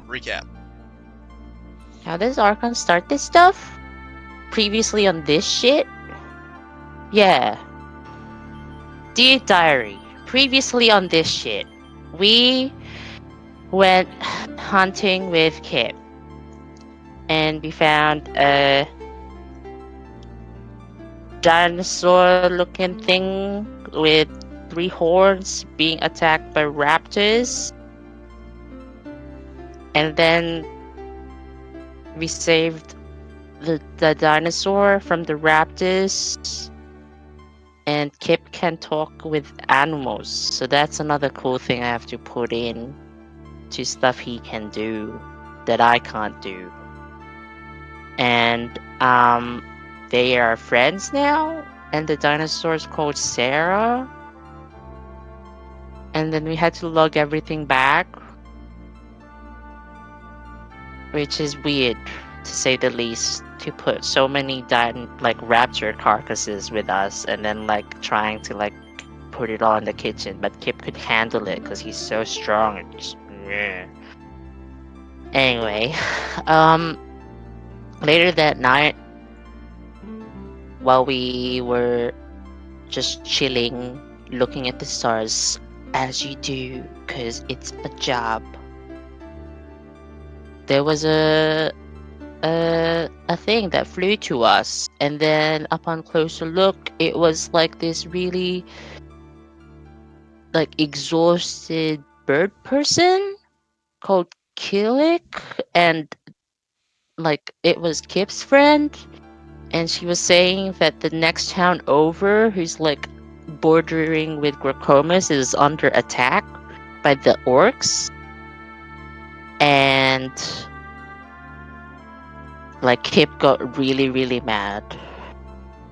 recap. How does Archon start this stuff? Previously on this shit? Yeah. Dear Diary, previously on this shit, we went hunting with Kip. And we found a dinosaur-looking thing with 3 horns being attacked by raptors. And then we saved the dinosaur from the raptors. And Kip can talk with animals. So that's another cool thing I have to put in to stuff he can do that I can't do. And they are friends now, and the dinosaur's called Sarah. And then we had to lug everything back, which is weird to say the least, to put so many raptor carcasses with us and then like trying to like put it all in the kitchen, but Kip could handle it because he's so strong and just anyway. Later that night, while we were just chilling, looking at the stars, as you do, because it's a job, there was a thing that flew to us, and then upon closer look, it was like this really like exhausted bird person called Killick, and like it was Kip's friend. And she was saying that the next town over, who's like bordering with Gracomas, is under attack by the orcs. And like Kip got really, really mad.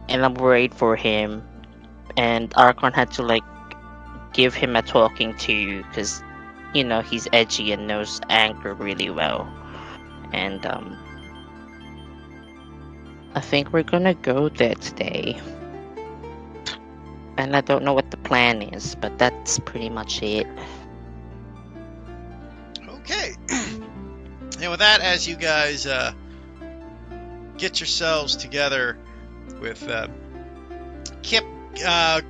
And I'm worried for him. And Archon had to like give him a talking to because, you know, he's edgy and knows anger really well. And I think we're gonna go there today. And I don't know what the plan is, but that's pretty much it. Okay. And with that, as you guys get yourselves together with Kip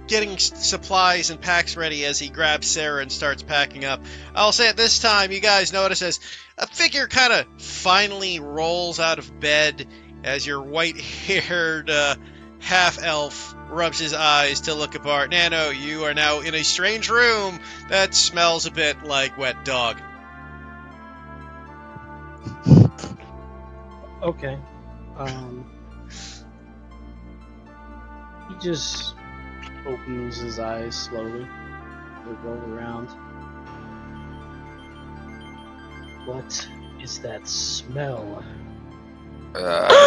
getting supplies and packs ready as he grabs Sarah and starts packing up, I'll say at this time, you guys notice as a figure kind of finally rolls out of bed as your white-haired half-elf rubs his eyes to look apart. Nano, you are now in a strange room that smells a bit like wet dog. Okay. He just opens his eyes slowly. They roll around. What is that smell?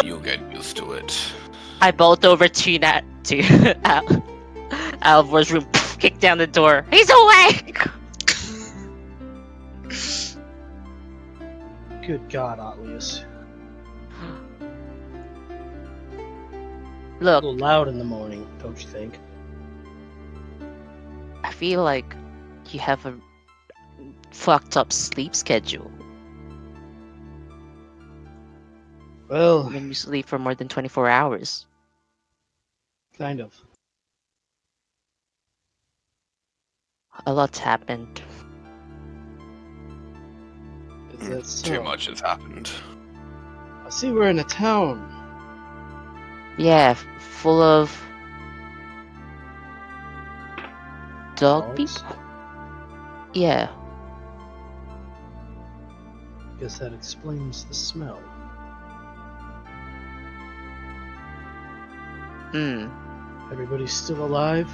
You'll get used to it. I bolt over to Alvor's room, kick down the door. He's awake! Good God, Atlius. A Look, little loud in the morning, don't you think? I feel like you have a fucked up sleep schedule Well, when you sleep for more than 24 hours. kind of. A lot's happened. Is that so? Too much has happened. I see we're in a town. Yeah, full of dog Dogs? people? Yeah. Guess that explains the smell. Everybody's still alive?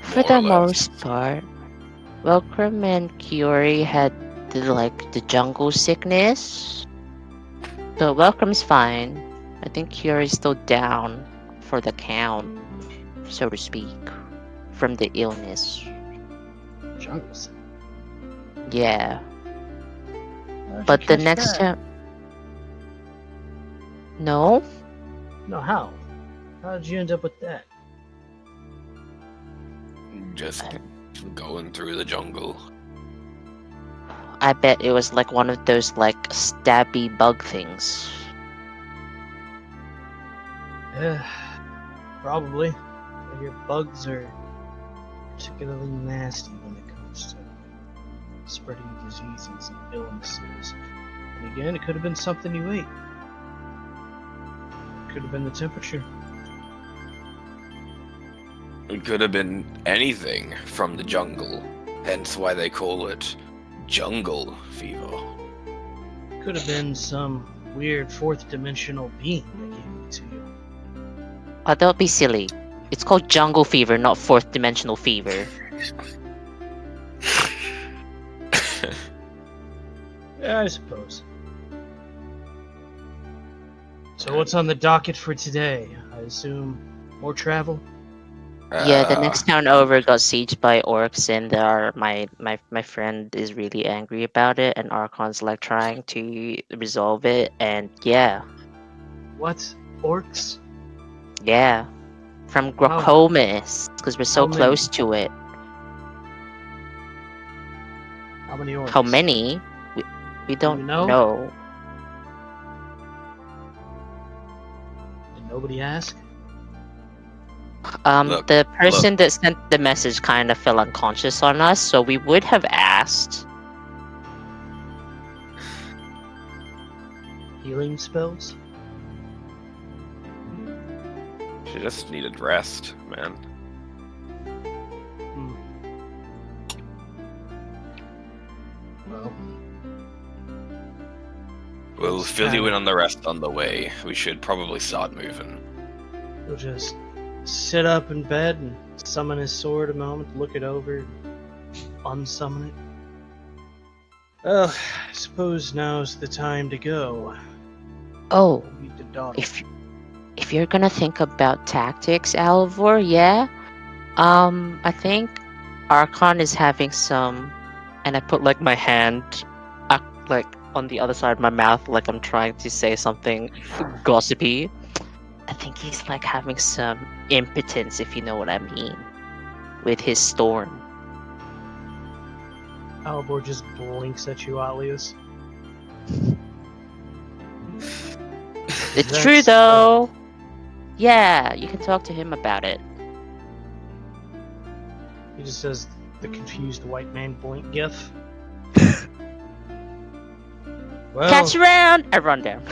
For More the or less. most part. Welcome and Kiori had the jungle sickness. So Welcome's fine. I think Kiori's still down for the count, so to speak, from the illness. Jungles. Yeah. How'd you But the catch next that? time... No? No, how? How did you end up with that? Just going through the jungle. I bet it was like one of those like stabby bug things. Yeah, probably. I hear bugs are particularly nasty when it comes to spreading diseases and illnesses. And again, it could have been something you ate. Could have been the temperature. It could have been anything from the jungle, hence why they call it jungle fever. Could have been some weird fourth dimensional being that gave it to you. Oh, don't be silly. It's called jungle fever, not fourth dimensional fever. Yeah, I suppose. So what's on the docket for today? I assume more travel? Yeah, the next town over got sieged by orcs, and my friend is really angry about it, and Archon's like trying to resolve it, and yeah, What? Orcs? yeah, from Grocomus, because we're so How many? close to it. How many orcs? How many? We don't you know? know. Did nobody ask? The person that sent the message kind of fell unconscious on us, so we would have asked. Healing spells? She just needed rest, man. Hmm. Well, We'll fill you in on the rest on the way. We should probably start moving. he'll just sit up in bed and summon his sword a moment, look it over, unsummon it. Well, I suppose now's the time to go. Oh, Meet the dog. if you're gonna think about tactics, Alvor, yeah. I think Archon is having some, and I put like my hand, like on the other side of my mouth, like I'm trying to say something gossipy. I think he's like having some impotence, if you know what I mean, with his storm. Albor just blinks at you, Alius. It's true though. Yeah, you can talk to him about it. He just says the confused white man blink gif. Well, Catch you around! I run down.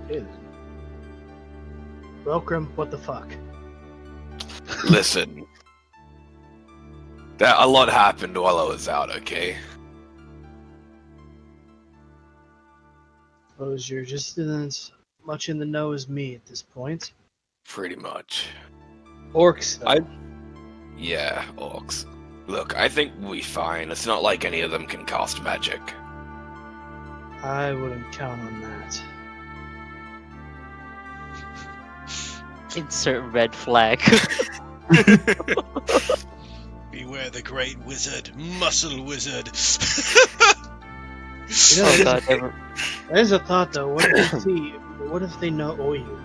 dude. Welcome, what the fuck? Listen. A lot happened while I was out, okay? Suppose you're just as much in the know as me at this point. Pretty much. Orcs, though. Yeah, orcs. Look, I think we'll be fine. It's not like any of them can cast magic. I wouldn't count on that. Insert red flag. Beware the great wizard, muscle wizard. You know, Oh god, there's a thought though. What if they see? What if they know Oyu?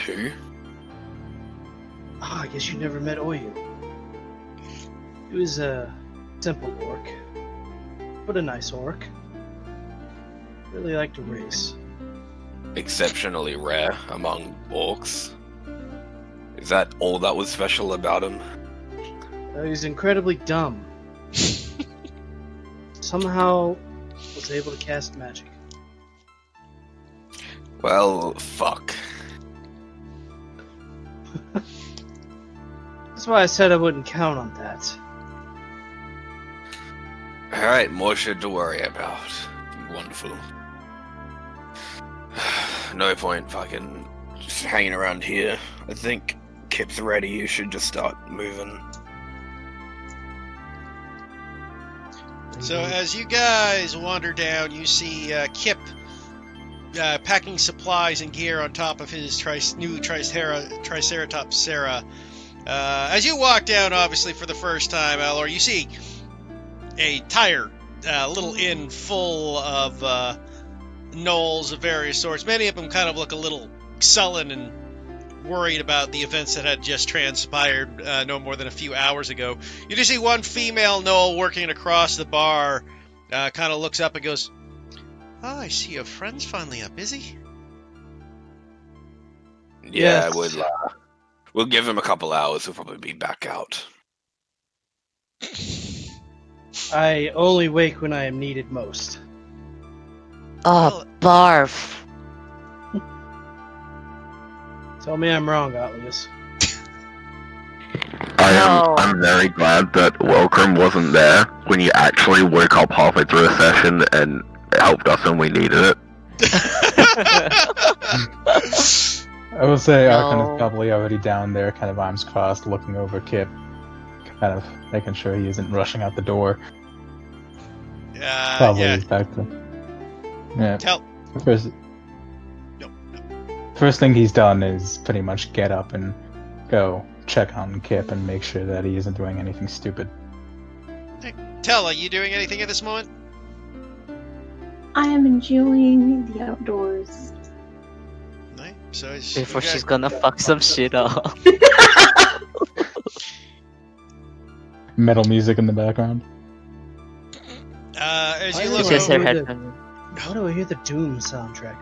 Who? Ah, I guess you never met Oyu. He was a simple orc, but a nice orc. Really liked to race. Exceptionally rare among orcs. Is that all that was special about him? He's incredibly dumb. Somehow was able to cast magic. Well, fuck. That's why I said I wouldn't count on that. Alright, more shit to worry about. Wonderful. No point fucking just hanging around here. I think Kip's ready, you should just start moving. So as you guys wander down, you see Kip packing supplies and gear on top of his new Triceratops Sarah. As you walk down, obviously for the first time, Alor, you see a tired little inn full of gnolls of various sorts. Many of them kind of look a little sullen and worried about the events that had just transpired no more than a few hours ago. You do see one female gnoll working across the bar, kind of looks up and goes, "Oh, I see your friend's finally up, is he?" Yeah, Yes. we'll give him a couple hours. He'll probably be back out. I only wake when I am needed most. Oh, barf. Tell me I'm wrong, Atlas. No. I'm very glad that Welcome wasn't there when you actually woke up halfway through a session and helped us when we needed it. I will say No. Archon is probably already down there, kind of arms crossed, looking over Kip, kind of making sure he isn't rushing out the door. Probably Yeah. back to. Yeah. Tell. First, Nope. first thing he's done is pretty much get up and go check on Kip and make sure that he isn't doing anything stupid. Tell, are you doing anything at this moment? I am enjoying the outdoors. No. So it's, Before you guys- she's gonna fuck some shit up. Metal music in the background. as Why you do look It's just her over, headphone. How do I hear the Doom soundtrack?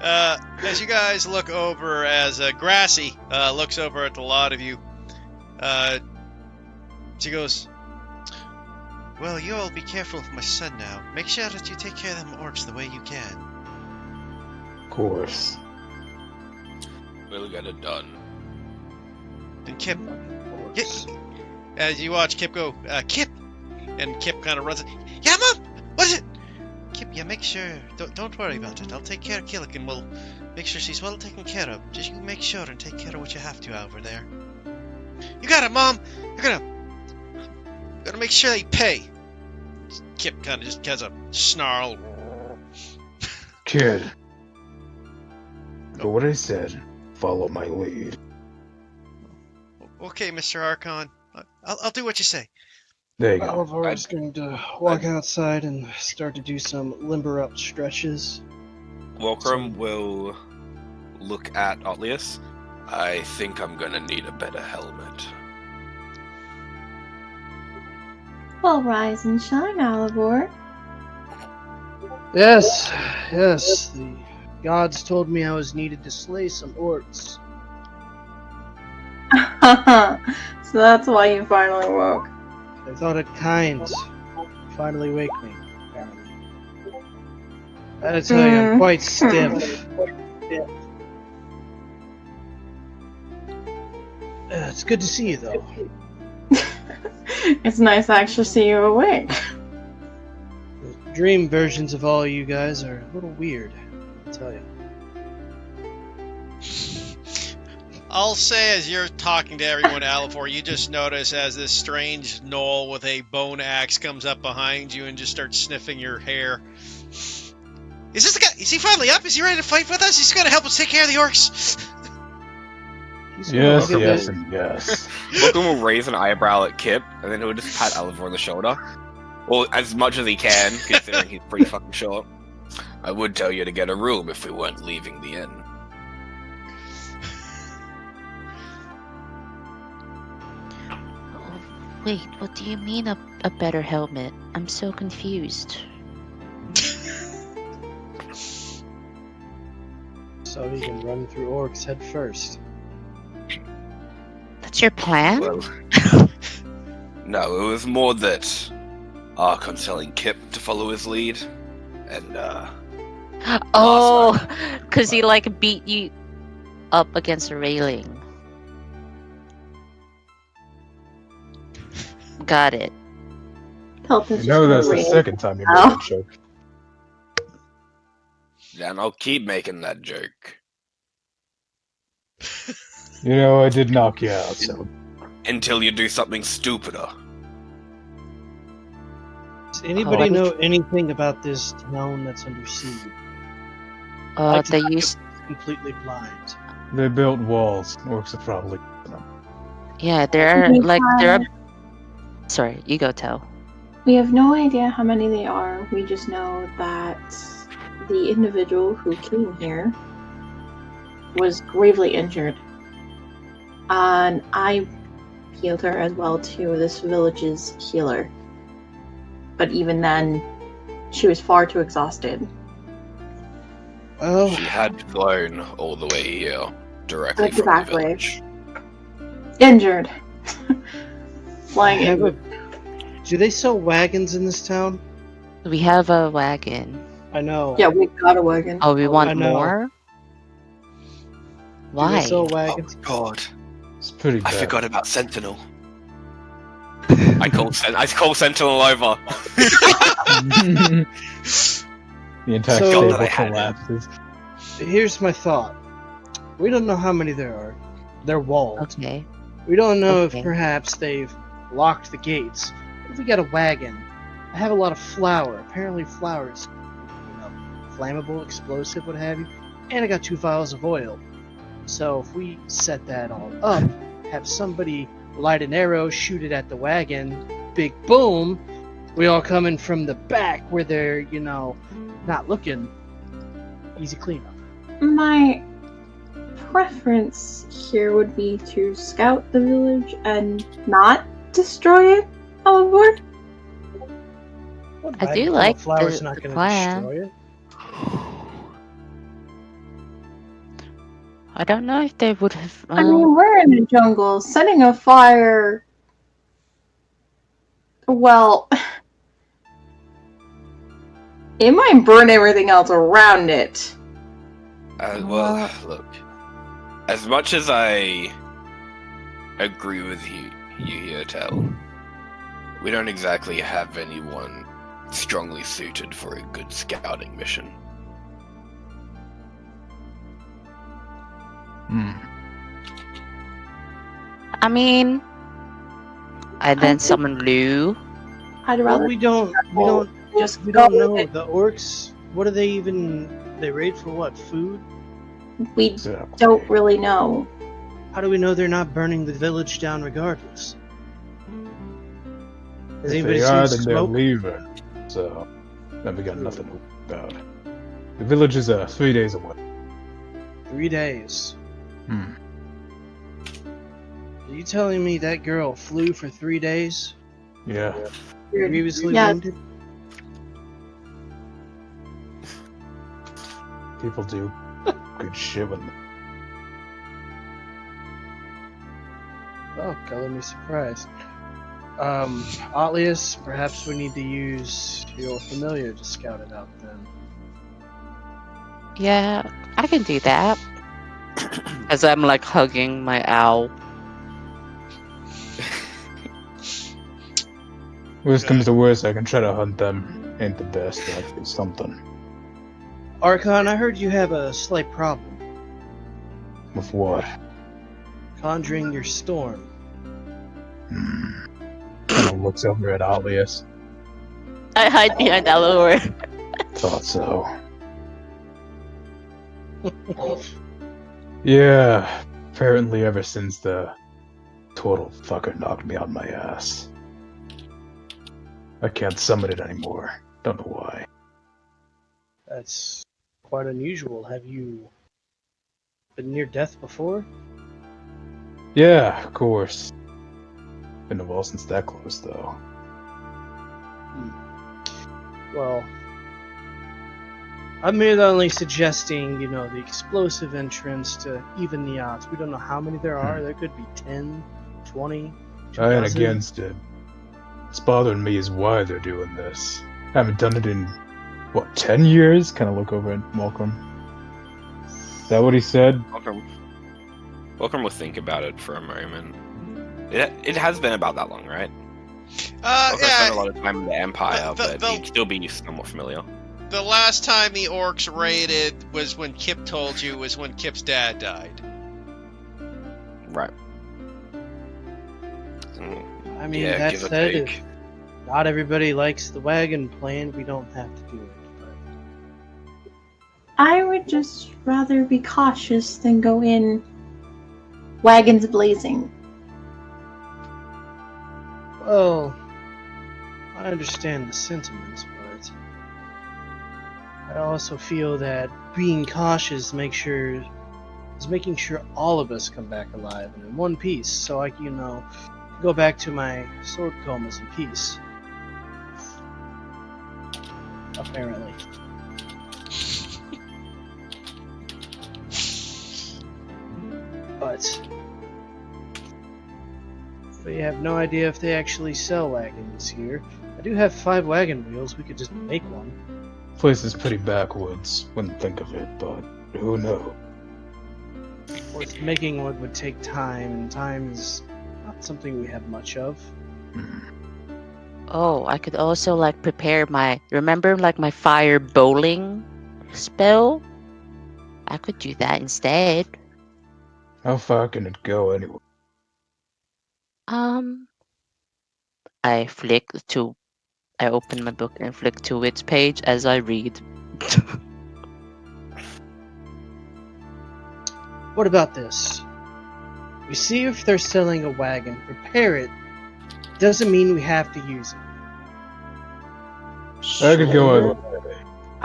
as you guys look over, as Grassy looks over at the lot of you, she goes, "Well, you all be careful of my son now. Make sure that you take care of them orcs the way you can." Of course. We'll get it done. And Kip, as you watch Kip go, "Kip," and Kip kind of runs. "Yeah, Mom. What is it?" "Kip, yeah, make sure. Don't worry about it. I'll take care of Killick, and we'll make sure she's well taken care of. Just you make sure and take care of what you have to over there." "You got it, Mom. You're gonna make sure they pay." Kip kind of just has a snarl. Kid. But what I said, follow my lead. "Okay, Mr. Archon. I'll do what you say." There you go. Alvar is going to walk outside and start to do some limber up stretches. Welcome will look at Otlius. I think I'm gonna need a better helmet. Well, rise and shine, Alivor. Yes. The gods told me I was needed to slay some orcs. So that's why you finally woke. I thought it kind. Finally wake me, apparently. I gotta tell you, I'm quite stiff. It's good to see you, though. It's nice to actually see you awake. The dream versions of all you guys are a little weird, I'll tell you. I'll say, as you're talking to everyone, Alivor, you just notice as this strange gnoll with a bone axe comes up behind you and just starts sniffing your hair. "Is this the guy? Is he finally up? Is he ready to fight with us? He's gonna help us take care of the orcs." He's Yes, gonna yes, get- and yes. Welcome will raise an eyebrow at Kip, and then he'll just pat Alivor on the shoulder. Well, as much as he can, considering he's pretty fucking short. "I would tell you to get a room if we weren't leaving the inn." Wait, what do you mean a better helmet? I'm so confused. So he can run through orcs head first. That's your plan? Well, no, it was more that Archon's telling Kip to follow his lead, and Oh, because he like beat you up against a railing. Got it. Help us You know that's the just second time you made Ow. that joke. and I'll keep making that joke You know, I did knock you out, so until you do something stupider. Does anybody Oh. know anything about this town that's under siege? They used. Completely blind. they built walls. Orcs are probably. Yeah, there are We like there are. have- Sorry, you go tell. We have no idea how many they are. We just know that the individual who came here was gravely injured. And I healed her as well to this village's healer. But even then, she was far too exhausted. Well, She had flown all the way here directly from the Exactly. village. Injured. Flying have in. do they sell wagons in this town? We have a wagon. I know. Yeah, we got a wagon. Oh, we Oh, want I know. more? Do they Why? sell Oh wagons? god, It's pretty I bad. forgot about Sentinel. I call Sentinel over. The entire So- stable God, I had it. collapses. Here's my thought. We don't know how many there are. They're walled. Okay. We don't know Okay. if perhaps they've locked the gates. What if we got a wagon? I have a lot of flour. Apparently flour is, flammable, explosive, what have you. And I got 2 vials of oil. So if we set that all up, have somebody light an arrow, shoot it at the wagon, big boom, we all come in from the back where they're, not looking. Easy cleanup. My preference here would be to scout the village and not destroy it, Oliver. What I wagon do full of like flour's the- not the gonna plan. destroy it? I don't know if they would have. I mean, we're in the jungle. Setting a fire. Well, it might burn everything else around it. Well, look. As much as I agree with you here, Tell, we don't exactly have anyone strongly suited for a good scouting mission. I mean, I then summon Lou. I'd Well, rather we don't just we go don't know with it. the orcs. What do they even? They raid for what? Food? We Exactly. don't really know. How do we know they're not burning the village down regardless? Has If anybody they seen are, then they're smoke? leaving. So, then we got nothing to worry about. The village is 3 days away. 3 days. Hmm. Are you telling me that girl flew for 3 days? Yeah. Grievously Yeah. wounded? People do good shit with them. Oh, color me surprised. Atlius, perhaps we need to use your familiar to scout it out then. Yeah, I can do that. As I'm like hugging my owl. Worst comes to worst, I can try to hunt them. Ain't the best, but it's something. Archon, I heard you have a slight problem With what? conjuring your storm. Kind of looks over at Atlius. I hide behind Alor. Thought so. Yeah, apparently ever since the total fucker knocked me on my ass. I can't summon it anymore. Don't know why. That's quite unusual. Have you been near death before? Yeah, of course. Been a while since that closed, though. Well, I'm merely only suggesting, the explosive entrance to even the odds. We don't know how many there are. There could be 10, 20, I ain't 2,000. against it. What's bothering me is why they're doing this. Haven't done it in, 10 years? Kind of look over at Malcolm. Is that what he said? Welcome will think about it for a moment. It has been about that long, right? Welcome spent a lot of time in the Empire, but he'd still be somewhat familiar. The last time the orcs raided was when Kip told you was when Kip's dad died. Right. I mean, Yeah, that give or said, take. if not everybody likes the wagon plan, we don't have to do it. I would just rather be cautious than go in wagons blazing. Well, I understand the sentiments, but I also feel that being cautious is making sure all of us come back alive and in one piece, so I can, go back to my sword comas in peace. Apparently. But you have no idea if they actually sell wagons here. I do have 5 wagon wheels. We could just make one. Place is pretty backwoods, wouldn't think of it, but who knows? Of course, making one would take time, and time is not something we have much of. Oh, I could also like prepare remember like my fire bowling spell? I could do that instead. How far can it go anyway? I open my book and flick to its page as I read. What about this? We see if they're selling a wagon, prepare it. Doesn't mean we have to use it. I could go either way.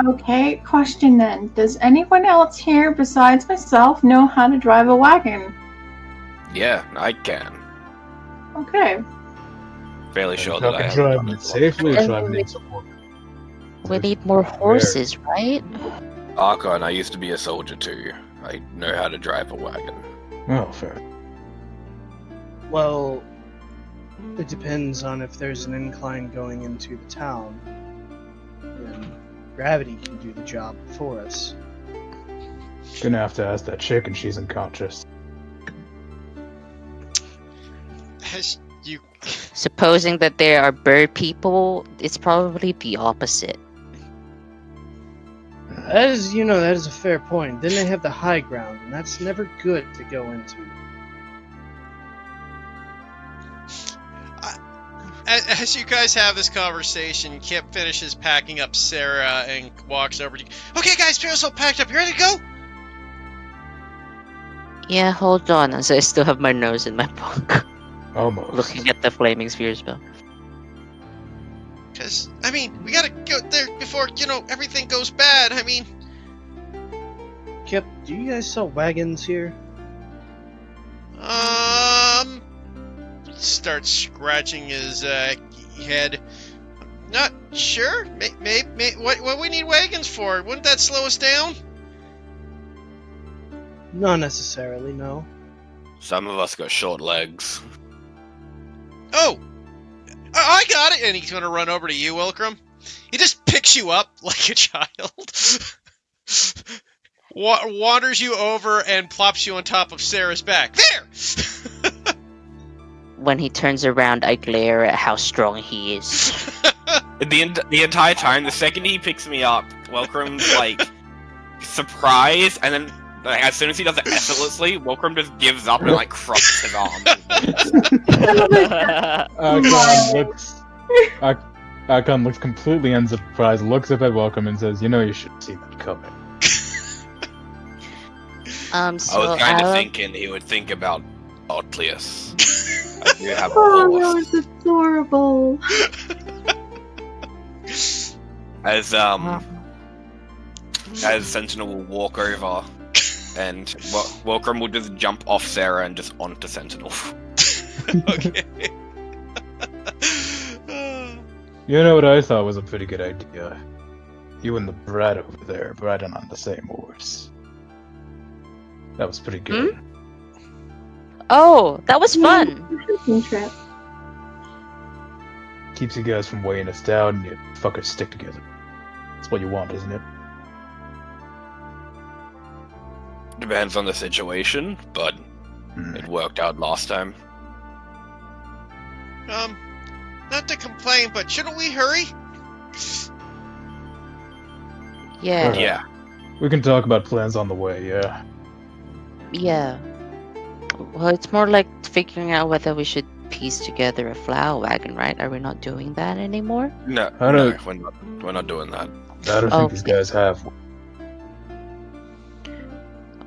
Okay, question then. Does anyone else here besides myself know how to drive a wagon? Yeah, I can. Okay. Fairly sure How that I can have driving done it it safely or And driving we- it support? We need more horses, right? Archon, I used to be a soldier too. I know how to drive a wagon. Oh, fair. Well, it depends on if there's an incline going into the town. Then gravity can do the job for us. Gonna have to ask that chick and she's unconscious. Has you Supposing that there are bird people, it's probably the opposite. That is a fair point. Then they have the high ground, and that's never good to go into. as you guys have this conversation, Kip finishes packing up Sarah and walks over to you. Okay, guys, Pierre's all packed up. You ready to go? Yeah, hold on, as I still have my nose in my book, Almost. looking at the flaming sphere spell. Because, I mean, we gotta go there before, everything goes bad. I mean, Kip, do you guys sell wagons here? starts scratching his head. Not sure. Maybe. What we need wagons for? Wouldn't that slow us down? Not necessarily, no. Some of us got short legs. Oh, I got it. And he's gonna run over to you, Wilkram. He just picks you up like a child. Wanders you over and plops you on top of Sarah's back. There! When he turns around, I glare at how strong he is. The entire time, the second he picks me up, Welcom's like surprised, and then like, as soon as he does it effortlessly, Welcome just gives up and like crosses his arms. Akon looks completely unsurprised, looks up at Welcome and says, you should see that coming. So I was kind of Alan- thinking he would think about Otlius. I do have a Oh, that horse. was adorable. As Sentinel will walk over, and Welcome will just jump off Sarah and just onto Sentinel. Okay. You know what I thought was a pretty good idea? You and the brat over there riding on the same horse. That was pretty good. Oh, that was fun. Hiking trip. Keeps you guys from weighing us down and you fuckers stick together. That's what you want, isn't it? Depends on the situation, but it worked out last time. Not to complain, but shouldn't we hurry? Yeah, Alright. Yeah. We can talk about plans on the way, yeah. yeah. Well, it's more like figuring out whether we should piece together a flower wagon, right? Are we not doing that anymore? No, I no, don't- we're not doing that. I don't think these guys have one.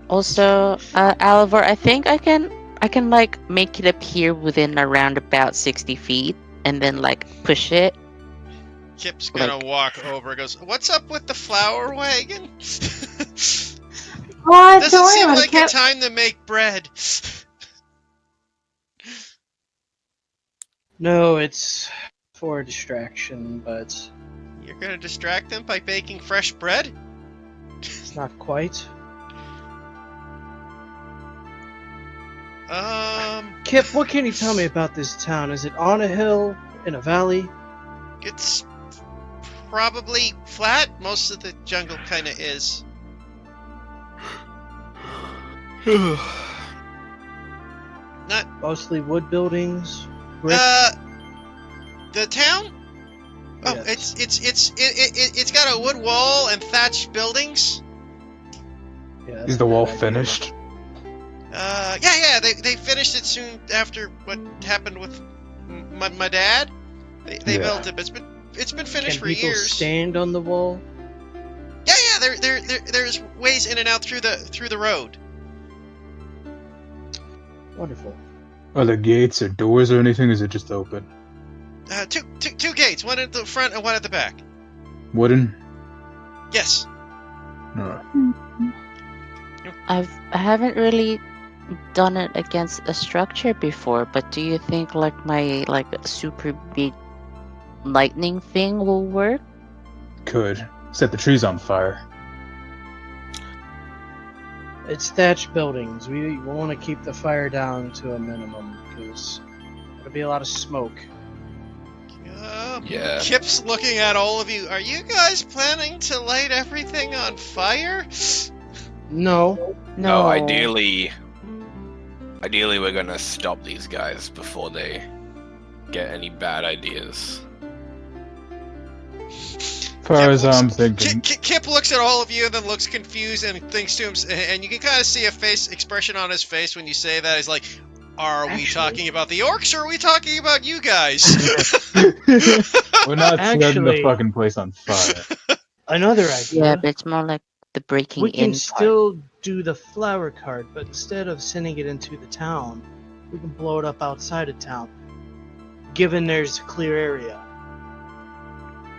Also, Alivor, I think I can like make it appear within around about 60 feet, and then like push it Kip's gonna walk over and goes, "What's up with the flour wagon?" What? Doesn't Don't worry seem about it, like a Kip. time to make bread. No, it's for distraction, but You're gonna distract them by baking fresh bread? it's not quite. Kip, what can you tell me about this town? Is it on a hill, in a valley? It's probably flat. Most of the jungle kind of is. Not Mostly wood buildings, brick. the town. Oh, Yes. it's got a wood wall and thatched buildings. Yeah, that's Is the a wall bad idea. finished? Yeah. They finished it soon after what happened with my dad. They Yeah. built it, but it's been finished Can for people years. stand on the wall? Yeah. There's ways in and out through the road. Wonderful. Are there gates or doors or anything? Or is it just open? Two gates, one at the front and one at the back. Wooden? Yes. No. I haven't really done it against a structure before, but do you think like my super big lightning thing will work? Could. Set the trees on fire. It's thatched buildings. We want to keep the fire down to a minimum because there'll be a lot of smoke. Yeah. Kip's looking at all of you. Are you guys planning to light everything on fire? No. No, ideally we're gonna stop these guys before they get any bad ideas. As far as I'm thinking. Kip looks at all of you and then looks confused and thinks to himself, and you can kind of see a face expression on his face when you say that. He's like, "Are we talking about the orcs or are we talking about you guys?" We're not setting the Actually- fucking place on fire. Another idea. Yeah, but it's more like the breaking we can in part. still do the flower cart, but instead of sending it into the town, we can blow it up outside of town. Given there's a clear area.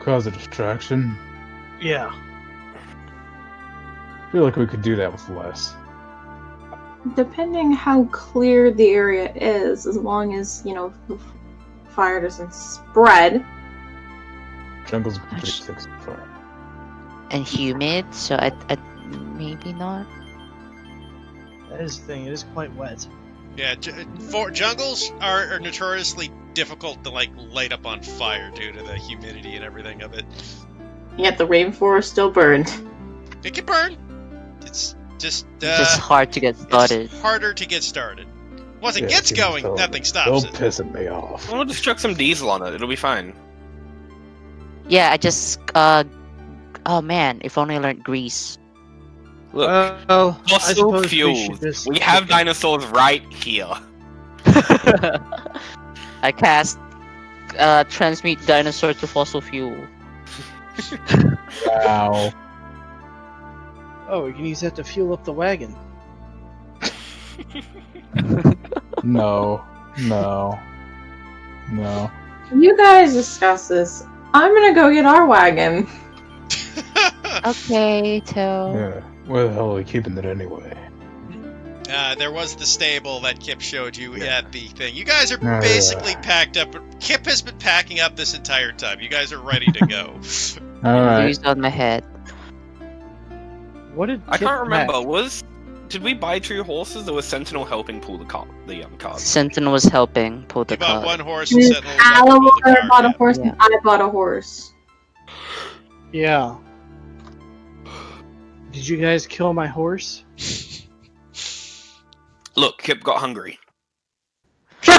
Cause a distraction. Yeah. I feel like we could do that with less. Depending how clear the area is, as long as, the fire doesn't spread. Jungle's pretty thick so far. And humid, so I maybe not. That is the thing. It is quite wet. Yeah, jungles are notoriously difficult to light up on fire due to the humidity and everything of it. Yet the rainforest still burned. It can burn. It's just It's just hard to get started. It's harder to get started. Once it Yeah, gets seems going, so- nothing Still stops it. pissing me off. We'll just chuck some diesel on it. It'll be fine. Yeah, I just oh man, if only I learned grease. Look, Well, I fossil suppose we fuels. should just... We have dinosaurs right here. I cast transmute dinosaur to fossil fuel. Wow. Oh, we can use that to fuel up the wagon. No. You guys discuss this. I'm gonna go get our wagon. Okay, Toe. Yeah. Where the hell are we keeping it anyway? There was the stable that Kip showed you Yeah. at the thing. You guys are Yeah. basically packed up. Kip has been packing up this entire time. You guys are ready to go. Alright. Used on my head. What did I Kip can't remember. pack? Did we buy 2 horses or was Sentinel helping pull the cart? Sentinel was helping pull the You bought cart. one horse and Sentinel was I helping pull the cart, bought a yeah. horse Yeah. and I bought a horse. Yeah. Did you guys kill my horse? Look, Kip got hungry. No,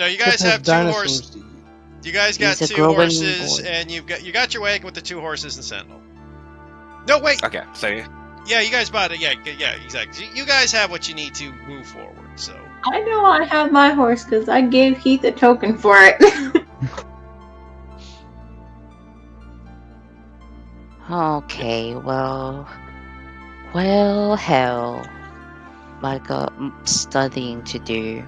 you Kip guys has have 2 dinosaurs horses. to eat. You guys got He's a 2 growing horses, boy. and you got your wagon with the 2 horses and Sentinel. No, wait. Okay, so Yeah, you guys bought it. Yeah, exactly. You guys have what you need to move forward. So I know I have my horse because I gave Heath a token for it. Okay, well, hell. I got studying to do.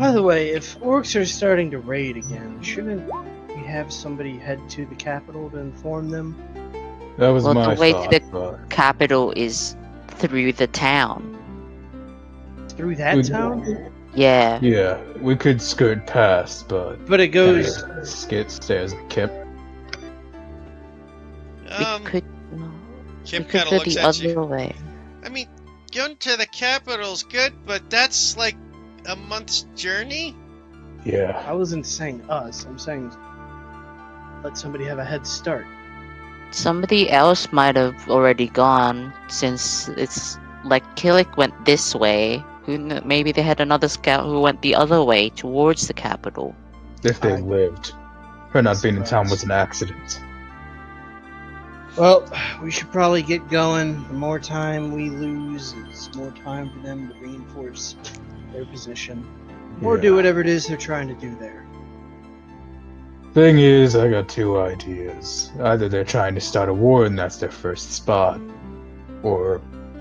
By the way, if orcs are starting to raid again, shouldn't we have somebody head to the capital to inform them? That was Well, my the way to thought, the but capital is through the town. Through that We- town? Yeah. yeah, we could skirt past, but But it goes. skit stairs Kip. We Um, could. No, Kip we could kind of go looks the at you. other way. I mean, going to the capital's good, but that's like a month's journey. I Yeah. wasn't saying us. I'm saying let somebody have a head start. Somebody else might have already gone since it's like Killick went this way. Maybe they had another scout who went the other way towards the capital. If they I- lived. Her not being in town Surprise. was an accident. Well, we should probably get going. The more time we lose, it's more time for them to reinforce their position. Or do Yeah. whatever it is they're trying to do there. Thing is, I got two ideas. Either they're trying to start a war and that's their first spot, or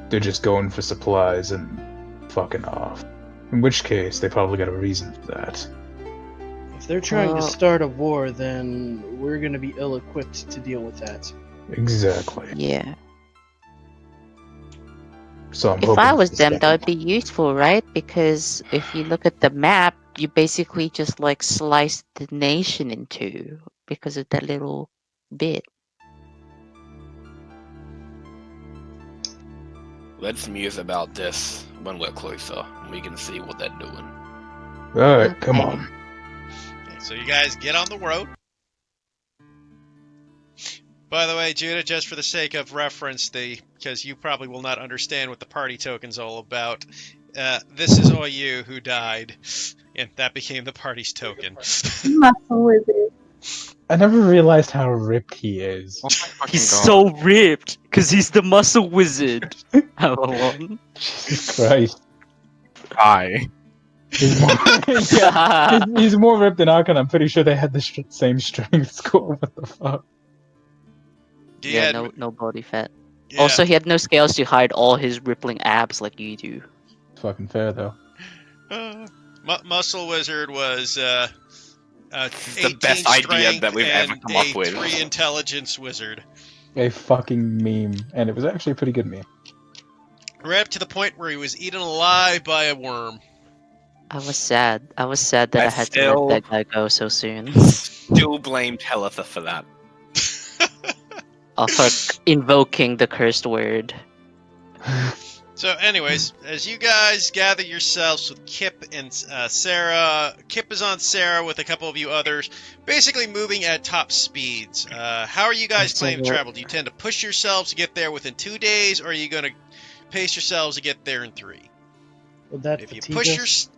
they're just going for supplies and fucking off. In which case, they probably got a reason for that. If they're trying to Uh, start a war, then we're going to be ill-equipped to deal with that. Exactly. Yeah. So I'm If hoping I it's was the them, that would second be useful, right? Because if you look at the map, you basically just like slice the nation in two because of that little bit. Let's muse about this when we're closer, and we can see what they're doing. one. Alright, come Okay. on. Okay, so you guys get on the road. By the way, Judah, just for the sake of reference, because you probably will not understand what the party token's all about, this is all you who died, and that became the party's token. Muscle wizard. I never realized how ripped he is. Oh my fucking He's god. so ripped because he's the muscle wizard. Avalon. Jesus Christ. Hi. He's more, yeah, he's more ripped than Arkan. I'm pretty sure they had the same strength score. What the fuck? He Yeah, had- no body fat. yeah, Also, he had no scales to hide all his rippling abs like you do. It's fucking fair though. Muscle Wizard was This is 18 the best idea strength that we've ever and come a up with. 3 intelligence wizard. A fucking meme, and it was actually a pretty good meme. Right up to the point where he was eaten alive by a worm. I was sad. I was sad that I I had to still- let that guy go so soon. Still blame Telitha for that. For invoking the cursed word. So, anyways, as you guys gather yourselves with Kip and Sarah, Kip is on Sarah with a couple of you others, basically moving at top speeds. How are you guys So planning to what- travel? Do you tend to push yourselves to get there within 2 days, or are you going to pace yourselves to get there in 3? Would that If you fatigue push us?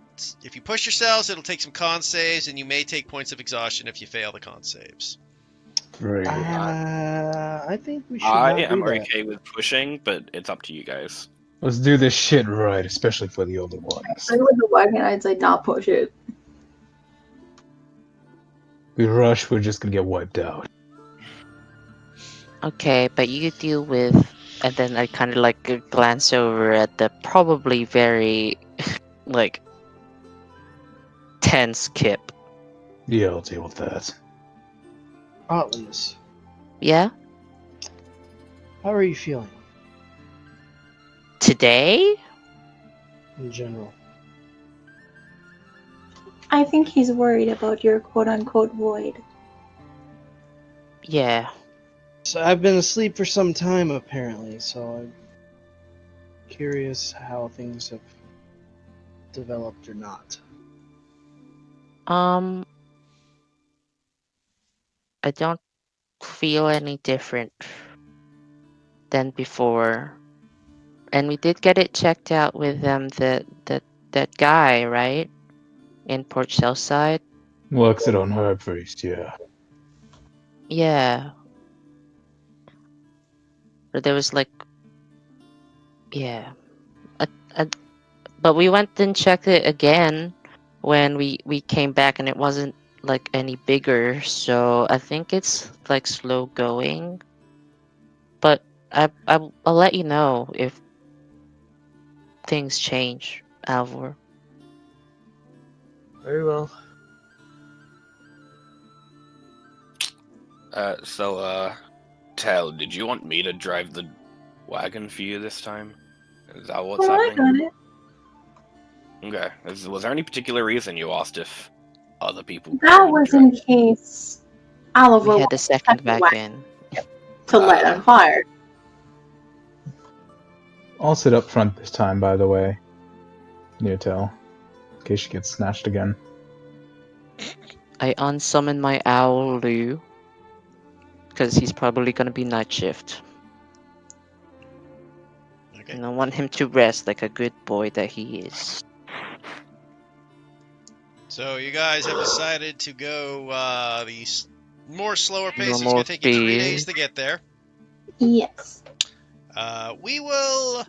if you push yourselves, it'll take some con saves, and you may take points of exhaustion if you fail the con saves. Very good. I think we should I not am do that. okay with pushing, but it's up to you guys. Let's do this shit right, especially for the older ones. I with the wagon, I'd say not push it. We rush, we're just gonna get wiped out. Okay, but you deal with, and then I kind of like glance over at the probably very, like, tense Kip. Yeah, I'll deal with that. Atlas, Yeah? how are you feeling Today? in general? I think he's worried about your quote-unquote void. Yeah. So I've been asleep for some time apparently, so I'm curious how things have developed or not. I don't feel any different than before. And we did get it checked out with that guy, right? In Port Southside. Works it on her priest, yeah. Yeah. But there was like, yeah. But we went and checked it again when we came back, and it wasn't like any bigger. So I think it's like slow going. But I'll let you know if things change, Alvor. Very well. Tell, did you want me to drive the wagon for you this time? Is that what's Well, I happening? got it. Okay. Was there any particular reason you asked if other people That could was drive? in case Oliver We had wanted the second wagon. to light on fire. I'll sit up front this time, by the way. Near Tell. In case she gets snatched again. I unsummon my owl Lou. Because he's probably gonna be night shift. Okay. And I want him to rest like a good boy that he is. So you guys have decided to go the more slower pace. It's Normal going to take you 3 speed. days to get there. Yes. We will,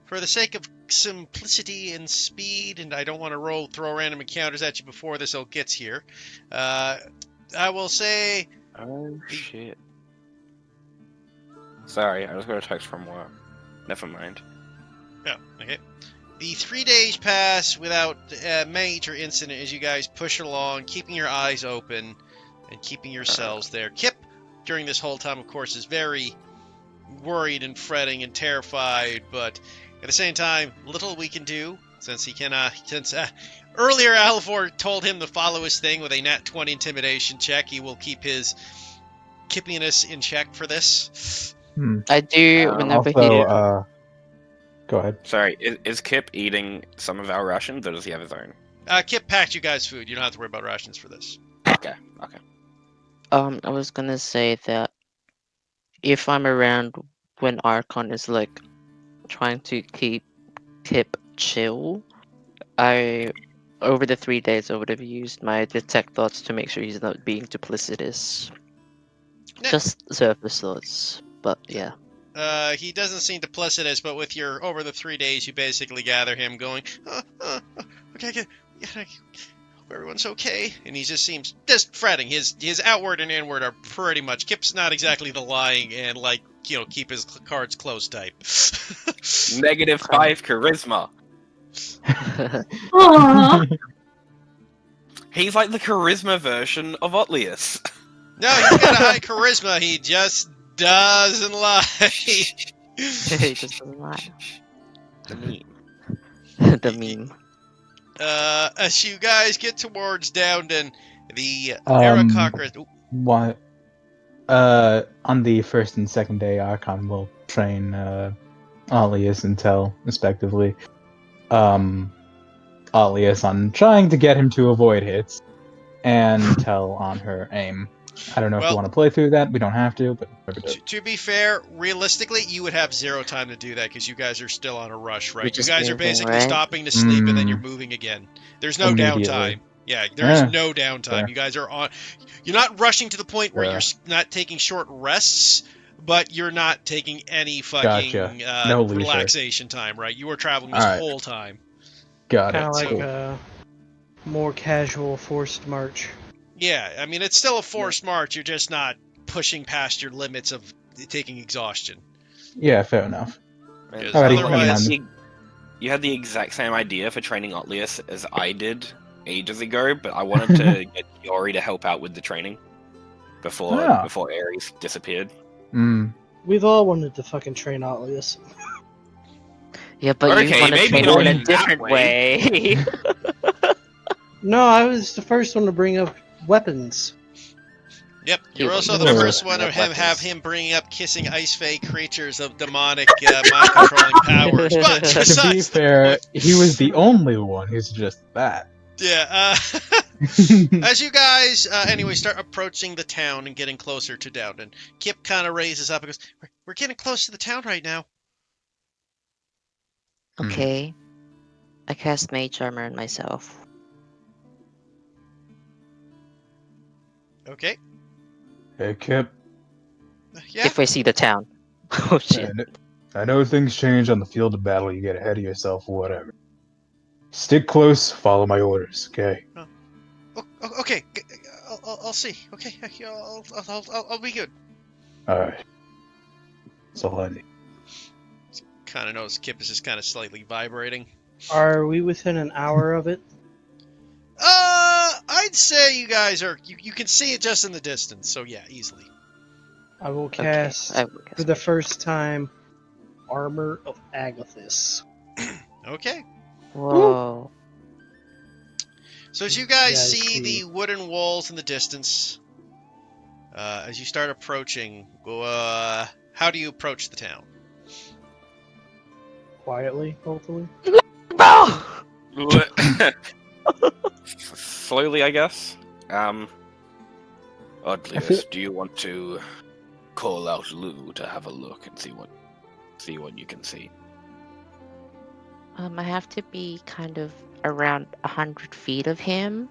for the sake of simplicity and speed, and I don't want to throw random encounters at you before this all gets here, I will say... Oh, shit. Sorry, I just got a text from work. Never mind. Oh, okay. The 3 days pass without major incident as you guys push along, keeping your eyes open and keeping yourselves there. Kip, during this whole time, of course, is very worried and fretting and terrified, but at the same time, little we can do since he cannot. Earlier, Alvor told him to follow his thing with a nat 20 intimidation check. He will keep his kippiness in check for this. I do whenever Also, go ahead. Sorry, is Kip eating some of our rations, or does he have his own? Kip packed you guys food. You don't have to worry about rations for this. Okay. I was gonna say that if I'm around when Archon is like trying to keep Kip chill, over the 3 days I would have used my detect thoughts to make sure he's not being duplicitous. Yeah. Just surface thoughts, but yeah. He doesn't seem duplicitous, but with your over the 3 days, you basically gather him going, okay, hope everyone's okay, and he just seems just fretting. His outward and inward are pretty much. Kip's not exactly the lying and keep his cards close type. -5 charisma. Aww. He's like the charisma version of Otlius. No, he's got a high charisma. He just doesn't lie. He just doesn't lie. The meme. The meme. As you guys get towards Downton, the Aarakocra... What? On the first and second day, Archon will train Alias and Tell, respectively. Alias on trying to get him to avoid hits, and Tell on her aim. I don't know if you want to play through that. We don't have to, but... To be fair, realistically, you would have zero time to do that because you guys are still on a rush, right? You guys are basically stopping to sleep and then you're moving again. There's no downtime. Yeah, there's no downtime. Yeah. You guys are on... You're not rushing to the point where you're not taking short rests, but you're not taking any fucking No relaxation time, right? You were traveling this whole time. Got it. Kind of like Cool. a more casual forced march. Yeah, I mean, it's still a forced march. You're just not pushing past your limits of taking exhaustion. Yeah, fair enough. Otherwise, you had the exact same idea for training Otlius as I did ages ago, but I wanted to get Yori to help out with the training before Ares disappeared. We've all wanted to fucking train Otlius. Yeah, but you want to maybe train not him in in a different that way. No, I was the first one to bring up weapons. Yep, you're Yeah, also you the were first one to bringing up have weapons. him bringing up kissing ice fey creatures of demonic mind-controlling powers. But To be besides fair, he was the only one who's just that. yeah, as you guys, anyway, start approaching the town and getting closer to Downton, Kip kind of raises up and goes, we're getting close to the town right now. Okay. I cast Mage Armor on myself. Okay. Hey, Kip. Yeah. If I see the town. Oh shit. I know things change on the field of battle. You get ahead of yourself, whatever. Stick close. Follow my orders, okay? Okay. I'll see. Okay. I'll be good. All right. That's all I need. Kind of notice Kip is just kind of slightly vibrating. Are we within an hour of it? I'd say you guys are. You can see it just in the distance, so yeah, easily. I will Okay, cast, I will for cast the first time, Armor of Agathis. Okay. Whoa. So as you guys Yeah, I see see. the wooden walls in the distance, as you start approaching, how do you approach the town? Quietly, hopefully. Bro! Slowly, I guess. I Oddly, feel- do you want to call out Lou to have a look and see what you can see? I have to be kind of around 100 feet of him.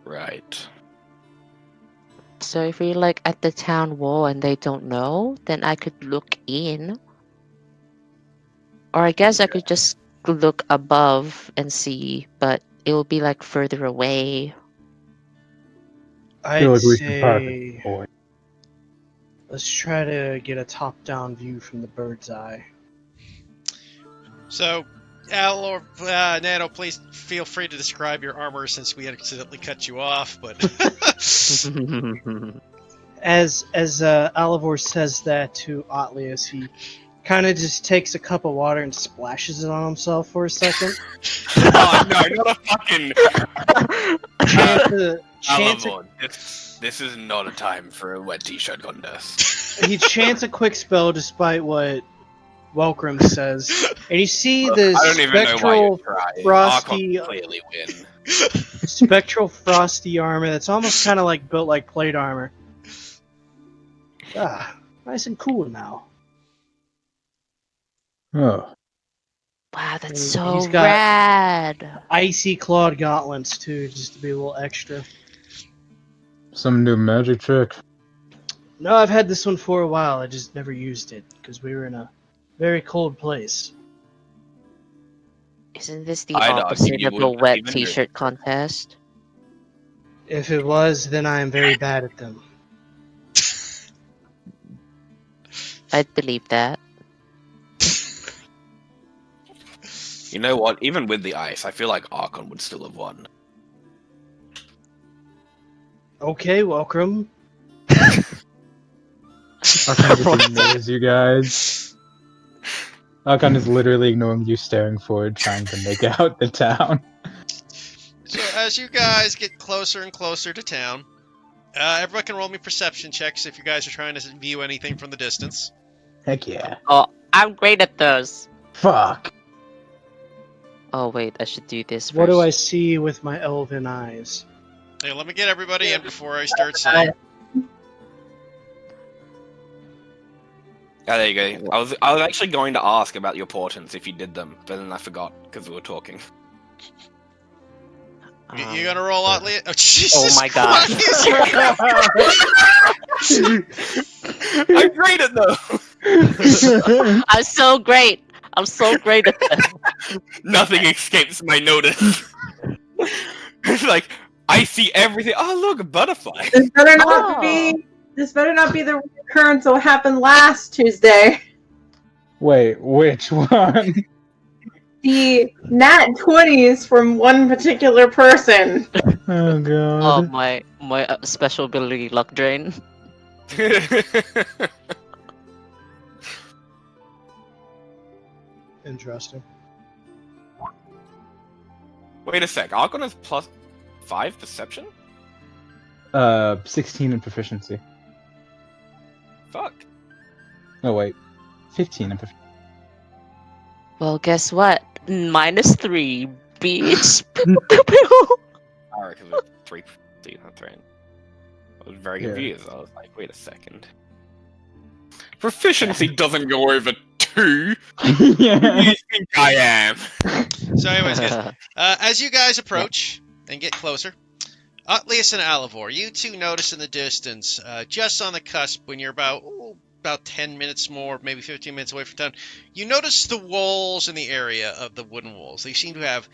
Right. So if we're like at the town wall and they don't know, then I could look in. Or I guess I could just look above and see, but it will be like further away. feel I'd like we should probably say avoid. let's try to get a top-down view from the bird's eye. So, Al or Nano, please feel free to describe your armor since we accidentally cut you off. But As Alivor says that to Atlius, he kind of just takes a cup of water and splashes it on himself for a second. Oh no, not a fucking Chants Alamon. This is not a time for a wet t-shirt contest. he chants a quick spell despite what Welcrum says, and you see the I don't even know why you're spectral trying. frosty- Archon clearly win. spectral frosty armor that's almost kind of like built like plate armor. Ah, nice and cool now. Oh, Wow, that's And so he's got- rad. Icy clawed gauntlets too, just to be a little extra. some new magic trick. No, I've had this one for a while. I just never used it because we were in a very cold place. Isn't this the I'd argue opposite you of a wouldn't wet even t-shirt contest? If it was, then I am very bad at them. I'd believe that. You know what? Even with the ice, I feel like Archon would still have won. Okay, welcome. Archon just ignores you guys. Archon is literally ignoring you, staring forward, trying to make out the town. so as you guys get closer and closer to town, everyone can roll me perception checks if you guys are trying to view anything from the distance. Heck yeah. Oh, I'm great at those. Fuck. Oh wait, I should do this first. What do I see with my elven eyes? Hey, let me get everybody in before I start saying. Yeah, there you go. I was actually going to ask about your portents if you did them, but then I forgot because we were talking. You're gonna roll out, Leah? Oh, Jesus my God. Christ. I'm great at those. I'm so great. I'm so great at that. Nothing escapes my notice. It's like I see everything. Oh, look, a butterfly. This better not Oh. be. This better not be the recurrence of what happened last Tuesday. Wait, which one? The nat 20s from one particular person. Oh Oh, god. my special ability luck drain. Interesting. Wait a sec. Archon is +5 perception? 16 in proficiency. Fuck. Oh wait, 15 in proficiency. Well, guess what? -3, bitch. I reckon it's 3. That's right. I was very Yeah. confused. I was like, wait a second. Proficiency doesn't go over 2. Who do Yeah. you think I am? So, anyways, guys, as you guys approach and get closer, Atlius and Alivor, you two notice in the distance, just on the cusp, when you're about 10 minutes more, maybe 15 minutes away from town, you notice the walls in the area of the wooden walls. They seem to have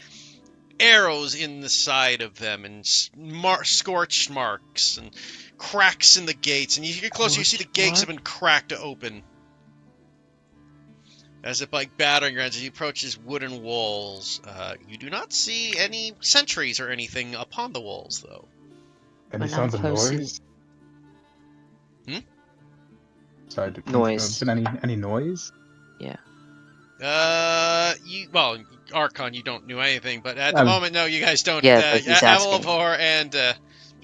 arrows in the side of them and scorched marks and cracks in the gates. And you get closer, you see the gates have been cracked open. as if like battering rams, as you approach these wooden walls, you do not see any sentries or anything upon the walls, though. Any When sounds I'm of close noise? Sorry, Noise. been any noise? Well, Archon, you don't know anything, but at the Um, moment, no, you guys don't. Yeah, but he's asking. Avalor and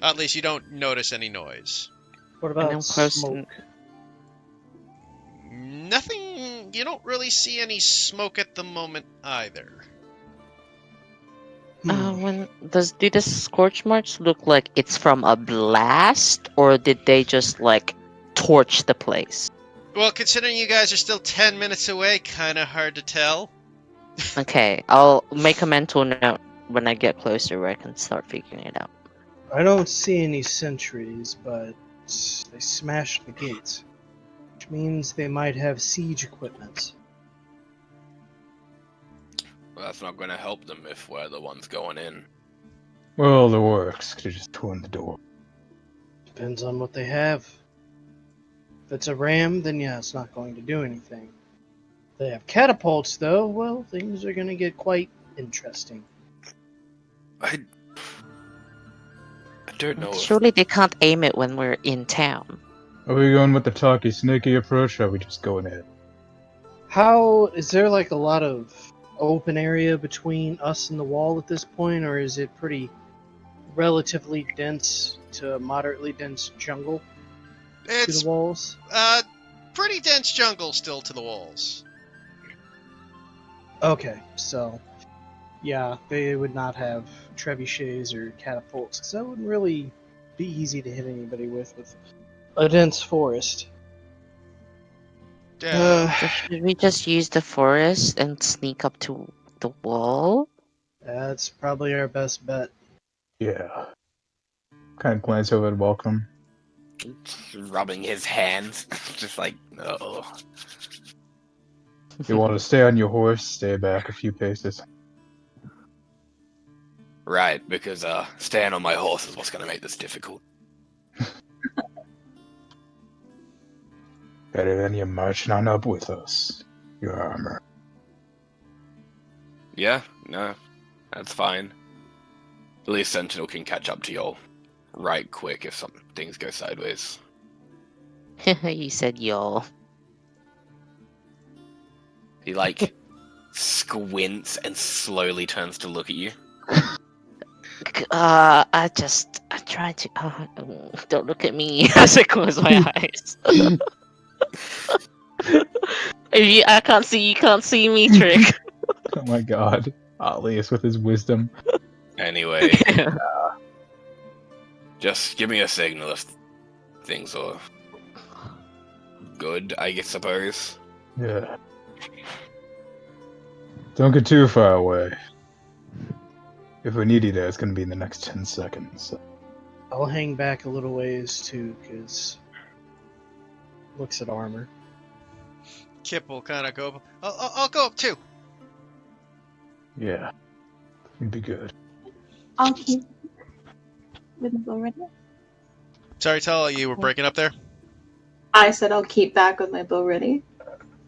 at least you don't notice any noise. What When I'm about close. smoke? Nothing. You don't really see any smoke at the moment either. When do the scorch marks look like it's from a blast, or did they just like torch the place? Well, considering you guys are still 10 minutes away, kind of hard to tell. Okay, I'll make a mental note when I get closer where I can start figuring it out. I don't see any sentries, but they smashed the gates, which means they might have siege equipment. Well, that's not going to help them if we're the ones going in. Well, the works. Could have just torn the door. Depends on what they have. If it's a ram, then yeah, it's not going to do anything. If they have catapults, though, well, things are going to get quite interesting. I don't know. Surely they can't aim it when we're in town. Are we going with the talky, snaky approach, or are we just going in? How is there like a lot of open area between us and the wall at this point, or is it pretty relatively dense to moderately dense jungle to It's the walls? pretty dense jungle still to the walls. Okay, so yeah, they would not have trebuchets or catapults, because that wouldn't really be easy to hit anybody with a dense forest. Yeah. So should we just use the forest and sneak up to the wall? That's probably our best bet. Yeah. Kind of glance over at Welcome. Rubbing his hands. Just like, no. You want to stay on your horse, stay back a few paces. Right, because staying on my horse is what's going to make this difficult. Better than you marching on up with us. Your armor. Yeah, no, that's fine. At least Sentinel can catch up to y'all right quick if some things go sideways. You said y'all. He like squints and slowly turns to look at you. I try to. Don't look at me as I close my eyes. I can't see, you can't see me, Trick. Oh my god. Atlius with his wisdom. Anyway, just give me a signal if things are good, I suppose. Yeah. Don't get too far away. If we need you there, it's gonna be in the next 10 seconds. I'll hang back a little ways too, because looks at armor. Kip will kind of go up. I'll go up too. Yeah. It'd be good. I'll keep with my bow ready. Sorry, Tell, you were breaking up there. I said I'll keep back with my bow ready.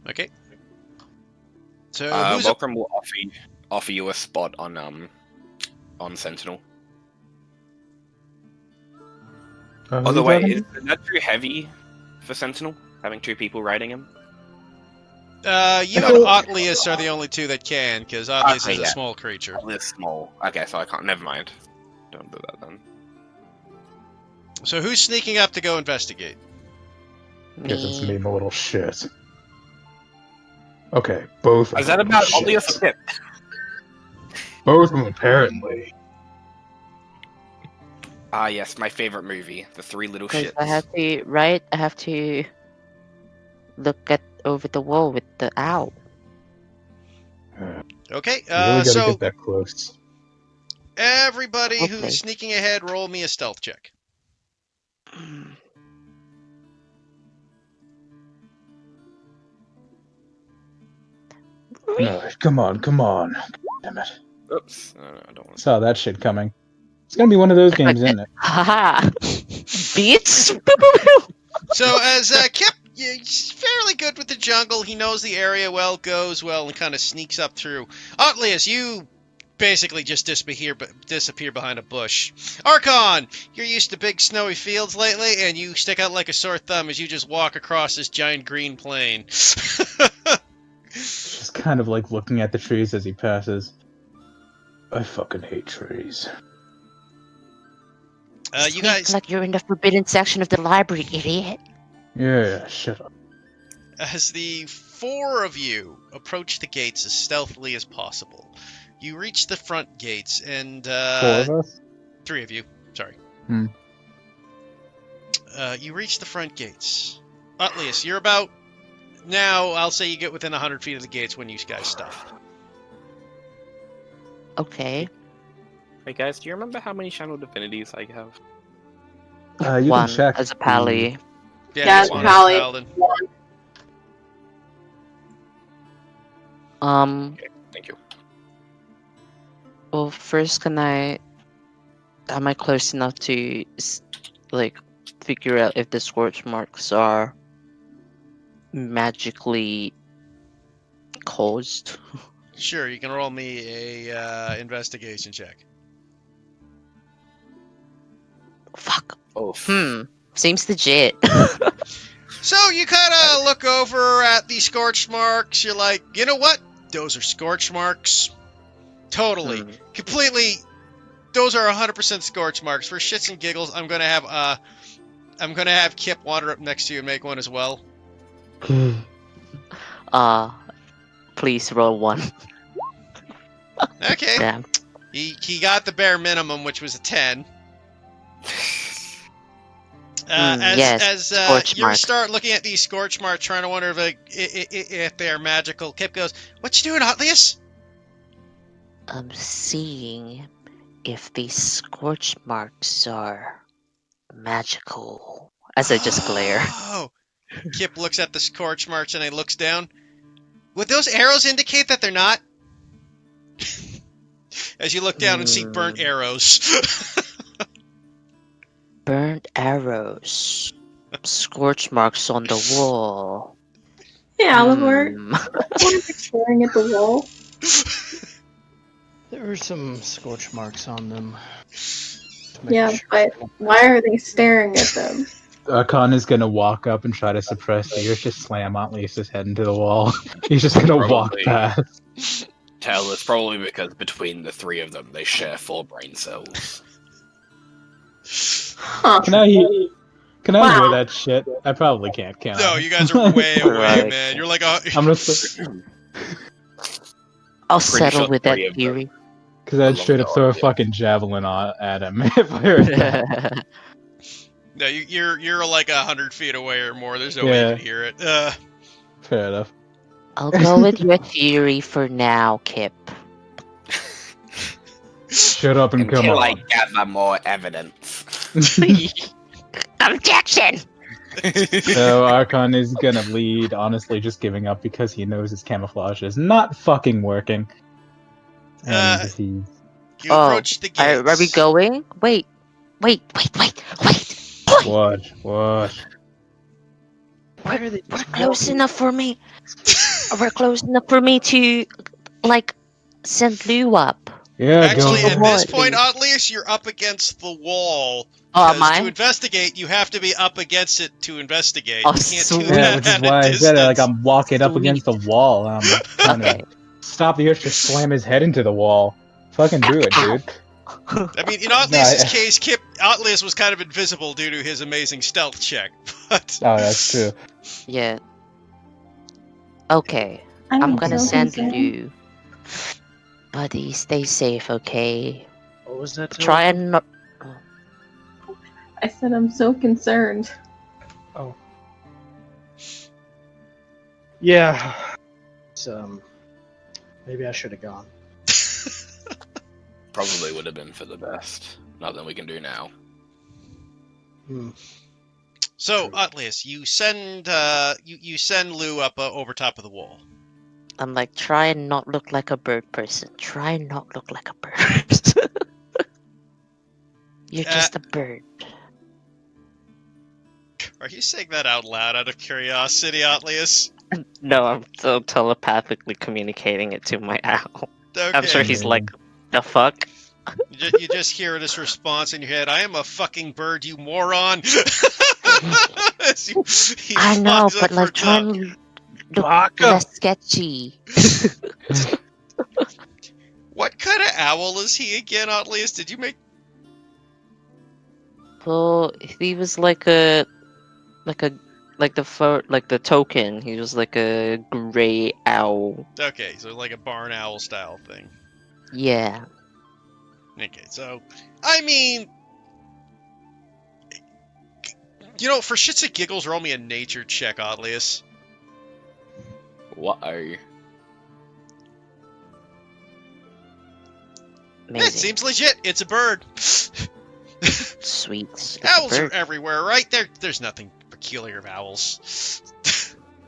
Okay. So who's up? Welcome will offer you a spot on Sentinel. By the way, is that too heavy for Sentinel? Having two people riding him? You and Atlius are the only two that can, because Atlius is a small creature. Atlius small. Okay, so I can't. Never mind. Don't do that then. So who's sneaking up to go investigate? Guess it's Me. me, my little shit. Okay, both of Is that them about shit. Atlius or Pip? Both of them, apparently. Ah, yes, my favorite movie, The Three Little Because Shits. I have to look over the wall with the owl. Okay, You really gotta so get that close. everybody Okay. who's sneaking ahead, roll me a stealth check. No, come on. Damn it. Oops. No, I don't want to. Saw that shit coming. It's gonna be one of those games, isn't it? Haha! Beats? Boop, boop, boop. So as Kip he's fairly good with the jungle. He knows the area well, goes well, and kind of sneaks up through. Atlius, you basically just disappear behind a bush. Archon, you're used to big snowy fields lately, and you stick out like a sore thumb as you just walk across this giant green plain. Just kind of like looking at the trees as he passes. I fucking hate trees. You Sneak guys, like you're in the forbidden section of the library, idiot. Yeah, shut up. as the four of you approach the gates as stealthily as possible, you reach the front gates, and 4 of us? 3 of you. Sorry. Hmm. You reach the front gates. Atlius, you're about now. I'll say you get within 100 feet of the gates when you guys stop. Okay. Hey guys, do you remember how many channel divinities I have? You One can check as a pally. Yeah, just one Pally. paladin. Thank you. Well, first, am I close enough to like figure out if the scorch marks are magically caused? Sure, you can roll me a investigation check. Fuck. Oh, Seems legit. So you kind of look over at the scorch marks. You're like, you know what? Those are scorch marks. Totally, completely. Those are 100% scorch marks. For shits and giggles, I'm gonna have Kip wander up next to you and make one as well. Please roll 1. Okay. Damn. He got the bare minimum, which was a 10. Yes, As scorch you mark. start looking at these scorch marks, trying to wonder if they're magical, Kip goes, "What you doing, Atlius?" I'm seeing if these scorch marks are magical. As I just glare. Oh. Kip looks at the scorch marks and he looks down. Would those arrows indicate that they're not? As you look down and see burnt arrows. Burnt arrows. Scorch marks on the wall. Hey, Oliver. Hmm. What are you staring at the wall? There were some scorch marks on them. Yeah, but why are they staring at them? Khan is gonna walk up and try to suppress the urge, just slam Atlius' head into the wall. He's just gonna walk Probably. past. Tell, it's probably because between the 3 of them, they share 4 brain cells. Huh. Can I hear Wow. that shit? I probably can't, can I? No, you guys are way away, Right. man. You're like, I'm gonna I'll Pretty settle sure with that 3 of them. theory. because I'd straight up throw a fucking javelin at him if I heard that. no, you're like 100 feet away or more. There's no way you Yeah. can hear it. Fair enough. I'll go with your theory for now, Kip. Shut up and come Until I on. gather more evidence. Objection! So Archon is gonna lead, honestly just giving up because he knows his camouflage is not fucking working. And he's You approach the gates. Are we going? Wait. what? We're close enough for me. We're close enough for me to, like, send Lou up. Yeah, Actually, go. at this point, Atlius, you're up against the wall. Oh, am Because to I? investigate, you have to be up against it to investigate. Oh, You can't sweet. do Yeah, that which is at a why I said it like distance. I'm walking up Sweet. against the wall and I'm like, trying Okay. to stop the urge to slam his head into the wall. Fucking do it, dude. I mean, in Atlius' case, Atlius was kind of invisible due to his amazing stealth check. But Oh, that's true. Yeah. Okay. I'm gonna so send concerned. Lou. Buddy, stay safe, okay? What was that? Try and not. I said I'm so concerned. Yeah. Maybe I should have gone. Probably would have been for the best. Nothing we can do now. so, Atlius, you send you send Lou up over top of the wall. I'm like, try and not look like a bird person. Try and not look like a bird. You're just a bird. Are you saying that out loud out of curiosity, Atlius? No, I'm still telepathically communicating it to my owl. Okay. I'm sure he's like, the fuck? You just hear this response in your head. I am a fucking bird, you moron. As he I know, flies but up like for trying duck. to look Baka! less sketchy. What kind of owl is he again, Atlius? Did you make? Well, he was like the token. He was like a gray owl. Okay, so like a barn owl style thing. Yeah. Okay, so I mean, you know, for shits and giggles, roll me a nature check, Atlius. What are you? Amazing. It seems legit. It's a bird. Sweet. It's a Owls are bird. everywhere, right? There's nothing peculiar of owls.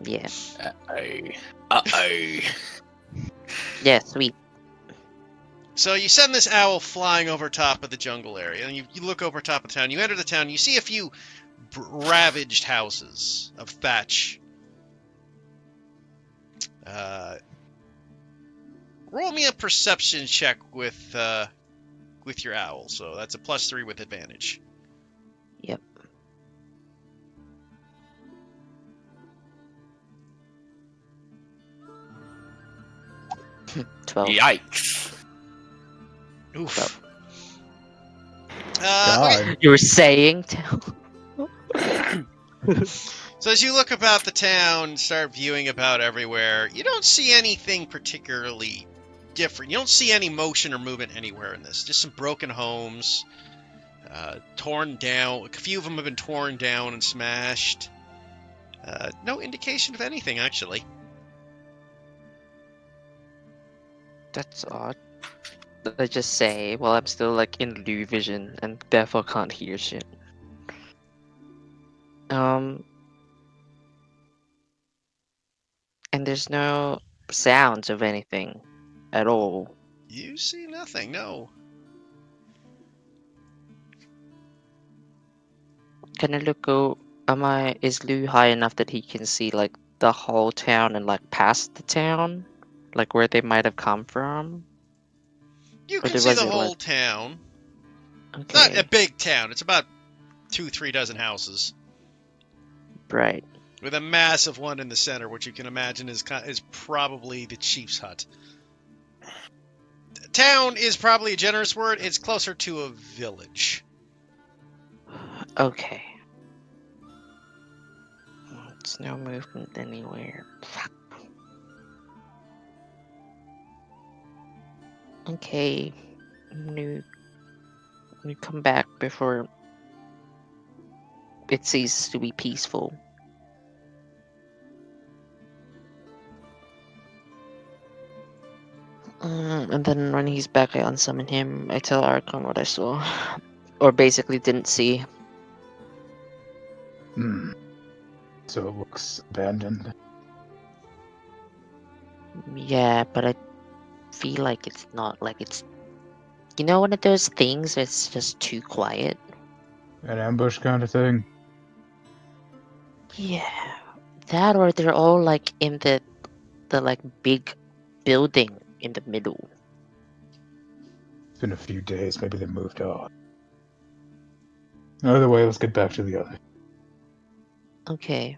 Yeah. Uh-oh. Yeah, sweet. So you send this owl flying over top of the jungle area, and you look over top of the town. You enter the town. You see a few ravaged houses of thatch. Roll me a perception check with your owl. So that's a +3 with advantage. Yep. $12. Yikes. Oof. Okay. God. You were saying? So as you look about the town, start viewing about everywhere, you don't see anything particularly different. You don't see any motion or movement anywhere in this. Just some broken homes, torn down. A few of them have been torn down and smashed. No indication of anything, actually. That's odd. I just say, well, I'm still like in Lou vision and therefore can't hear shit. And there's no sounds of anything at all. You see nothing, no. Can I look is Lou high enough that he can see like the whole town and like past the town? Like where they might have come from? You Or can was see the it, whole like- town. Okay. Not a big town. It's about 2-3 dozen houses, Right. with a massive one in the center, which you can imagine is probably the chief's hut. Town is probably a generous word. It's closer to a village. Okay. It's no movement anywhere. Fuck. Okay. I'm gonna come back before it ceases to be peaceful. And then when he's back, I unsummon him. I tell Archon what I saw. Or basically didn't see. Hmm. So it looks abandoned. Yeah, but I feel like it's not. Like it's... You know, one of those things that's just too quiet? An ambush kind of thing. Yeah. That or they're all like in the like big building in the middle. It's been a few days, maybe they moved on. Either way, let's get back to the other. Okay.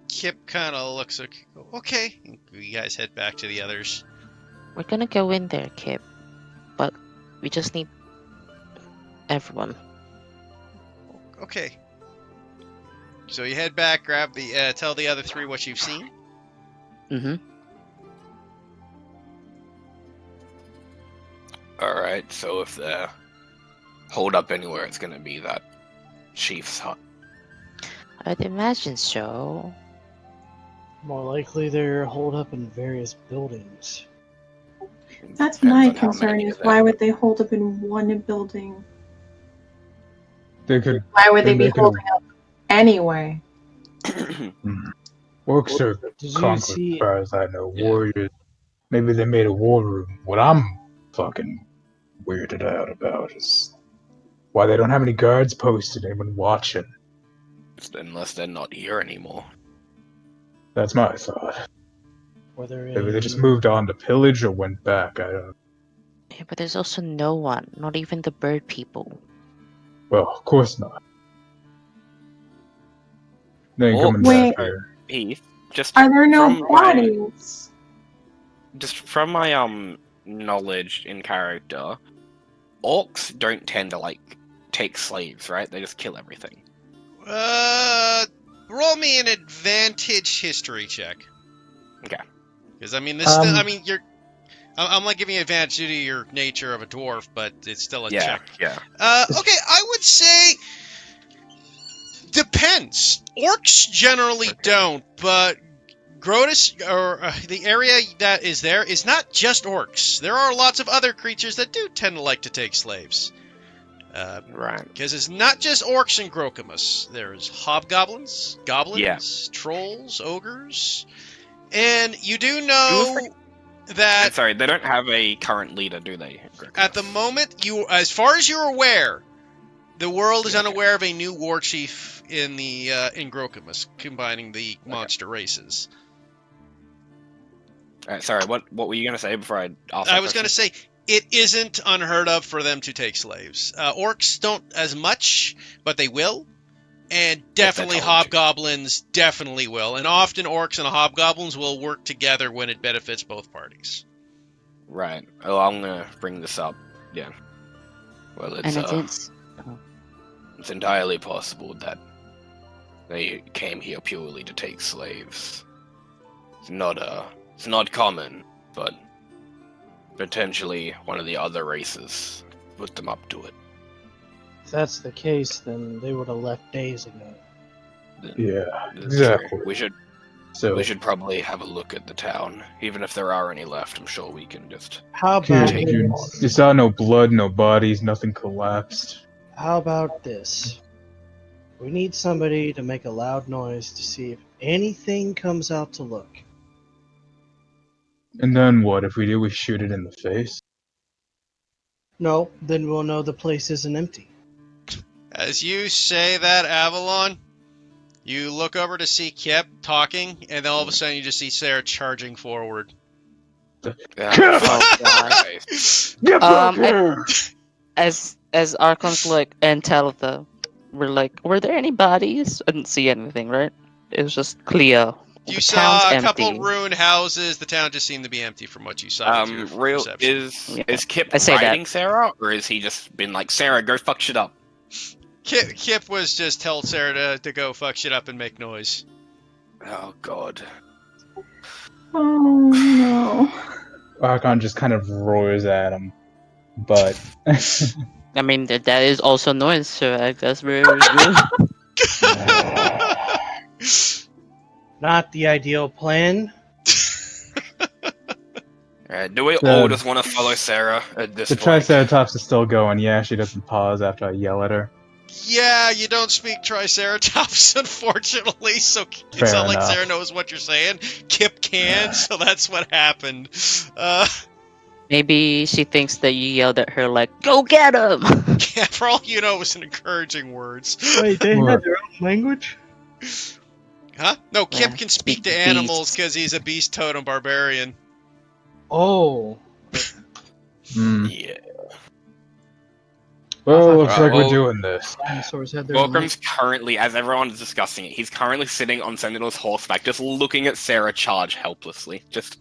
Kip kind of looks like, okay. You guys head back to the others. We're gonna go in there, Kip. But we just need everyone. Okay. So you head back, grab the, tell the other three what you've seen. Mm-hmm. Alright, so if the hold up anywhere, it's gonna be that chief's hut. I'd imagine so. More likely they're holed up in various buildings. That's Depends my on how concern many is of them. why would they hold up in one building? They could. Why would they Then be they can- holding up anyway? Orcs are Did you conquered, as see? far as I know. Yeah. Warriors. Maybe they made a war room. What I'm fucking weirded out about is Why they don't have any guards posted, anyone watching? Unless they're not here anymore. That's my thought. Whether Maybe they just moved on to pillage or went back, I don't know. Yeah, but there's also no one, not even the bird people. Well, of course not. They ain't Oh, coming wait. back here. Heath, just Are there no from my, bodies? just from my knowledge in character, orcs don't tend to like take slaves, right? They just kill everything. Roll me an advantage history check. Okay. Because I mean, this. You're. I'm like giving you advantage due to your nature of a dwarf, but it's still a check. Yeah. Okay, I would say depends. Orcs generally don't, but Grotus, or the area that is there, is not just orcs. There are lots of other creatures that do tend to like to take slaves. Right. Because it's not just orcs and Grokumus. There's hobgoblins, goblins, trolls, ogres, and you do know that Sorry, they don't have a current leader, do they? at the moment, as far as you're aware, the world is unaware of a new war chief in the in Grokumus, combining the monster races. Sorry, what were you gonna say before I asked? I was going to say it isn't unheard of for them to take slaves. Orcs don't as much, but they will. And definitely hobgoblins definitely will. And often orcs and hobgoblins will work together when it benefits both parties. Right. Oh, I'm gonna bring this up. Yeah. Well, it's it's entirely possible that they came here purely to take slaves. It's not common, but potentially one of the other races put them up to it. If that's the case, then they would have left days ago. Yeah, That's exactly. true. We should probably have a look at the town, even if there are any left. I'm sure we can just. How Yeah, about you saw no blood, no bodies, nothing collapsed. How about this? We need somebody to make a loud noise to see if anything comes out to look. And then what? If we do, we shoot it in the face? No, then we'll know the place isn't empty. As you say that, Avalon, you look over to see Kip talking, and then all of a sudden you just see Sarah charging forward. Oh god. Get back here! As Archons look and tell them, were there any bodies? I didn't see anything, right? It was just clear. You The saw town's a couple empty. ruined houses. The town just seemed to be empty from what you saw. With your perception. Is Kip I say that. riding Sarah, or has he just been like, Sarah, go fuck shit up? Kip was just told Sarah to go fuck shit up and make noise. Oh god. Oh no. Archon just kind of roars at him. But I mean, that is also noise, so I guess we're good. Not the ideal plan. Do we all just want to follow Sarah at this the point? Triceratops is still going. Yeah, she doesn't pause after I yell at her. Yeah, you don't speak Triceratops, unfortunately, so it's Fair not like enough. Sarah knows what you're saying. Kip can, so that's what happened. Maybe she thinks that you yelled at her like, "Go get him!" Yeah, for all you know, it was encouraging words. Wait, they What? had their own language? Huh? No, Kip Yeah, can speak to beasts. animals because he's a beast totem barbarian. Oh. Hmm. Yeah. Well, looks like well- we're doing this. Dinosaurs had their own Welcome's currently, as everyone is discussing it, he's currently sitting on Sentinel's horseback, just looking at Sarah charge helplessly. Just.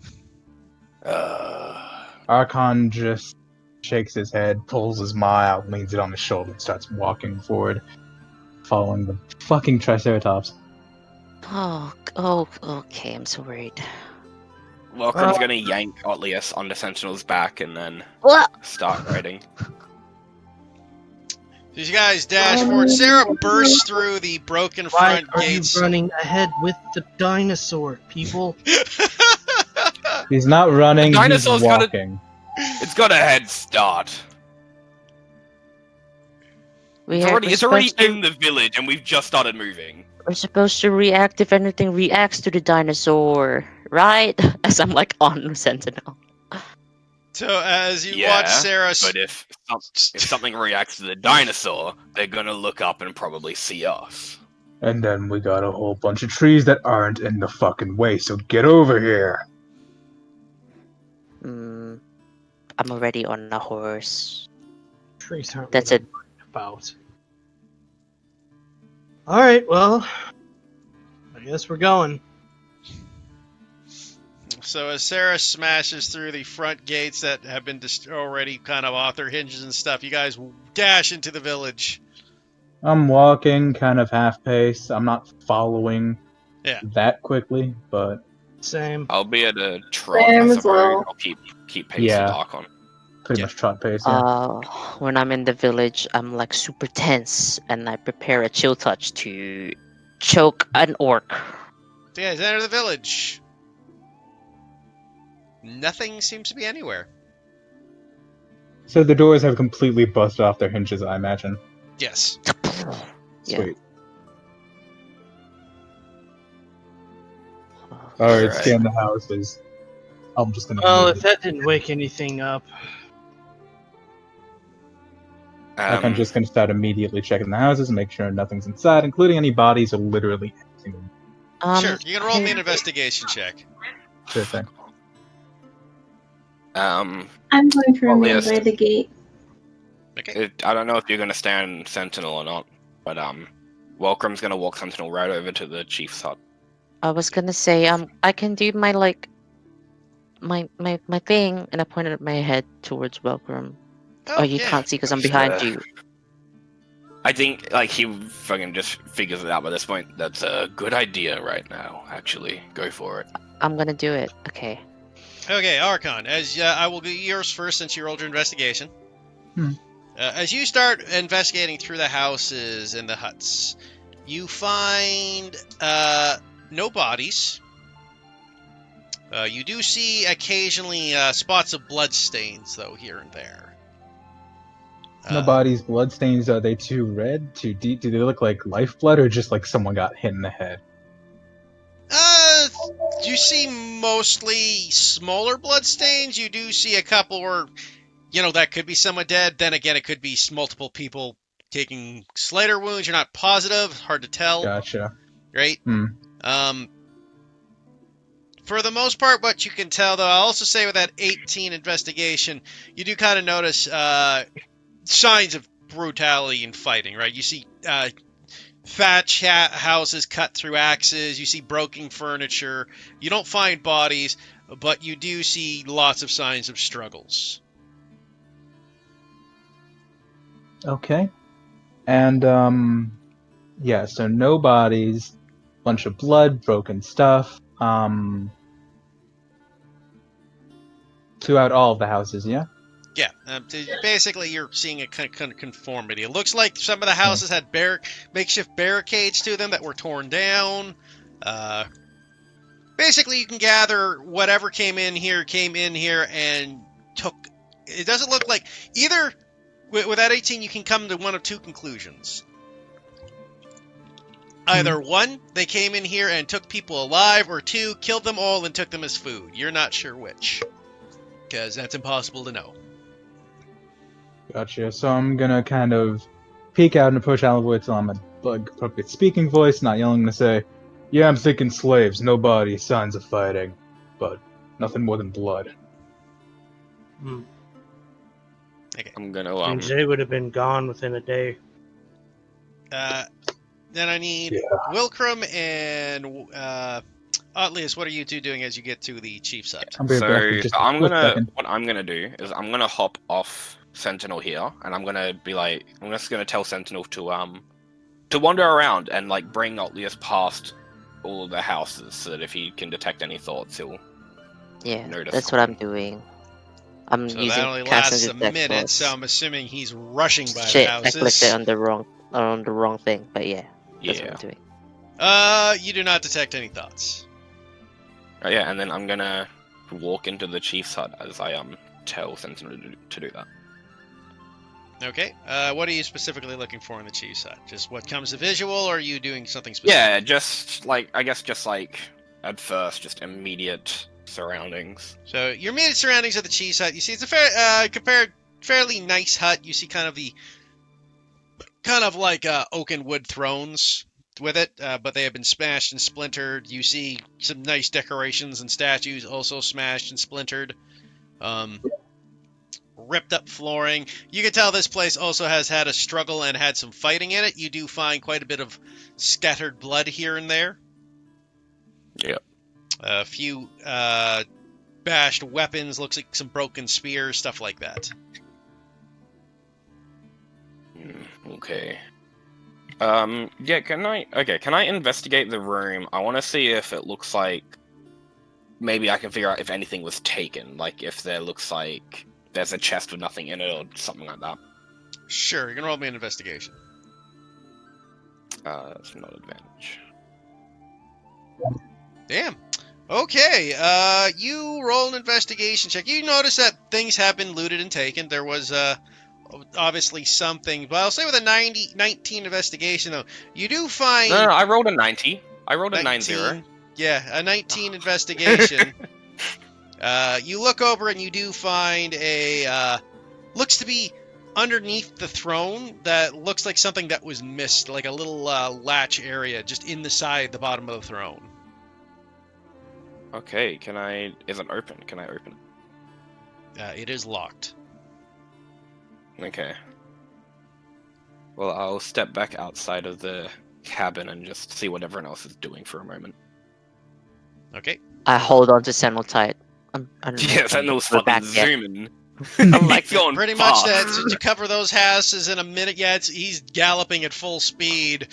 Archon just shakes his head, pulls his maw out, leans it on his shoulder, and starts walking forward, following the fucking Triceratops. Oh, okay. I'm so worried. Welcome's gonna yank Otlius onto Sentinel's back and then What? start riding. So you guys dash forward. Sarah bursts through the broken Why front are gates. you running ahead with the dinosaur, people? He's not running, The he's dinosaur's gotta- walking. It's got a head start. We're It's already supposed to- in the village and we've just started moving. We're supposed to react if anything reacts to the dinosaur, right? As I'm like on Sentinel. So as you Yeah, watch Sarah, but if something reacts to the dinosaur, they're gonna look up and probably see us. And then we got a whole bunch of trees that aren't in the fucking way, so get over here. I'm already on a horse. Trees aren't That's what it. I'm worried about. Alright, well, I guess we're going. so as Sarah smashes through the front gates that have been already kind of off their hinges and stuff, you guys dash into the village. I'm walking kind of half pace. I'm not following that quickly, but Same. I'll be at a trot, Same I as suppose. well. I'll keep pace Yeah. with Archon. pretty Yeah. much trot pace. Yeah. When I'm in the village, I'm like super tense, and I prepare a chill touch to choke an orc. So you guys enter the village. Nothing seems to be anywhere. So the doors have completely busted off their hinges, I imagine. Yes. Yeah. Sweet. Alright, Alright. scan the houses. I'm just gonna. Well, move if that didn't wake anything up, Like, I'm just gonna start immediately checking the houses and make sure nothing's inside, including any bodies or literally anything. Sure, you can roll me an investigation check. Sure thing. I'm going to remain yes. by the gate. Okay. I don't know if you're going to stand sentinel or not, but Welcome's going to walk sentinel right over to the chief's hut. I was gonna say, I can do my my thing, and I pointed at my head towards Welcome. Oh, you yeah. can't see because I'm behind you. I think like he fucking just figures it out by this point. That's a good idea right now. Actually, go for it. I'm gonna do it. Okay. Okay, Archon, as I will be yours first since you rolled your investigation. Hmm. As you start investigating through the houses and the huts, you find no bodies. You do see occasionally spots of blood stains, though, here and there. No bodies, bloodstains, are they too red, too deep? Do they look like lifeblood or just like someone got hit in the head? You see mostly smaller blood stains. You do see a couple where, that could be someone dead. Then again, it could be multiple people taking Slater wounds. You're not positive. Hard to tell. Gotcha. Right? Hmm. For the most part, what you can tell, though, I'll also say with that 18 investigation, you do kind of notice signs of brutality and fighting, right? You see thatch houses cut through axes. You see broken furniture. You don't find bodies, but you do see lots of signs of struggles. Okay. And, yeah, so no bodies, bunch of blood, broken stuff. Throughout all of the houses, yeah? Yeah, basically you're seeing a kind of conformity. It looks like some of the houses had makeshift barricades to them that were torn down. Basically, you can gather whatever came in here and took... It doesn't look like... Either, with that 18, you can come to one of two conclusions. Either one, they came in here and took people alive, or two, killed them all and took them as food. You're not sure which. Because that's impossible to know. Gotcha. So I'm gonna kind of peek out and approach Alan till I'm a appropriate speaking voice, not yelling to say, yeah, I'm thinking slaves, no bodies, signs of fighting, but nothing more than blood. Okay. I'm gonna Jay would have been gone within a day. Then I need Wilcrum and Otlius. What are you two doing as you get to the chief's hut? I'll be back in just a quick second. what I'm gonna do is I'm gonna hop off Sentinel here, and I'm gonna be like, I'm just gonna tell Sentinel to wander around and like bring Otlius past all of the houses, so that if he can detect any thoughts, he'll notice. That's what I'm doing. I'm So using that only cast lasts a and detect minute, thoughts. so I'm assuming he's rushing by Shit, the I houses. clicked it on the wrong thing, but yeah, that's what I'm doing. You do not detect any thoughts. Yeah, and then I'm gonna walk into the chief's hut as I tell Sentinel to do that. Okay. What are you specifically looking for in the chief's hut? Just what comes to visual, or are you doing something specific? Yeah, just like at first, just immediate surroundings. So your immediate surroundings of the cheese hut. You see, it's a fairly nice hut. You see kind of like oak and wood thrones with it, but they have been smashed and splintered. You see some nice decorations and statues also smashed and splintered. Ripped up flooring. You can tell this place also has had a struggle and had some fighting in it. You do find quite a bit of scattered blood here and there. Yep. A few bashed weapons, looks like some broken spears, stuff like that. Okay. Yeah, can I investigate the room? I want to see if it looks like maybe I can figure out if anything was taken, like if there looks like there's a chest with nothing in it or something like that. Sure, you can roll me an investigation. That's not advantage. Damn. Okay, you roll an investigation check. You notice that things have been looted and taken. There was, obviously something, but I'll say with a 19 investigation, though, you do find... No, I rolled a 90. I rolled a 19, 90. Yeah, a 19 investigation. You look over and you do find a, looks to be underneath the throne that looks like something that was missed, like a little latch area just in the bottom of the throne. Okay, is it open? Can I open it? It is locked. Okay. Well, I'll step back outside of the cabin and just see what everyone else is doing for a moment. Okay. I hold on to Sentinel tight. Yeah, Sentinel's fucking zooming. I'm like, going pretty fast. much to cover those houses in a minute. Yeah, he's galloping at full speed.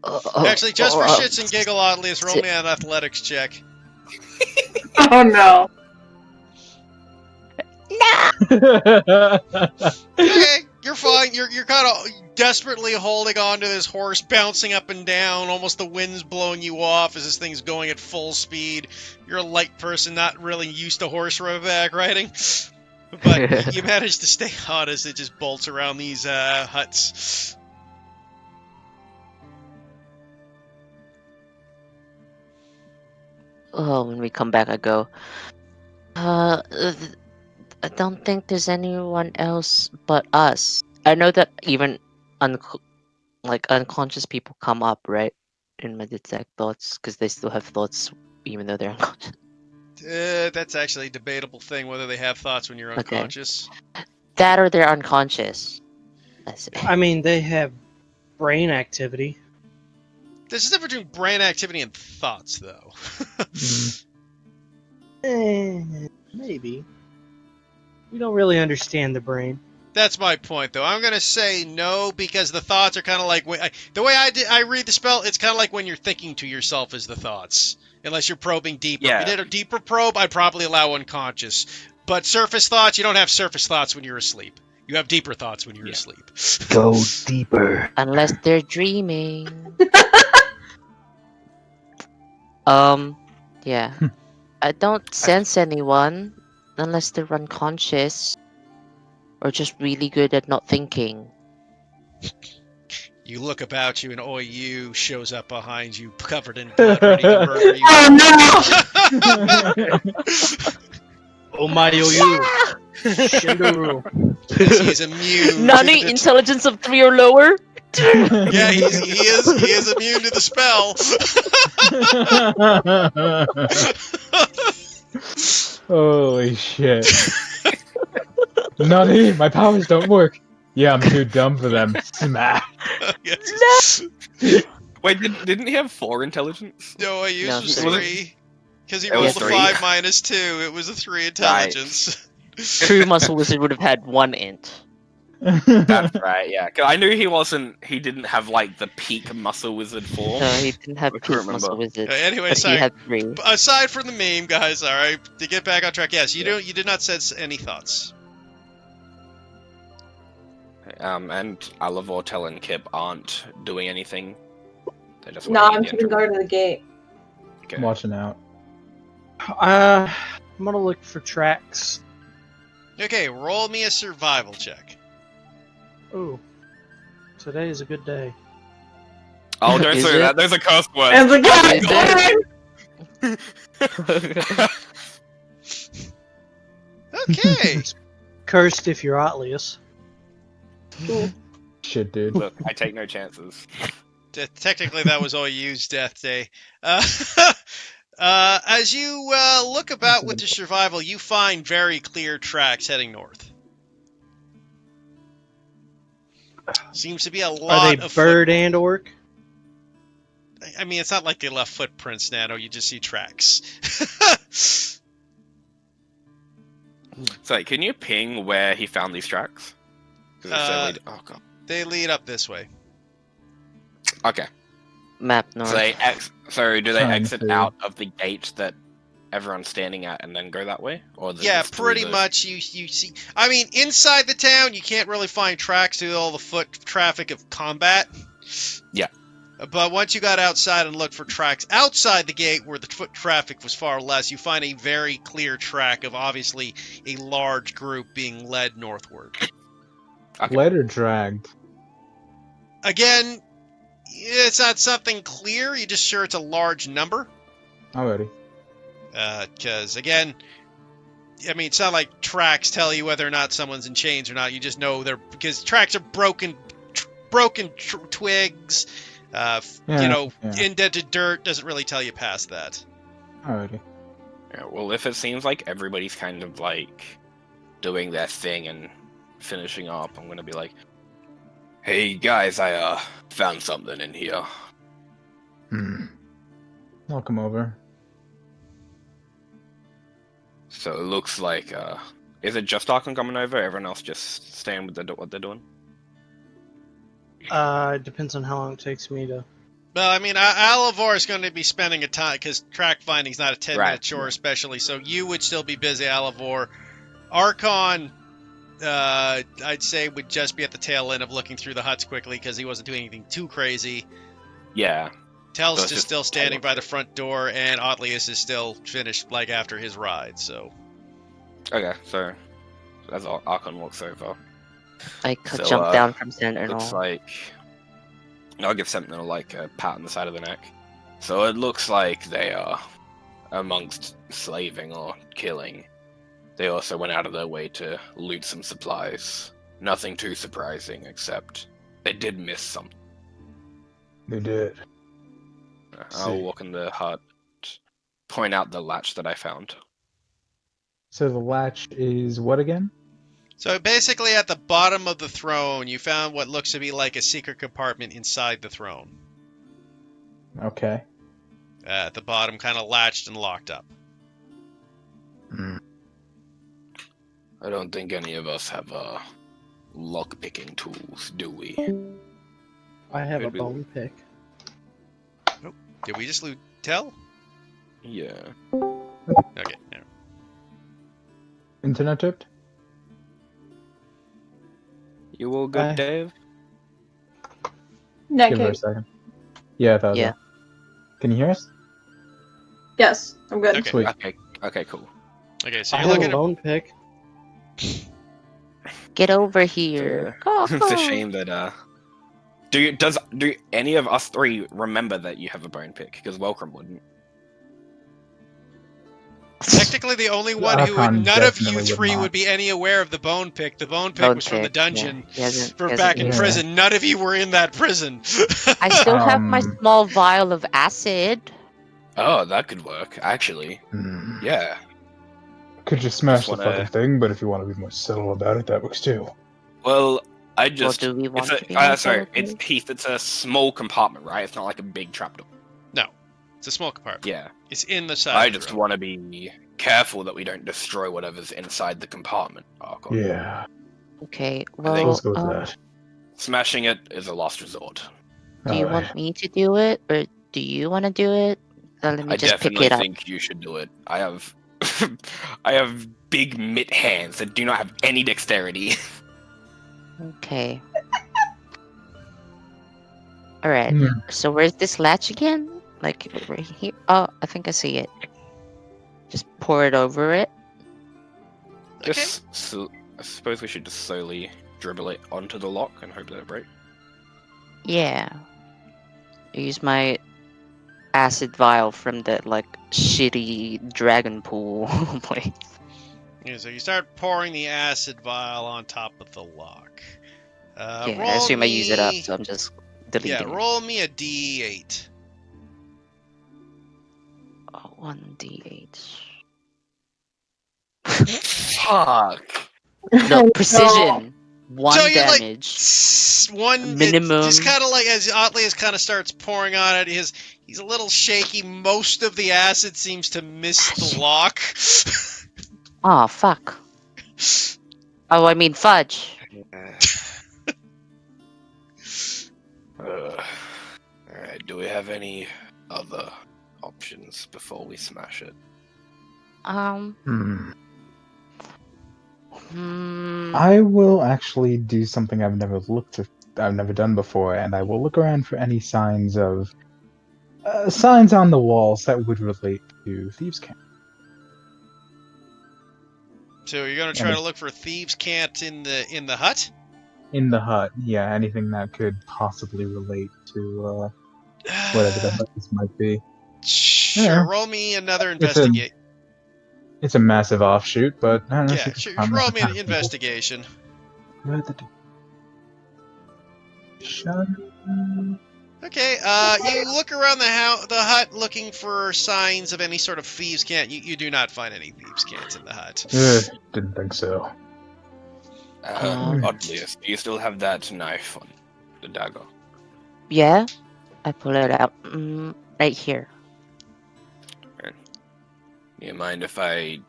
Actually, just for shits and giggle, let's roll me an athletics check. Oh no. Okay, you're fine. You're kind of desperately holding on to this horse, bouncing up and down. Almost the wind's blowing you off as this thing's going at full speed. You're a light person, not really used to horseback riding, but you manage to stay on as it just bolts around these huts. Oh, when we come back, I go, I don't think there's anyone else but us. I know that even unconscious people come up, right? In my detect thoughts, because they still have thoughts even though they're unconscious. That's actually a debatable thing, whether they have thoughts when you're unconscious. That or they're unconscious. That's it. I mean, they have brain activity. There's a difference between brain activity and thoughts, though. Maybe. We don't really understand the brain. That's my point, though. I'm gonna say no because the thoughts are kind of like the way I read the spell. It's kind of like when you're thinking to yourself as the thoughts, unless you're probing deeper. Yeah. If you did a deeper probe, I'd probably allow unconscious. But surface thoughts, you don't have surface thoughts when you're asleep. You have deeper thoughts when you're asleep. Go deeper. Unless they're dreaming. Yeah. I don't sense anyone unless they're unconscious or just really good at not thinking. You look about you, and Oyu shows up behind you, covered in blood, ready to murder you. Oh no! Oh my you. Shinduru. Yes, he's immune. Nani, to the intelligence of 3 or lower? Yeah, he is immune to the spell. Holy shit. Nutty, my powers don't work. Yeah, I'm too dumb for them. Smash. Yes. Wait, didn't he have 4 intelligence? No, I used No, was three. 3. Because he It rolled was a 3. 5 minus 2. It was a 3 intelligence. True Muscle Wizard would have had 1 int. That's right, yeah. 'Cause I knew he didn't have like the peak muscle wizard form. No, he didn't have I True can't Muscle remember. Wizard. Anyway, But sorry. he had 3. Aside from the meme, guys, alright, to get back on track, yes, you did not sense any thoughts. And Alavortel and Kip aren't doing anything. They're just No, waiting I'm at the keeping guard of the gate. Okay. I'm watching out. I'm gonna look for tracks. Okay, roll me a survival check. Ooh. Today is a good day. Oh, don't Is say it? that. There's a curse word. And the Is guy! Okay. Cursed if you're Otlius. Shit, dude. Look, I take no chances. Technically, that was all used Death Day. As you look about with your survival, you find very clear tracks heading north. Seems to be a Are lot they of bird and orc? I mean, it's not like they left footprints, Nano. You just see tracks. So, can you ping where he found these tracks? 'Cause it's so oh god. They lead up this way. Okay. Map north. So do they Trying exit to- out of the gate that everyone's standing at and then go that way? Or Yeah, just through pretty the- much. You see. I mean, inside the town, you can't really find tracks due to all the foot traffic of combat. Yeah. But once you got outside and looked for tracks outside the gate where the foot traffic was far less, you find a very clear track of obviously a large group being led northward. Okay. Led or dragged? Again, it's not something clear. You're just sure it's a large number. Alrighty. Because, again, I mean, it's not like tracks tell you whether or not someone's in chains or not. You just know they're... Because tracks are broken twigs, indented dirt. Doesn't really tell you past that. Alrighty. Yeah, well, if it seems like everybody's kind of like doing their thing and finishing up, I'm gonna be like, "Hey guys, I found something in here." I'll come over. So it looks like, is it just Arkham coming over? Everyone else just staying with what they're doing? It depends on how long it takes me to. Well, I mean, Alivor is going to be spending a time, because track finding's not a 10-minute Right. chore especially, so you would still be busy, Alivor. Archon, I'd say, would just be at the tail end of looking through the huts quickly, because he wasn't doing anything too crazy. Yeah. Tel's So it's just just still standing Taylor. by the front door, and Otlius is still finished, like, after his ride, so... Okay, so as Archon walks over, I could So, jump down from Sentinel. looks like I'll give Sentinel like a pat on the side of the neck. So it looks like they are amongst slaving or killing. They also went out of their way to loot some supplies. Nothing too surprising, except they did miss something. They did. I'll See. walk in the hut, point out the latch that I found. So the latch is what again? So basically at the bottom of the throne, you found what looks to be like a secret compartment inside the throne. Okay. At the bottom, kind of latched and locked up. I don't think any of us have lock-picking tools, do we? I have a Could be. bone pick. Did we just lose Tel? Yeah. Okay. Yeah. Internet tipped? You all good, Bye. Dave? Give her a Okay. second. Yeah, I thought Yeah. so. Can you hear us? Yes, I'm good. Okay. Sweet. Okay, cool. Okay, so I you're have a looking at... bone pick. Get over here. It's a shame that do any of us three remember that you have a bone pick? Because Welcome wouldn't. Technically, the only one who would... Archon None of you definitely would three not. would be any aware of the bone pick. The bone pick Bone was from the pick, yeah. dungeon. He hasn't- For he back in hasn't- Yeah. prison. None of you were in that prison. I still have my Um, small vial of acid. Oh, that could work. Actually, yeah. Could just smash Just the wanna- fucking thing, but if you want to be more subtle about it, that works too. Well, I just. do we want it's to be more sorry, subtle, it's please? Heath. It's a small compartment, right? It's not like a big trapdoor. It's a small compartment. Yeah. It's in the side I of the just room. want to be careful that we don't destroy whatever's inside the compartment. Archon. Yeah. Okay, think- well, Let's go with that. Smashing it is a last resort. do you Alright. want me to do it, or do you want to do it? Let me I just pick definitely it up. think you should do it. I have, I have big mitt hands that do not have any dexterity. Okay. Alright, Hmm. so where's this latch again? Like, right here? Oh, I think I see it. Just pour it over it. Okay. I suppose we should just slowly dribble it onto the lock and hope that it breaks. Yeah. Use my acid vial from that like shitty dragon pool place. Yeah, so you start pouring the acid vial on top of the lock. Yeah, I roll assume I use it up, me- so I'm just Yeah, deleting it. roll me a d8. Oh, 1d8. Fuck. No, precision. One So you like damage. one Minimum. It just kind of like as oddly as kind of starts pouring on it. He's a little shaky. Most of the acid seems to miss the lock. Oh, fuck. Oh, I mean fudge. Alright, do we have any other options before we smash it? Hmm. Hmm. I will actually do something I've never done before, and I will look around for any signs of signs on the walls that would relate to thieves' camp. So you're gonna try to look for thieves' cant in the hut. In the hut, yeah, anything that could possibly relate to whatever the hut this might be. Sure. Yeah. Roll me another It's a- investigate. It's a massive offshoot, but I don't know. Yeah, sure. Roll me an investigation. Okay. You look around the hut looking for signs of any sort of thieves' cant. You do not find any thieves' cants in the hut. Didn't think so. Oddliest, do you still have that knife on the dagger? Yeah, I pull it out. Right here. You mind if I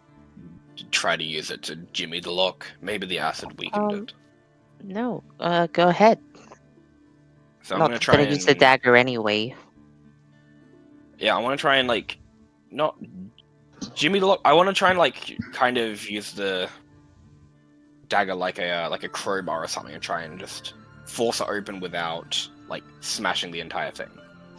try to use it to jimmy the lock? Maybe the acid weakened it. No, go ahead. So I'm Not gonna try gonna and use the dagger anyway. yeah, I want to try and like not jimmy the lock. I want to try and like kind of use the dagger like a crowbar or something and try and just force it open without like smashing the entire thing.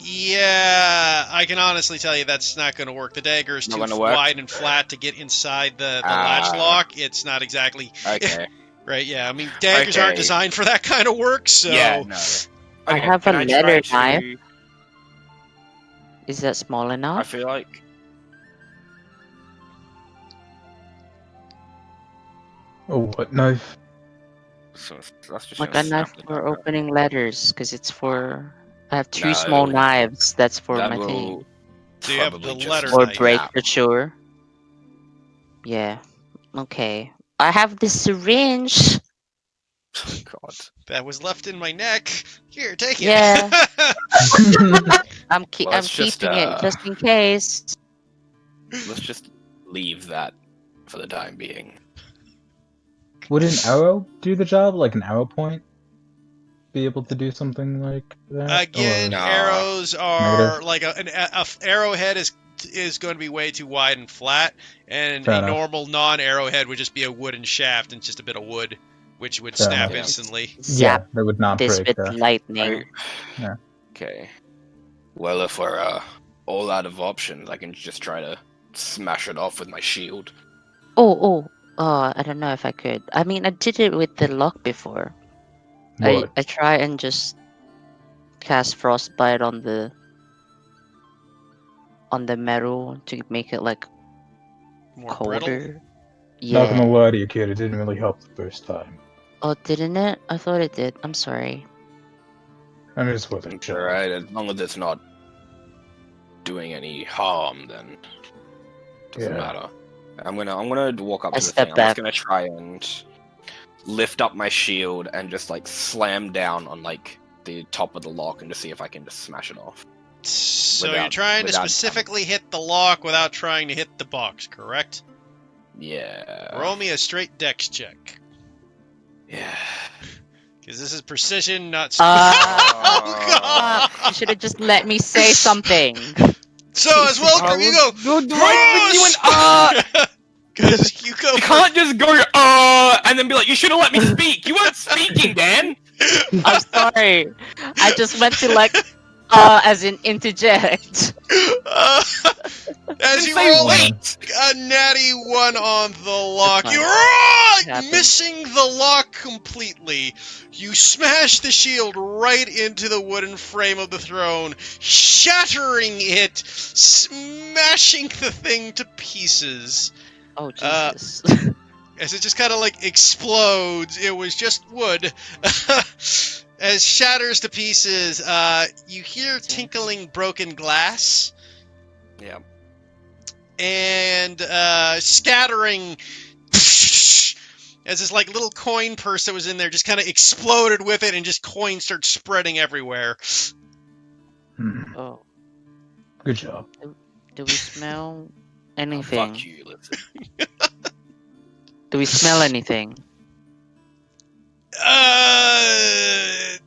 Yeah, I can honestly tell you that's not going to work. The dagger is Not too gonna work? wide and flat to get inside the latch lock. It's not exactly Okay. right. Yeah, I mean daggers aren't Okay. designed for that kind of work. So Yeah, no. I Okay, have can a I try letter to- knife. Is that small I enough? feel like Oh, what knife? so that's just Like gonna a knife snap the for dagger. opening letters, because it's for. I have two No, small it'll- knives. That's for that my will thing. So you have probably the just letter Or knife. break snap. for sure. Yeah. Okay. I have this syringe. God. That was left in my neck. Here, take it. Yeah. Well, I'm let's just, keeping it just in case. Let's just leave that for the time being. Would an arrow do the job? Like an arrow point? Be able to do something like that? Again, Or- Nah. arrows are Negative. like a arrowhead is going to be way too wide and flat, and Fair a enough. normal non-arrowhead would just be a wooden shaft and just a bit of wood, which would Fair snap enough. instantly. Yeah, Zap that would not this break. with lightning. Yeah. Okay. Well, if we're all out of options, I can just try to smash it off with my shield. Oh, I don't know if I could. I mean, I did it with the lock before. What? I try and just cast frostbite on the metal to make it like More brittle. colder. Not gonna Yeah. lie to you, kid. It didn't really help the first time. Oh, didn't it? I thought it did. I'm sorry. I mean, it's worth a It's shot. alright, as long as it's not doing any harm, then doesn't Yeah. matter. I'm gonna walk up I to the step thing. I'm back. just gonna try and lift up my shield and just like slam down on like the top of the lock and just see if I can just smash it off. So you're Without- trying to without- specifically hit the lock without trying to hit the box, correct? Yeah. Roll me a straight dex check, Yeah. because this is precision, not. Ah, Oh, you should have just let me say something. So as Welcome, you go. Because you go. You can't just go and then be like, you should have let me speak. You weren't speaking, Dan. I'm sorry. I just went to like As in interject. As you Say roll wait! a natty 1 on the lock, That's you're Happens. missing the lock completely. You smash the shield right into the wooden frame of the throne, shattering it, smashing the thing to pieces. Oh Jesus. As it just kind of like explodes. It was just wood. As shatters to pieces, you hear tinkling broken glass. Yeah. And scattering as this like little coin purse that was in there just kind of exploded with it, and just coins start spreading everywhere. Oh, Good job. do we smell Oh, anything? fuck you, listen. Do we smell anything? I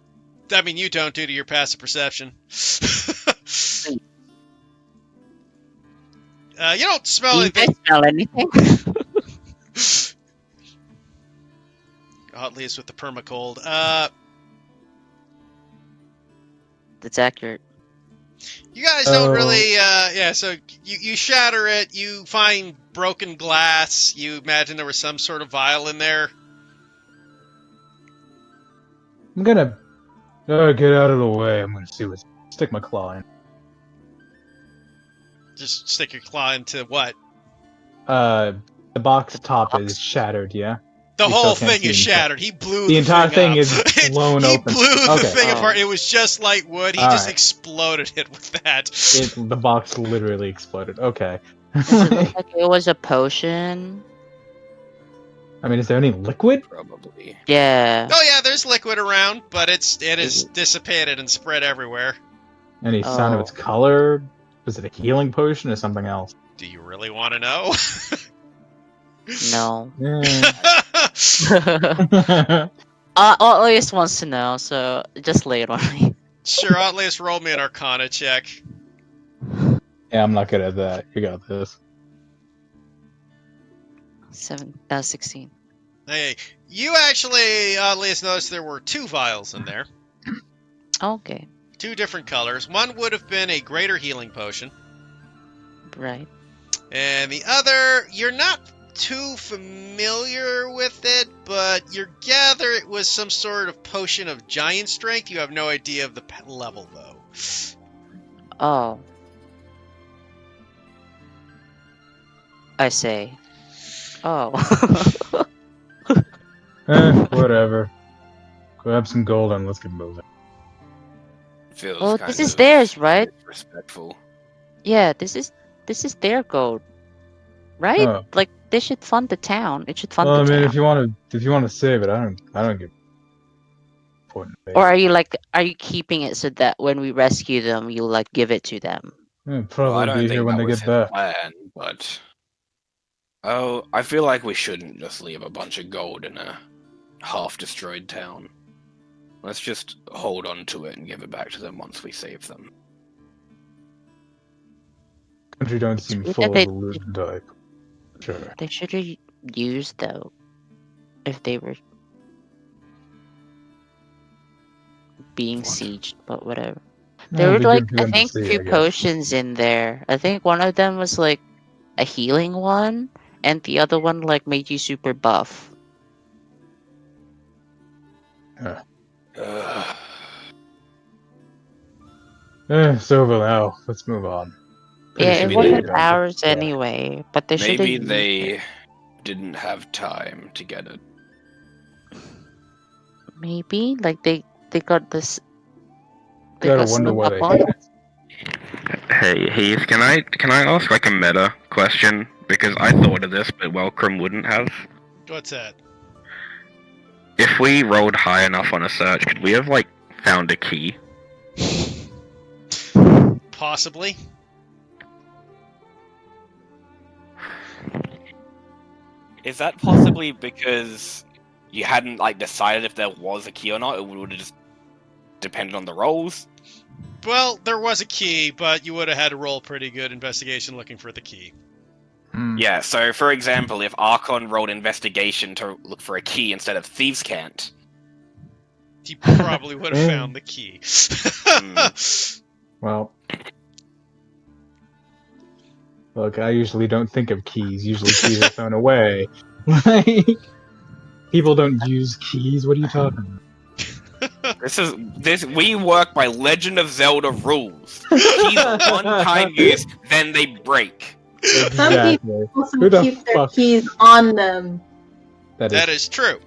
mean, you don't due to your passive perception. You don't smell Do you anything. guys smell anything? At least with the permacold. That's accurate. You guys don't Oh. really, yeah, so you shatter it, you find broken glass, you imagine there was some sort of vial in there. I'm gonna get out of the way. I'm gonna see what's. Stick my claw in. Just stick your claw into what? The box The top box? is shattered. Yeah. The You whole still can't thing is see inside. shattered. He blew The entire thing up. is blown he open. blew the Okay. thing Oh. apart. It was just like wood. He All just right. exploded it with that. The box literally exploded. Okay. Does it look like it was a potion? I mean, is there any liquid? Probably. Yeah. Oh yeah, there's liquid around, but it is dissipated and spread everywhere. Any sign of Oh. its color? Was it a healing potion or something else? Do you really want to know? No. Yeah. Atlas wants to know, so just lay it on me. Sure, Atlas, roll me an Arcana check. Yeah, I'm not good at that. You got this. 16. Hey, you actually, Atlas, noticed there were 2 vials in there. Okay. 2 different colors. One would have been a greater healing potion. Right. And the other, you're not too familiar with it, but you gather it was some sort of potion of giant strength. You have no idea of the level, though. Oh. I say. Oh. Whatever. Grab some gold and let's get moving. Feels Well, kind this is of theirs, right? Respectful. Yeah, this is their gold. Right? Oh. Like they should fund the town. It should fund Well, I the mean, town. if you want to save it, I don't get important. Or are you keeping it so that when we rescue them, you'll like give it to them? It'll Well, probably I don't be think here when that they was get his back. plan, but I feel like we shouldn't just leave a bunch of gold in a half-destroyed town. Let's just hold on to it and give it back to them once we save them. Country don't seem weird full that of the loot type. Sure. They should have used though, if they were being What? sieged, but whatever. No, There were it'd be like good for I them to think see, 2 guess. potions in there. I think one of them was like a healing one, and the other one like made you super buff. Ugh. It's over now. Let's move on. Pretty Yeah, sure it maybe wasn't they got ours it. Yeah. anyway, but they should have. Maybe they didn't have time to get it. Maybe like they got this. They Gotta got wonder snuck why up they on hid it. it. Hey, Heath, can I ask like a meta question? Because I thought of this, but Welcome wouldn't have. What's that? If we rolled high enough on a search, could we have like found a key? Possibly. Is that possibly because you hadn't like decided if there was a key or not? It would have just depended on the rolls. Well, there was a key, but you would have had to roll pretty good investigation looking for the key. Yeah. So, for example, if Archon rolled investigation to look for a key instead of Thieves' Cant, He probably would have found the key. Well, look, I usually don't think of keys. Usually keys are thrown away. Like, people don't use keys. What are you talking about? We work by Legend of Zelda rules. Keys are one-time use, then they break. Exactly. Also Who the keep their fuck- keys on them. That is true.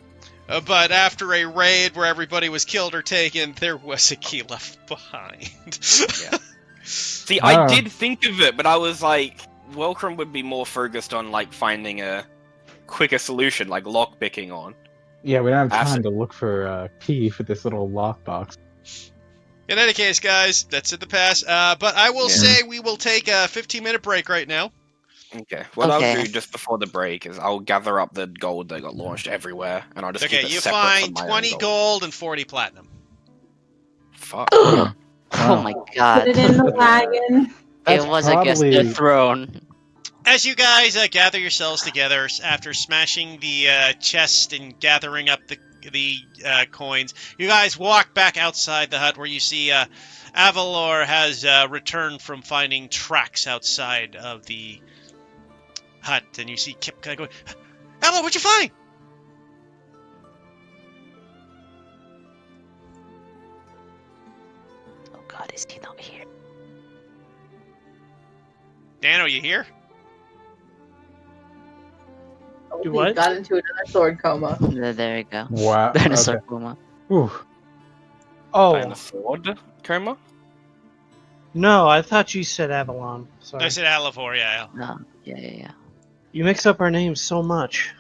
But after a raid where everybody was killed or taken, there was a key left behind. Yeah. See, Ah. I did think of it, but I was like, Welcome would be more focused on like finding a quicker solution, like lockpicking on. Yeah, we don't have time Acid. to look for a key for this little lockbox. In any case, guys, that's in the past. But I will Yeah. say we will take a 15-minute break right now. Okay. What I'll Okay. do just before the break is I'll gather up the gold that got launched everywhere, and I'll just Okay, keep it you separate find from my 20 own gold and 40 platinum. Fuck. Oh Wow. my Put god. it in the wagon. That's It was against the probably- throne. As you guys gather yourselves together after smashing the chest and gathering up the coins, you guys walk back outside the hut where you see Avalor has returned from finding tracks outside of the hut, and you see Kip kind of going, Avalor, what'd you find? Oh god, is he not here? Dan, are you here? Oh, Do he what? got into another sword coma. There you go. Wow. Dinosaur Okay. Puma. Whew. Oh, Dinosaur coma? no, I thought you said Avalon. Sorry. I said Alavor, yeah. No, yeah. You mix up our names so much.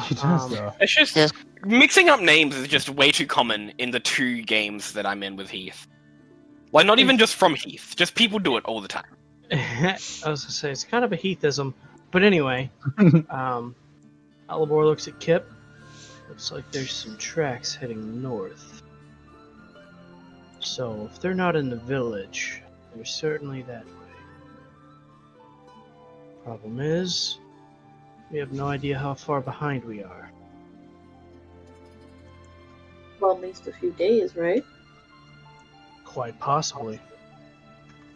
He does, though. It's just Yes. mixing up names is just way too common in the 2 games that I'm in with Heath. Like not even just from Heath, just people do it all the time. I was gonna say it's kind of a Heathism, but anyway, Alibor looks at Kip. Looks like there's some tracks heading north. So if they're not in the village, they're certainly that way. Problem is, we have no idea how far behind we are. Well, at least a few days, right? Quite possibly.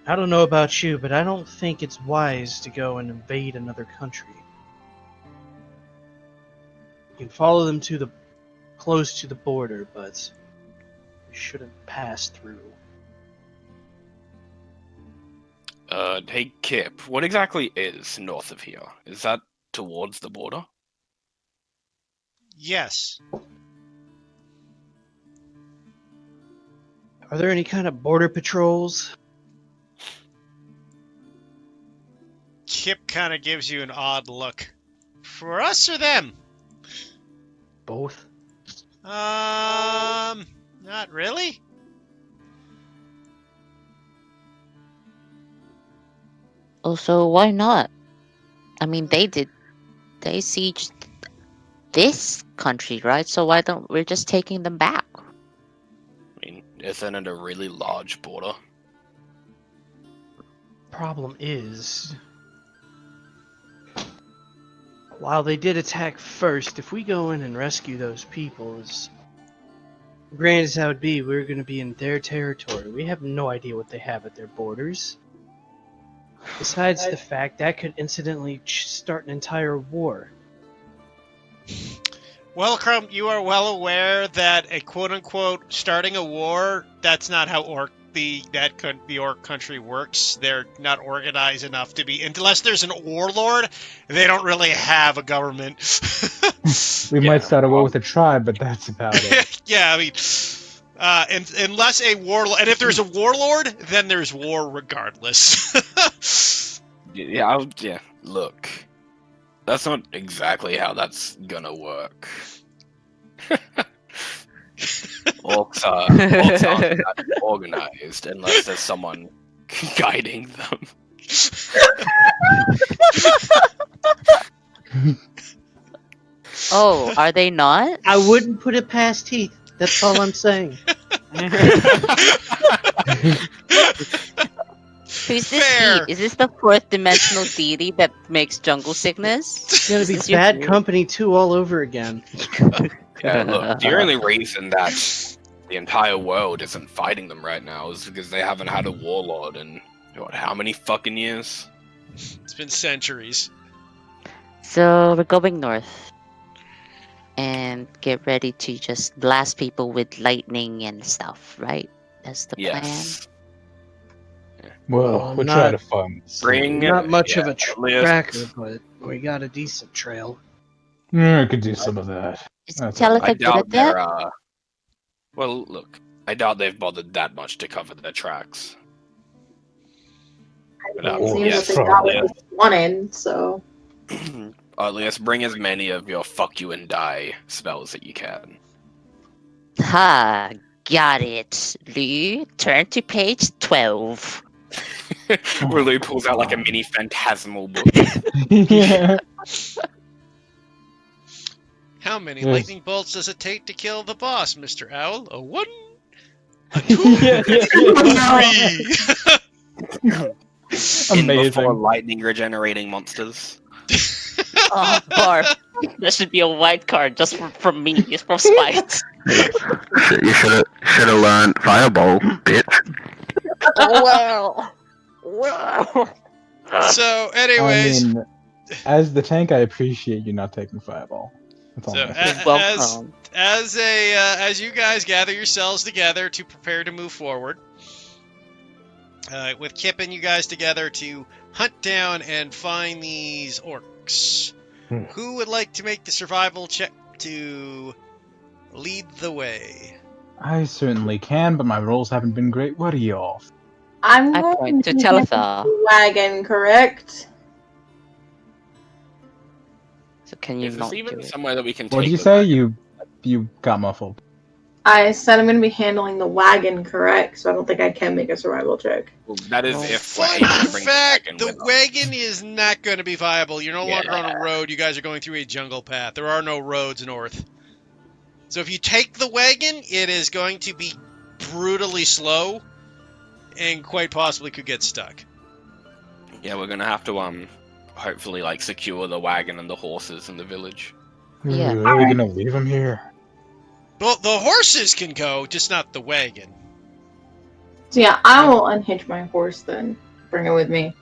I don't know about you, but I don't think it's wise to go and invade another country. You can follow them to the close to the border, but you shouldn't pass through. Hey Kip, what exactly is north of here? Is that towards the border? Yes. Are there any kind of border patrols? Kip kind of gives you an odd look. For us or them? Both. Not really. Also, why not? I mean, they sieged this country, right? So why don't we're just taking them back? I mean, isn't it a really large border? Problem is, while they did attack first, if we go in and rescue those people, as grand as that would be, we're going to be in their territory. We have no idea what they have at their borders. Besides the fact that could incidentally start an entire war. Well, Crumb, you are well aware that a quote-unquote starting a war, that's not how the orc country works. They're not organized enough to be, unless there's an warlord, they don't really have a government. We might start a war with a tribe, but that's about it. Yeah, I mean, unless a warlord, and if there's a warlord, then there's war regardless. Yeah, look. That's not exactly how that's gonna work. Orcs aren't that organized unless there's someone guiding them. Oh, are they not? I wouldn't put it past Heath. That's all I'm saying. Who's this Fair. Heat? Is this the 4th dimensional deity that makes jungle sickness? It's gonna be Is this your- bad company 2 all over again. Yeah, look, the only reason that the entire world isn't fighting them right now is because they haven't had a warlord in, what, how many fucking years? It's been centuries. So we're going north. And get ready to just blast people with lightning and stuff, right? That's the Yes. Well, we'll try to find this. Bring- Not much of yeah, a Elias. tracker, but we got a decent trail. I could do some of that. Is That's Telica I good doubt at that? they're, well, look, I doubt they've bothered that much to cover their tracks. It But, seems yeah, that they got what yeah. they wanted, so. Or at least bring as many of your fuck you and die spells that you can. Ha! Got it. Lou, turn to page 12. Where Lou pulls out like a mini phantasmal book. Yeah. How many Yes. lightning bolts does it take to kill the boss, Mr. Owl? A 1? A Yeah, 2? yeah, yeah. A 3? In before Amazing. lightning regenerating monsters. Oh, Barb. That should be a white card just from me, just from spite. You should have learned Fireball, bitch. Wow. Wow. So, anyways, I mean, as the tank, I appreciate you not taking Fireball. That's all So, I'm saying. Welcome. as you guys gather yourselves together to prepare to move forward, with Kip and you guys together to hunt down and find these orcs. Who would like to make the survival check to lead the way? I certainly can, but my rolls haven't been great. What are y'all? I'm I going point to get Talitha. the wagon, correct? So can you Is not this do even it? somewhere that we can take What did you the say? wagon? You got muffled. I said I'm going to be handling the wagon, correct? So I don't think I can make a survival check. Well, that is Well, if we're Fun able to bring fact, the the wagon with us. wagon is not going to be viable. You're no longer on a Yeah. road. You guys are going through a jungle path. There are no roads north. So if you take the wagon, it is going to be brutally slow and quite possibly could get stuck. Yeah, we're gonna have to hopefully like secure the wagon and the horses in the village. Yeah. Are we gonna leave him here? Well, the horses can go, just not the wagon. So yeah, I will unhitch my horse then. Bring it with me.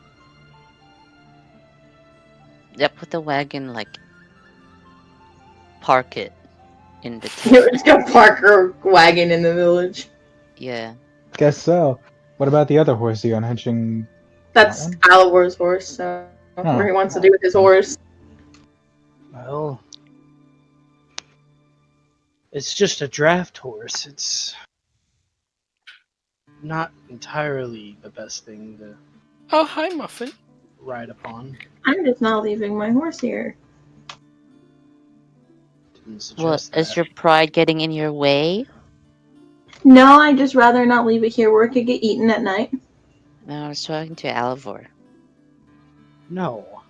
Yep, put the wagon, like, park it in the You're town. just going to park our wagon in the village. Yeah. Guess so. What about the other horse? Are you unhitching? That's That Alibor's horse, so whatever he wants to do with his horse. Well, it's just a draft horse. It's not entirely the best thing to Oh, hi, Muffin. ride upon. I'm just not leaving my horse here. Didn't What, suggest is that. your pride getting in your way? No, I'd just rather not leave it here where it could get eaten at night. No, I was talking to Alivor. No.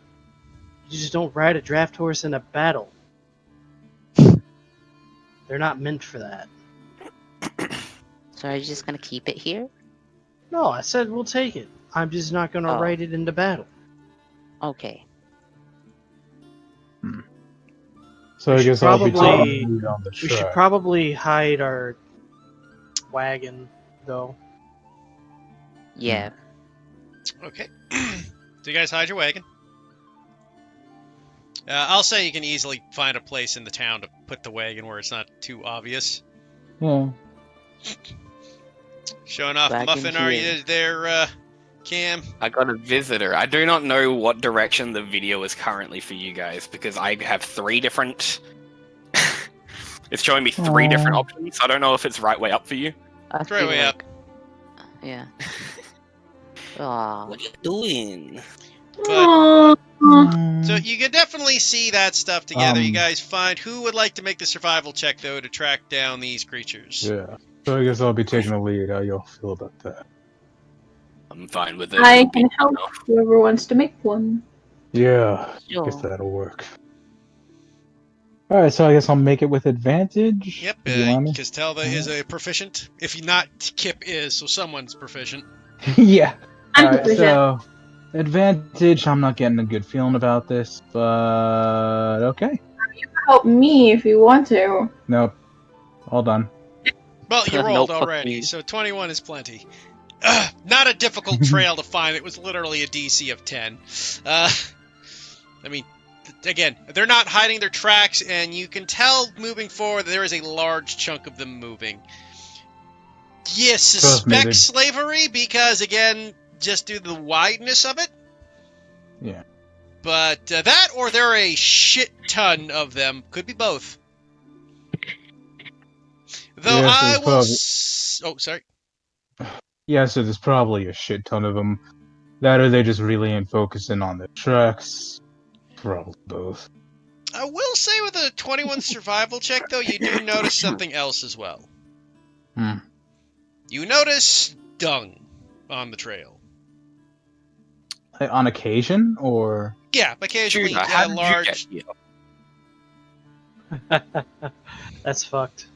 You just don't ride a draft horse in a battle. They're not meant for that. So are you just gonna keep it here? No, I said we'll take it. I'm just not gonna Oh. ride it into battle. Okay. So I We should guess I'll be probably- taking the lead on the We should track. probably hide our wagon, though. Yeah. Okay. So you guys hide your wagon. I'll say you can easily find a place in the town to put the wagon where it's not too obvious. Yeah. Showing off the Wagon muffin, are here. you there, Cam? I got a visitor. I do not know what direction the video is currently for you guys because I have 3 different. It's showing me 3 different Aw. options. I don't know if it's right way up for you. I Right feel way like... Yeah. Aw. What are you doing? But- Mm. So you can definitely see that stuff together. You Um, guys find who would like to make the survival check, though, to track down these creatures. Yeah. So I guess I'll be taking the lead. How y'all feel about that? I'm fine with it. I It'll be can help enough. whoever wants to make one. Yeah. Sure. Guess that'll work. Alright, so I guess I'll make it with advantage. Yep, Do you want me? because Telva is a proficient. If not, Kip is, so someone's proficient. Yeah. I'm Alright, proficient. so advantage. I'm not getting a good feeling about this, but okay. Help me if you want to. Nope. All done. Well, you The rolled notebook already, needs. so 21 is plenty. Not a difficult trail to find. It was literally a DC of 10. I mean, again, they're not hiding their tracks, and you can tell moving forward that there is a large chunk of them moving. You suspect they- slavery because, again, just due to the wideness of it. Yeah. But that, or there are a shit ton of them. Could be both. Though Yes, I there's will. probably- Oh, sorry. Yeah, so there's probably a shit ton of them. That or they just really ain't focusing on the tracks. Probably both. I will say with a 21 survival check, though, you do notice something else as well. Hmm. You notice dung on the trail. On occasion, or Yeah, occasionally Judah, how did large. you That's fucked.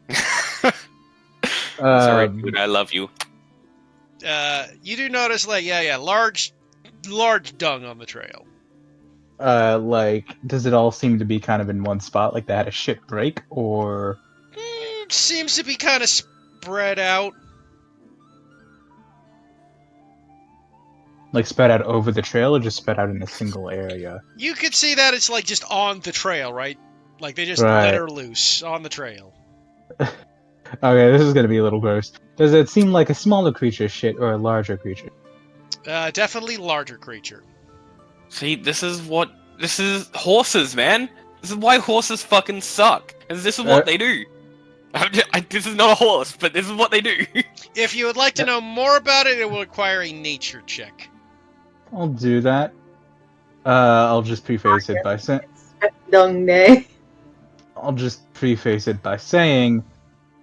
get here? Sorry, um, dude, I love you. You do notice, like, large dung on the trail. like, does it all seem to be kind of in one spot, like they had a shit break, or Seems to be kind of spread out. like spread out over the trail, or just spread out in a single area? You could see that it's like just on the trail, right? Like they just Right. let her loose on the trail. Okay, this is gonna be a little gross. Does it seem like a smaller creature shit or a larger creature? Definitely larger creature. See, this is horses, man. This is why horses fucking suck. And this is what they do. This is not a horse, but this is what they do. If you would like to know more about it, it will require a nature check. I'll do that. I'll just preface it by saying. Dung day. I'll just preface it by saying,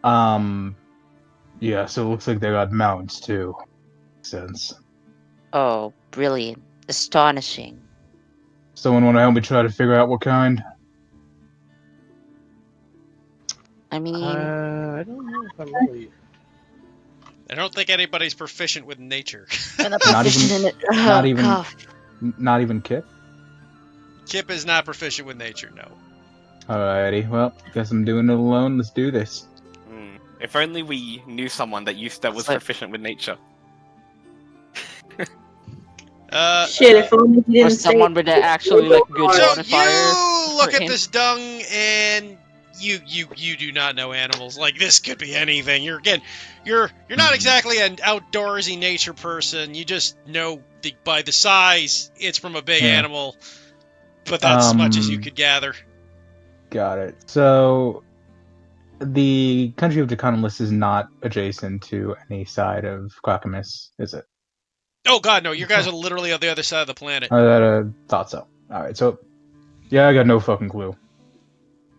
yeah. So it looks like they got mounts too. Makes sense. Oh, brilliant. Astonishing. Someone want to help me try to figure out what kind? I mean, I don't know if I'm really. I don't think anybody's proficient with nature. I'm not Not proficient even- in it. not even- Cough. Not even Kip? Kip is not proficient with nature, no. Alrighty, well, guess I'm doing it alone. Let's do this. If only we knew someone that was It's like- proficient with nature. Shit, if only he Or didn't say someone with an actually like good So modifier. you look for at him. this dung and you do not know animals. Like this could be anything. You're not exactly an outdoorsy nature person. You just know by the size it's from a big Yeah. animal. But that's as much as you Um, could gather. Got it. So, the country of Deconolis is not adjacent to any side of Clackamas, is it? Oh god, no! You guys are literally on the other side of the planet. I thought so. Alright, so, yeah, I got no fucking clue.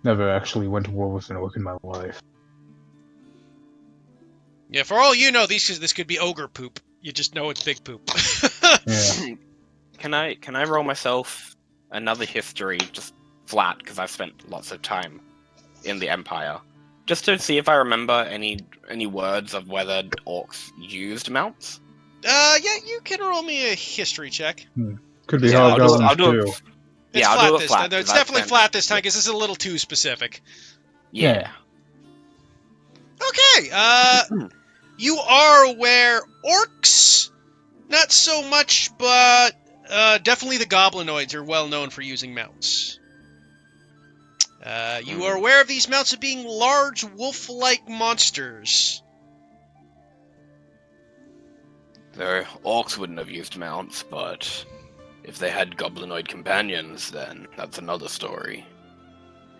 Never actually went to war with an orc in my life. Yeah, for all you know, this could be ogre poop. You just know it's big poop. Yeah. Can I roll myself another history, just flat, because I've spent lots of time in the Empire, just to see if I remember any words of whether orcs used mounts? Yeah, you can roll me a history check. Could be Yeah, hobgoblins I'll do too. it. It's Yeah, I'll flat do it this flat, time. No, it's 'cause I've definitely spent- flat this time because this is a little too specific. Yeah. Okay, you are aware orcs, not so much, but definitely the goblinoids are well known for using mounts. You are aware of these mounts as being large wolf-like monsters. The orcs wouldn't have used mounts, but if they had goblinoid companions, then that's another story.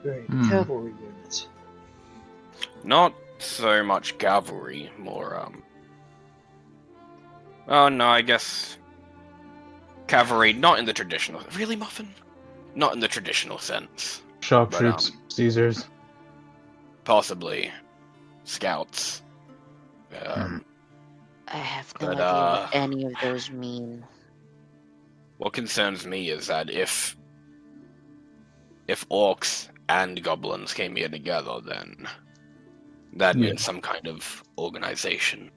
Great. Hmm. Cavalry units. Not so much cavalry, more, Oh no, I guess... Cavalry, not in the traditional... Really, Muffin? Not in the traditional sense. Shock But, troops, Caesars. Possibly. Scouts. I have no But, idea what any of those mean. What concerns me is that if orcs and goblins came here together, then that Yeah. means some kind of organization.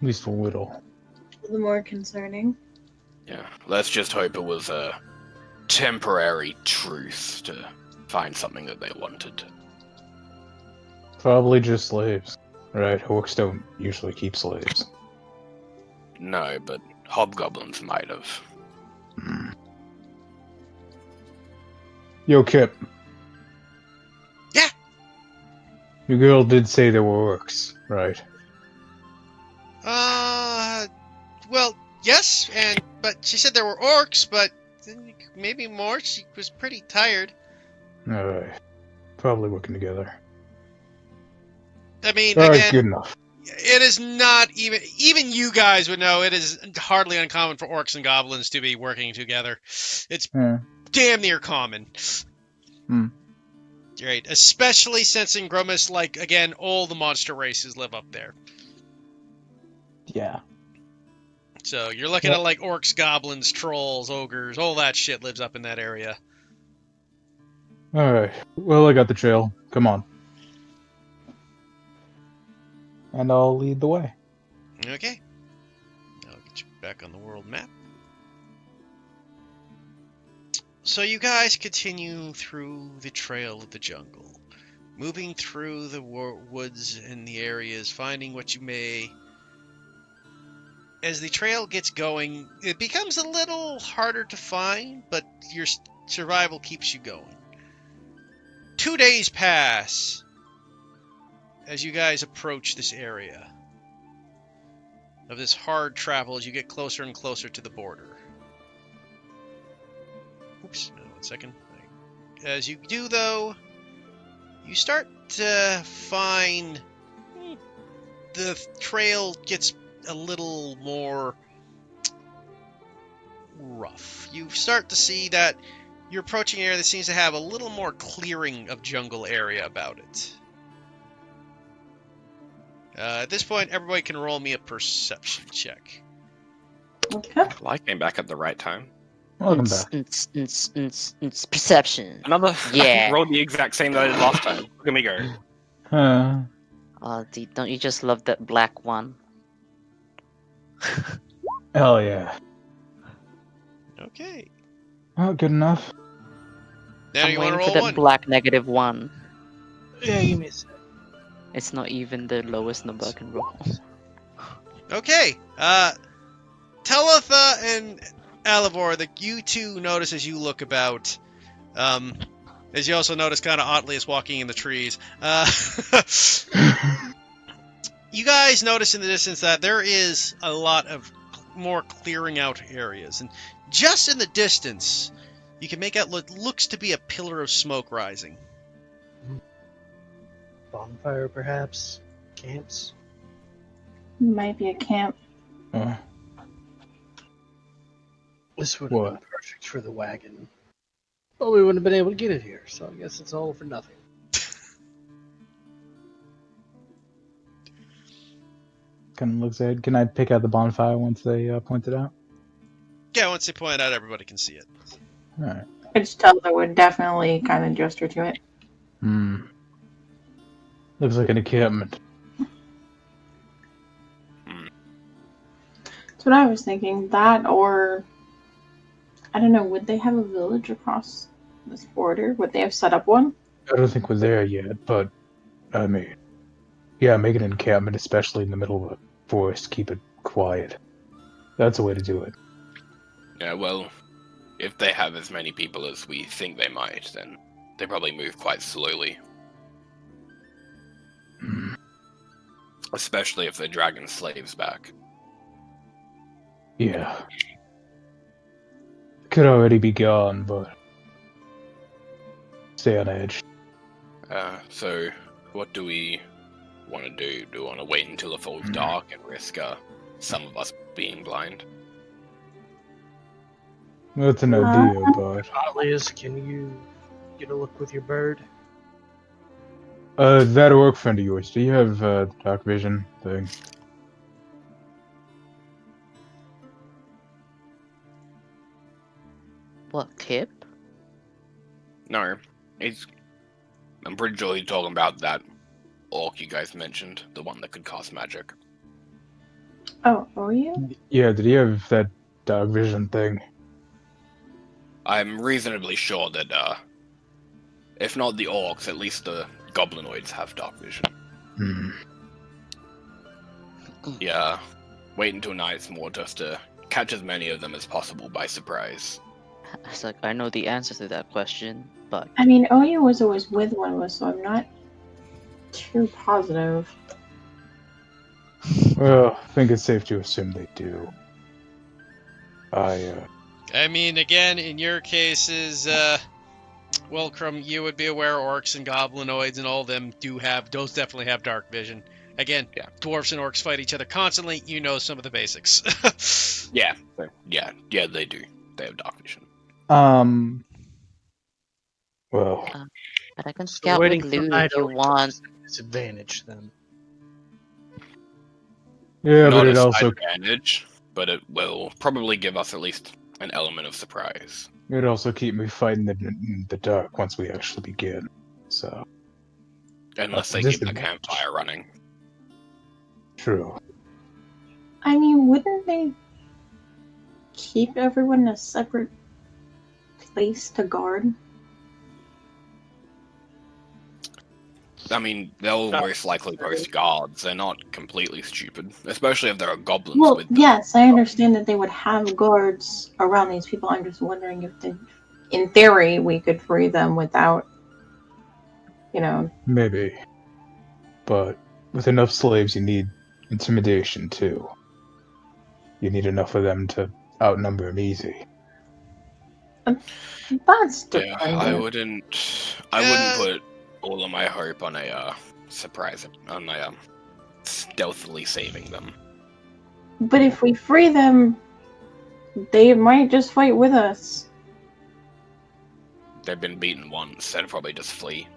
At least a little. The more concerning. Yeah, let's just hope it was a temporary truce to find something that they wanted. Probably just slaves. Right, orcs don't usually keep slaves. No, but hobgoblins might have. Hmm. Yo, Kip. Yeah? Your girl did say there were orcs, right? Well, yes, but she said there were orcs, but maybe more. She was pretty tired. Alright. Probably working together. I mean, Alright, good again, enough. it is not even you guys would know it is hardly uncommon for orcs and goblins to be working together. It's Yeah. damn near common. Hmm. Right, especially since in Gromus, like, again, all the monster races live up there. Yeah. So you're looking Yep. at, like, orcs, goblins, trolls, ogres, all that shit lives up in that area. Alright. Well, I got the trail. Come on. And I'll lead the way. Okay. I'll get you back on the world map. So you guys continue through the trail of the jungle, moving through the woods and the areas, finding what you may. As the trail gets going, it becomes a little harder to find, but your survival keeps you going. 2 days pass as you guys approach this area of this hard travel as you get closer and closer to the border. Oops, 1 second. As you do, though, you start to find the trail gets a little more rough. You start to see that you're approaching an area that seems to have a little more clearing of jungle area about it. At this point, everybody can roll me a perception check. Okay. Well, I came back at the right time. Welcome back. Perception. Another. Yeah. Rolled the exact same that I did last time. Look at me go. Oh, don't you just love that black one? Hell yeah. Okay. Oh, good enough. Now I'm you want to waiting for roll that one? black -1. Yeah, give me a sec. It's not even the lowest number I can roll. Okay. Telitha and Alivor, that you two notice as you look about. As you also notice, kind of oddly, as walking in the trees. You guys notice in the distance that there is a lot of more clearing out areas, and just in the distance, you can make out what looks to be a pillar of smoke rising. Bonfire, perhaps? Camps? Might be a camp. This would have What? been perfect for the wagon. But we wouldn't have been able to get it here, so I guess it's all for nothing. Kind of looks ahead. Can I pick out the bonfire once they point it out? Yeah, once they point it out, everybody can see it. Alright. I just tell her would definitely kind of gesture to it. Looks like an encampment. That's what I was thinking. That or I don't know, would they have a village across this border? Would they have set up one? I don't think we're there yet, but I mean, yeah, make an encampment, especially in the middle of a forest. Keep it quiet. That's a way to do it. Yeah, well, if they have as many people as we think they might, then they probably move quite slowly. Especially if they're dragging slaves back. Yeah. Could already be gone, but stay on edge. So what do we want to do? Do we want to wait until it falls dark and risk some of us being blind? That's an idea, but Atlius, can you get a look with your bird? that orc friend of yours, do you have dark vision thing? What, Kip? No, I'm pretty sure he's talking about that orc you guys mentioned, the one that could cast magic. Oh, are you? Yeah, did he have that dark vision thing? I'm reasonably sure that, if not the orcs, at least the goblinoids have dark vision. Hmm. Yeah, wait until night's more just to catch as many of them as possible by surprise. It's like I know the answer to that question, but I mean, Oya was always with one of us, so I'm not too positive. Well, I think it's safe to assume they do. I mean, again, in your cases, Wilcrum, you would be aware orcs and goblinoids and all of them those definitely have dark vision. Again, Yeah. dwarves and orcs fight each other constantly. You know some of the basics. Yeah, they do. They have dark vision. well, but I can So scout waiting with for Lou night if you only want. puts us at a disadvantage then. yeah, Not but a it slight also advantage, but it will probably give us at least an element of surprise. it'd also keep me fighting in the dark once we actually begin. So Unless they Just keep the a- campfire running. true. I mean, wouldn't they keep everyone in a separate place to guard? I mean, they'll No. most likely post guards. They're not completely stupid, especially if there are goblins Well, with them. yes, I understand that they would have guards around these people. I'm just wondering if in theory, we could free them without, Maybe. But with enough slaves, you need intimidation too. You need enough of them to outnumber them easy. that's Yeah, I dependent. wouldn't put all of my hope on a surprise, on a stealthily saving them. But if we free them, they might just fight with us. They've been beaten once, they'd probably just flee.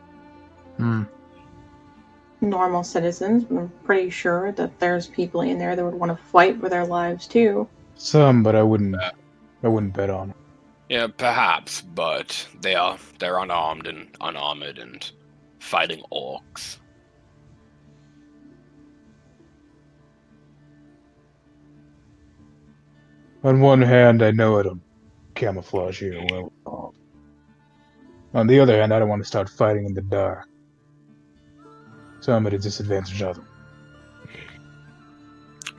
Normal citizens, but I'm pretty sure that there's people in there that would want to fight for their lives too. Some, but I wouldn't bet on it. Yeah, perhaps, but they're unarmed and unarmored and fighting orcs. On one hand, I know it'll camouflage here well enough. On the other hand, I don't want to start fighting in the dark. So I'm at a disadvantage of them.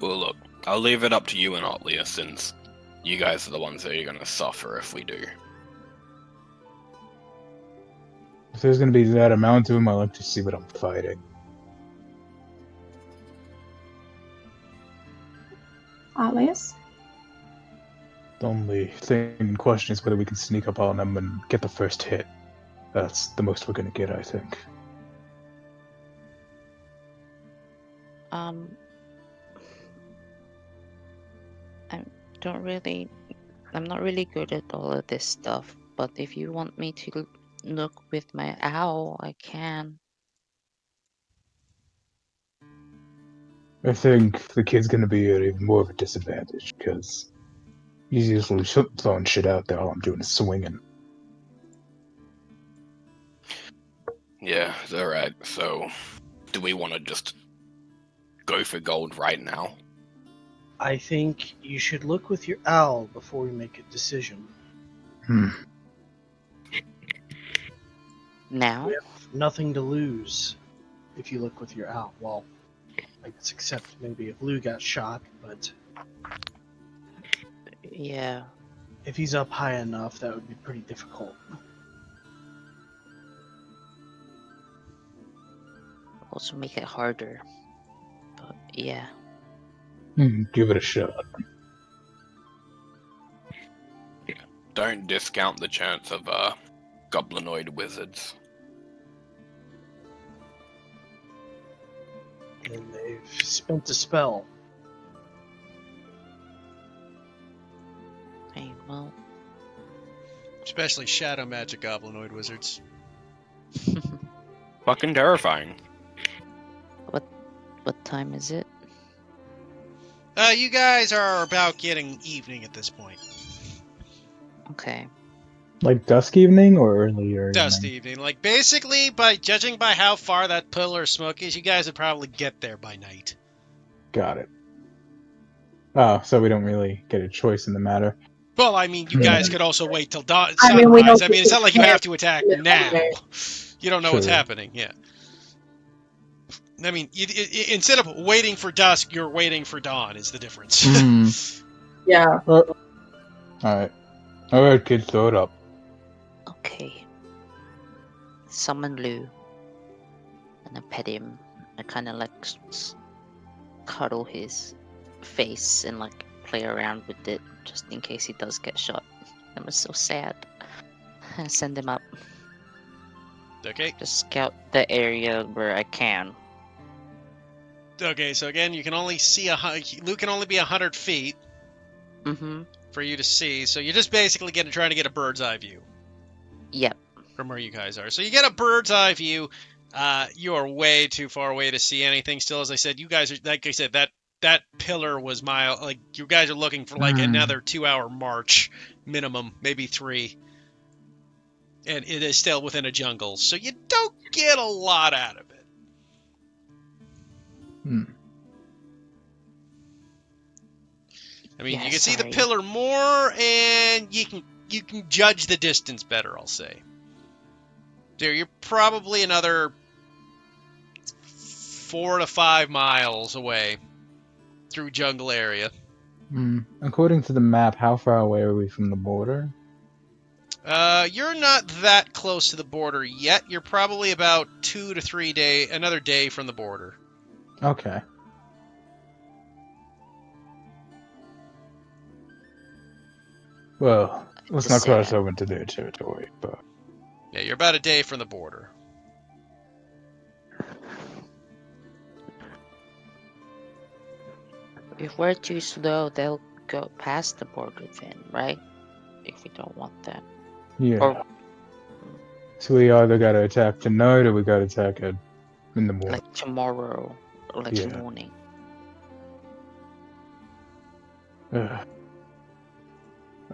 Well, look, I'll leave it up to you and Otlia, since you guys are the ones that are going to suffer if we do. If there's going to be that amount to them, I like to see what I'm fighting. Alias? The only thing in question is whether we can sneak up on them and get the first hit. That's the most we're going to get, I think. I'm not really good at all of this stuff, but if you want me to look with my owl, I can. I think the kid's going to be at even more of a disadvantage, because he's usually throwing shit out there. All I'm doing is swinging. Yeah, alright, so do we want to just go for gold right now? I think you should look with your owl before we make a decision. Now? We have nothing to lose if you look with your owl. Well, I guess except maybe if Lou got shot, but Yeah. if he's up high enough, that would be pretty difficult. Also make it harder. But yeah. Give it a shot. Don't discount the chance of goblinoid wizards. And they've spent a spell. Hey, well, Especially shadow magic goblinoid wizards. Fucking terrifying. what time is it? You guys are about getting evening at this point. Okay. Like dusk evening or earlier? Dust evening. Like, basically, judging by how far that pillar of smoke is, you guys would probably get there by night. Got it. Oh, so we don't really get a choice in the matter. Well, I mean, you guys could also wait till I mean, we sunrise. don't I mean, it's not like you get have to attack to now. there. You don't know what's True. happening, yeah. I mean, instead of waiting for dusk, you're waiting for dawn. Is the difference? Yeah. Alright. Alright, kids, throw it up. Okay. Summon Lou. And I pet him. I kind of like cuddle his face and like play around with it just in case he does get shot. I was so sad. I send him up. Okay. Just scout the area where I can. Okay. So again, you can only see Luke can only be 100 feet Mm-hmm. for you to see. So you're just basically trying to get a bird's eye view. Yep. From where you guys are. So you get a bird's eye view. You are way too far away to see anything. Still, as I said, you guys are, like I said, that pillar was like you guys are looking for like another 2-hour march minimum, maybe 3. And it is still within a jungle, so you don't get a lot out of it. I mean, Yeah, you can see the sorry. pillar more, and you can judge the distance better, I'll say. So you're probably another 4 to 5 miles away through jungle area. According to the map, how far away are we from the border? You're not that close to the border yet. You're probably about 2 to 3 another day from the border. Okay. Well, let's not cross over into their territory, but... Yeah, you're about a day from the border. If we're too slow, they'll go past the border then, right? If we don't want that. Yeah. Or So we either gotta attack tonight or we gotta attack it in the morning. like tomorrow or like Yeah. morning.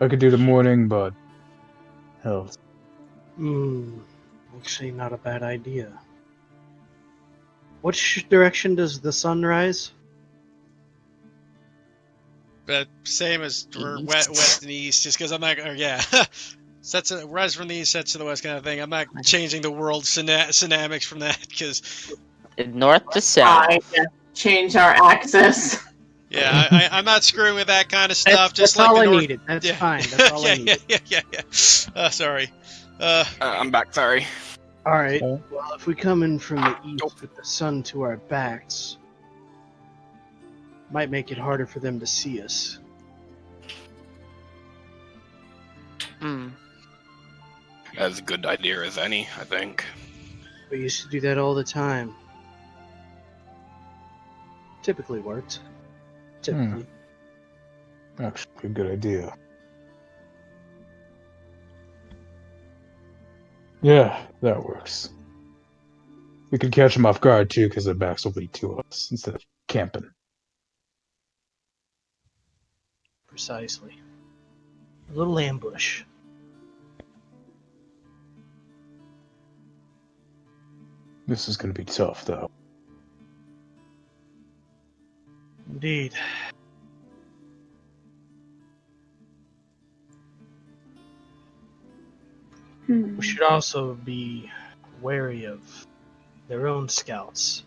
I could do the morning, but... Hell. Actually not a bad idea. Which direction does the sun rise? But same as west and east, just because I'm not. Sets rise from the east, sets to the west, kind of thing. I'm not changing the world dynamics from that because North to south. Change our axis. Yeah, I'm not screwing with that kind of stuff. That's like all the I North... needed. That's fine. That's all I needed. Yeah. Sorry. I'm back. Sorry. All right. Well, if we come in from the east with the sun to our backs, might make it harder for them to see us. As a good idea as any, I think. We used to do that all the time. Typically worked. Typically. Actually, a good idea. Yeah, that works. We could catch them off guard too, because their backs will be to us instead of camping. Precisely. A little ambush. This is going to be tough, though. Indeed. We should also be wary of their own scouts.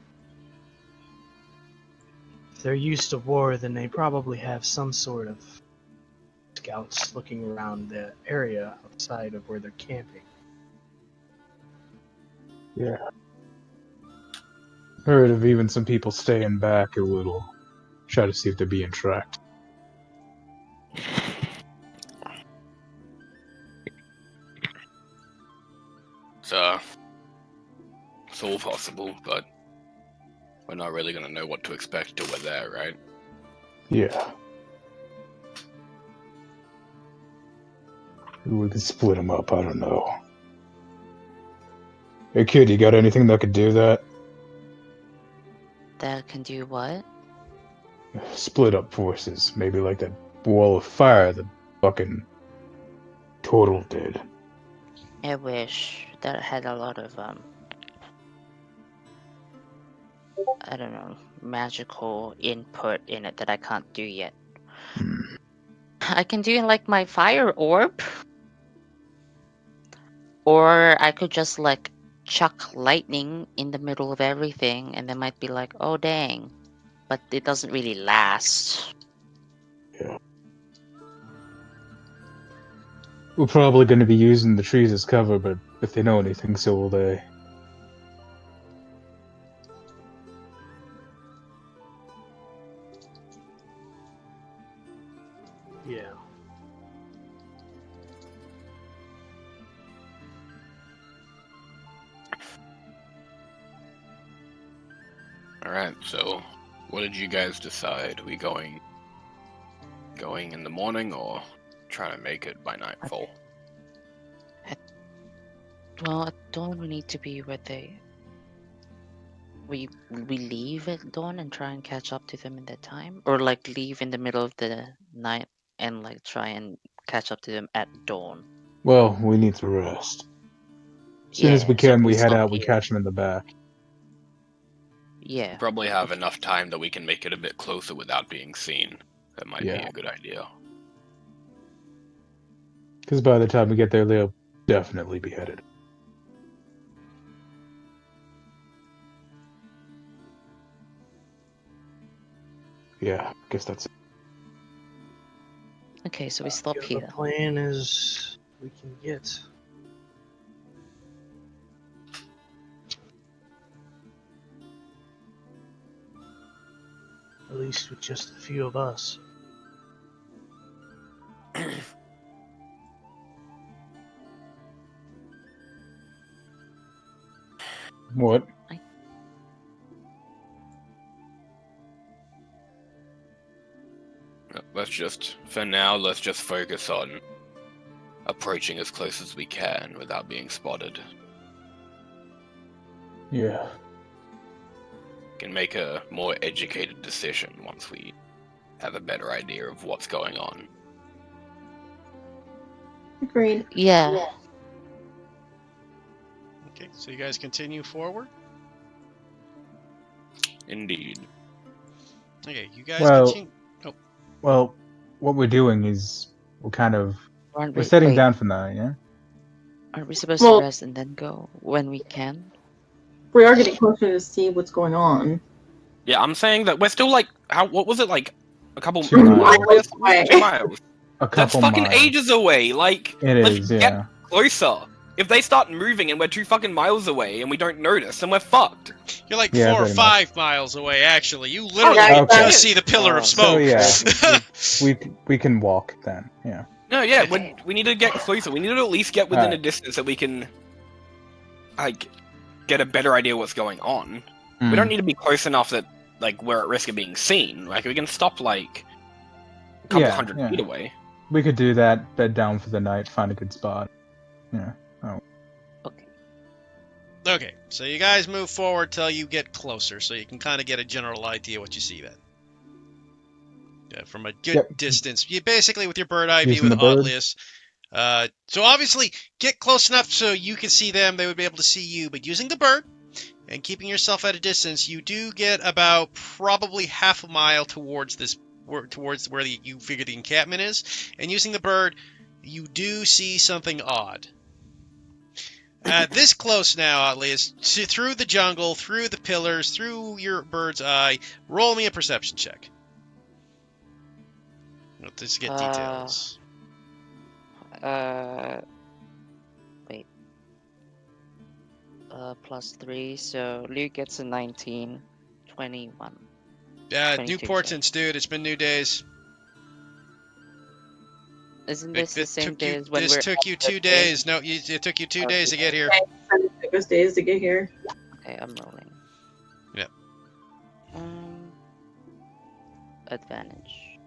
If they're used to war, then they probably have some sort of scouts looking around the area outside of where they're camping. Yeah. Heard of even some people staying back a little. Try to see if they're being tracked. It's all possible, but we're not really gonna know what to expect till we're there, right? Yeah. We could split them up, I don't know. Hey kid, you got anything that could do that? That can do what? Split up forces. Maybe like that wall of fire that fucking Total did. I wish that had a lot of I don't know, magical input in it that I can't do yet. I can do like my fire orb, or I could just like chuck lightning in the middle of everything, and they might be like, "Oh dang," but it doesn't really last. We're probably going to be using the trees as cover, but if they know anything, so will they. Yeah. Alright, so what did you guys decide? Are we going in the morning or trying to make it by nightfall? Well, at dawn we need to be where they. We leave at dawn and try and catch up to them in that time, or like leave in the middle of the night and like try and catch up to them at dawn. Well, we need to rest. As soon as we So can, we head stop out, we here. catch them in the back. Yeah. Probably have enough time that we can make it a bit closer without being seen. That might be Yeah. a good idea. Because by the time we get there, they'll definitely be headed. Yeah, I guess that's it. Okay, so we stop The here. plan is we can get at least with just a few of us. What? For now, let's just focus on approaching as close as we can without being spotted. Yeah. Can make a more educated decision once we have a better idea of what's going on. Agreed. Yeah. Okay, so you guys continue forward. Indeed. Okay, you guys Well- continue. Well, what we're doing is we're Aren't setting wait, down for now, yeah? Aren't we supposed Well- to rest and then go when we can? We are getting closer to see what's going on. Yeah, I'm saying that we're still like, what was it, like a couple 2 miles. Miles away. 2 miles. A That's couple fucking miles. ages away. Like, It let's is, get yeah. closer. If they start moving and we're 2 fucking miles away and we don't notice, then we're fucked. You're like Yeah, 4 or pretty 5 miles away, actually. You literally Okay. just see the pillar of So smoke. yeah, we can walk then, yeah. No, yeah, we need to get closer. We need to at least get within a Alright. distance that we can, like, get a better idea what's going on. We don't need to be close enough that, like, we're at risk of being seen. Like, we can stop, like, a couple Yeah, hundred yeah. feet away. We could do that, bed down for the night, find a good spot. Yeah. Okay. Okay, so you guys move forward till you get closer, so you can kind of get a general idea what you see then. Yeah, from a good Yep. distance. You basically, with your bird eye view Using with the bird. Audlius. So obviously, get close enough so you can see them, they would be able to see you, but using the bird and keeping yourself at a distance, you do get about probably half a mile towards where you figure the encampment is, and using the bird, you do see something odd. This close now, Audlius, through the jungle, through the pillars, through your bird's eye, roll me a perception check. Let's get details. Wait. +3, so Luke gets a 19, 21. New 22, portents, dude. It's been new days. Isn't It- this the it same took day you- as when This we're took you at the 2 days. No, it took you 2 days to get here. It took us days to get here. Okay, I'm rolling. Yep. Advantage.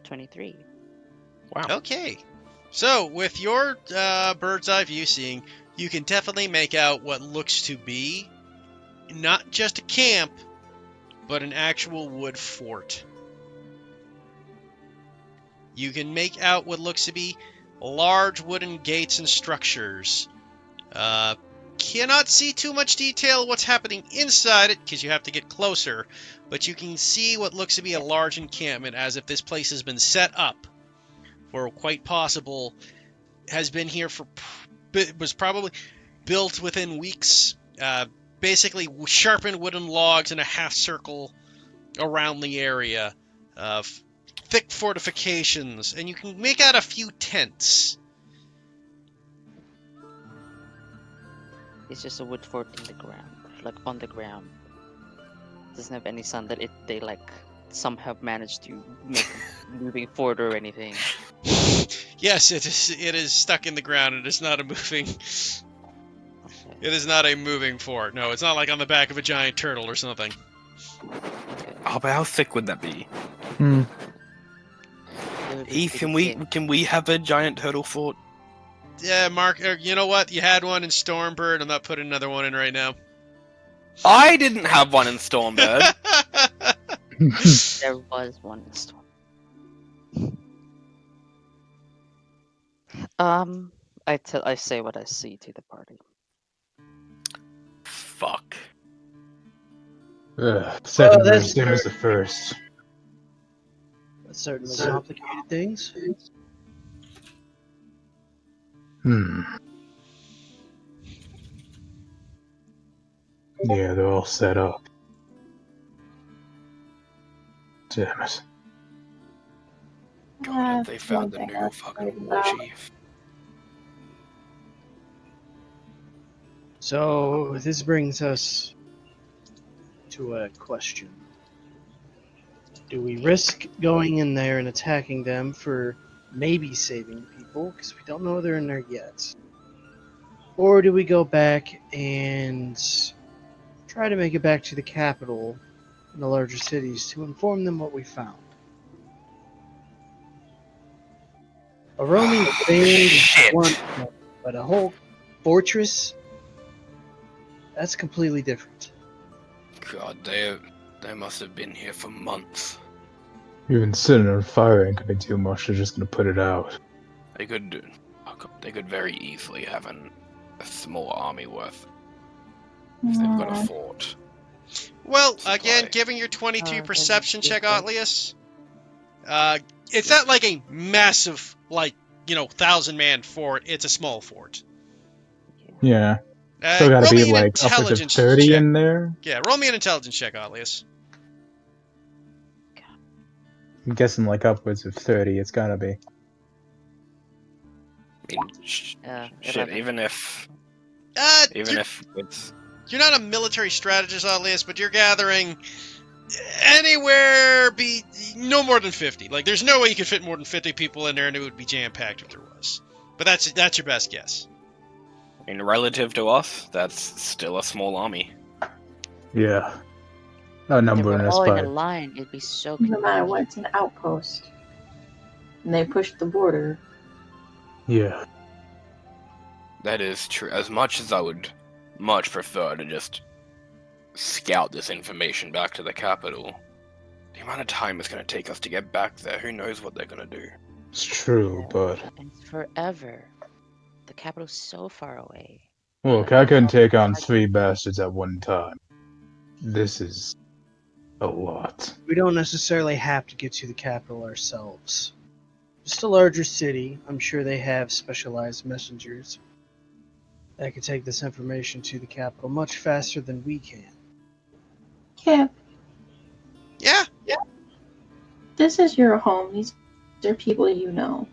23. Wow. Okay. So, with your bird's eye view seeing, you can definitely make out what looks to be not just a camp, but an actual wood fort. You can make out what looks to be large wooden gates and structures. Cannot see too much detail what's happening inside it because you have to get closer, but you can see what looks to be a large encampment as if this place has been set up for quite possible has been here for was probably built within weeks. Basically, sharpened wooden logs in a half circle around the area. Thick fortifications, and you can make out a few tents. It's just a wood fort in the ground, like on the ground. Doesn't have any sun that they like somehow managed to make moving forward or anything. Yes, it is stuck in the ground. It is not a moving. Okay. It is not a moving fort. No, it's not like on the back of a giant turtle or something. Okay. Oh, but how thick would that be? Hmm. Little bit Eve, bitty can we have a giant turtle fort? Yeah, Mark. You know what? You had one in Stormbird. I'm not putting another one in right now. I didn't have one in Stormbird. There was one in store. I say what I see to the party. Fuck. Second that's verse, same as the first. That certainly complicated things. Yeah, they're all set up. Damn it. God, have they found the new fucking war chief? So, this brings us to a question. Do we risk going in there and attacking them for maybe saving people, because we don't know they're in there yet? Or do we go back and try to make it back to the capital and the larger cities to inform them what we found? A roaming band is Shit. one thing, but a whole fortress? That's completely different. God, they must have been here for months. Even sitting on fire ain't gonna do much, they're just gonna put it out. They could very easily have a small army worth if they've got a fort. Well, Supply. again, giving your 23 then perception check, different. Atlius, it's not like a massive, 1,000-man fort. It's a small fort. Yeah. Still gotta roll be me an like upwards of intelligence 30 check. in there. Yeah, roll me an intelligence check, Atlius. I'm guessing like upwards of 30, it's gotta be. I mean, shit. 11. Even if You're it's not a military strategist, Atlius, but you're gathering anywhere no more than 50. Like, there's no way you could fit more than 50 people in there, and it would be jam-packed if there was. But that's your best guess. I mean, relative to us, that's still a small army. Yeah. If they Outnumbered were us all in a by. line, it'd be so No matter convenient. what, it's an outpost. And they pushed the border. Yeah. That is true. As much as I would much prefer to just scout this information back to the capital, the amount of time it's going to take us to get back there, who knows what they're going to do. It's true, but. And it's forever. The capital's so far away. Look, I couldn't take on 3 bastards at one time. This is a lot. We don't necessarily have to get to the capital ourselves. Just a larger city, I'm sure they have specialized messengers that can take this information to the capital much faster than we can. Kip, Yeah. this is your home. These are people you know.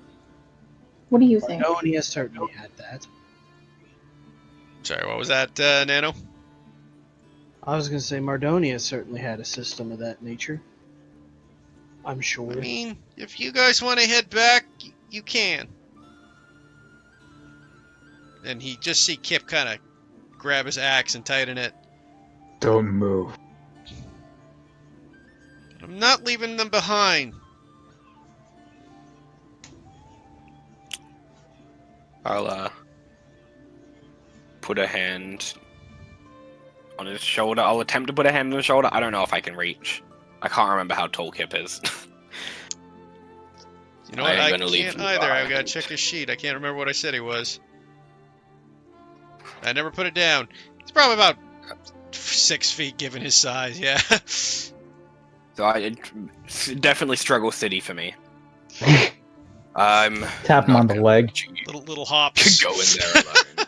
What do you think? Mardonia certainly had that. Sorry, what was that, Nano? I was going to say Mardonia certainly had a system of that nature. I'm sure. I mean, if you guys want to head back, you can. And he just see Kip kind of grab his axe and tighten it. Don't move. I'm not leaving them behind. I'll put a hand on his shoulder. I'll attempt to put a hand on his shoulder. I don't know if I can reach. I can't remember how tall Kip is. You know what? I gonna leave can't you either. I've got to behind. check his sheet. I can't remember what I said he was. I never put it down. He's probably about 6 feet given his size, yeah. So it's definitely struggle city for me. I'm Tap him not on the gonna leg. let you little hops. go in there alone.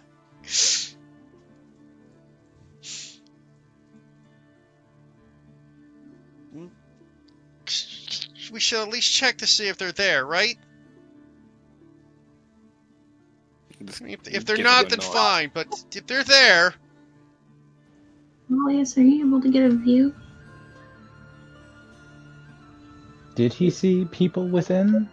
We should at least check to see if they're there, right? I mean, if they're Give not, it a then nod. fine. But if they're there, Alias, are you able to get a view? Did he see people within?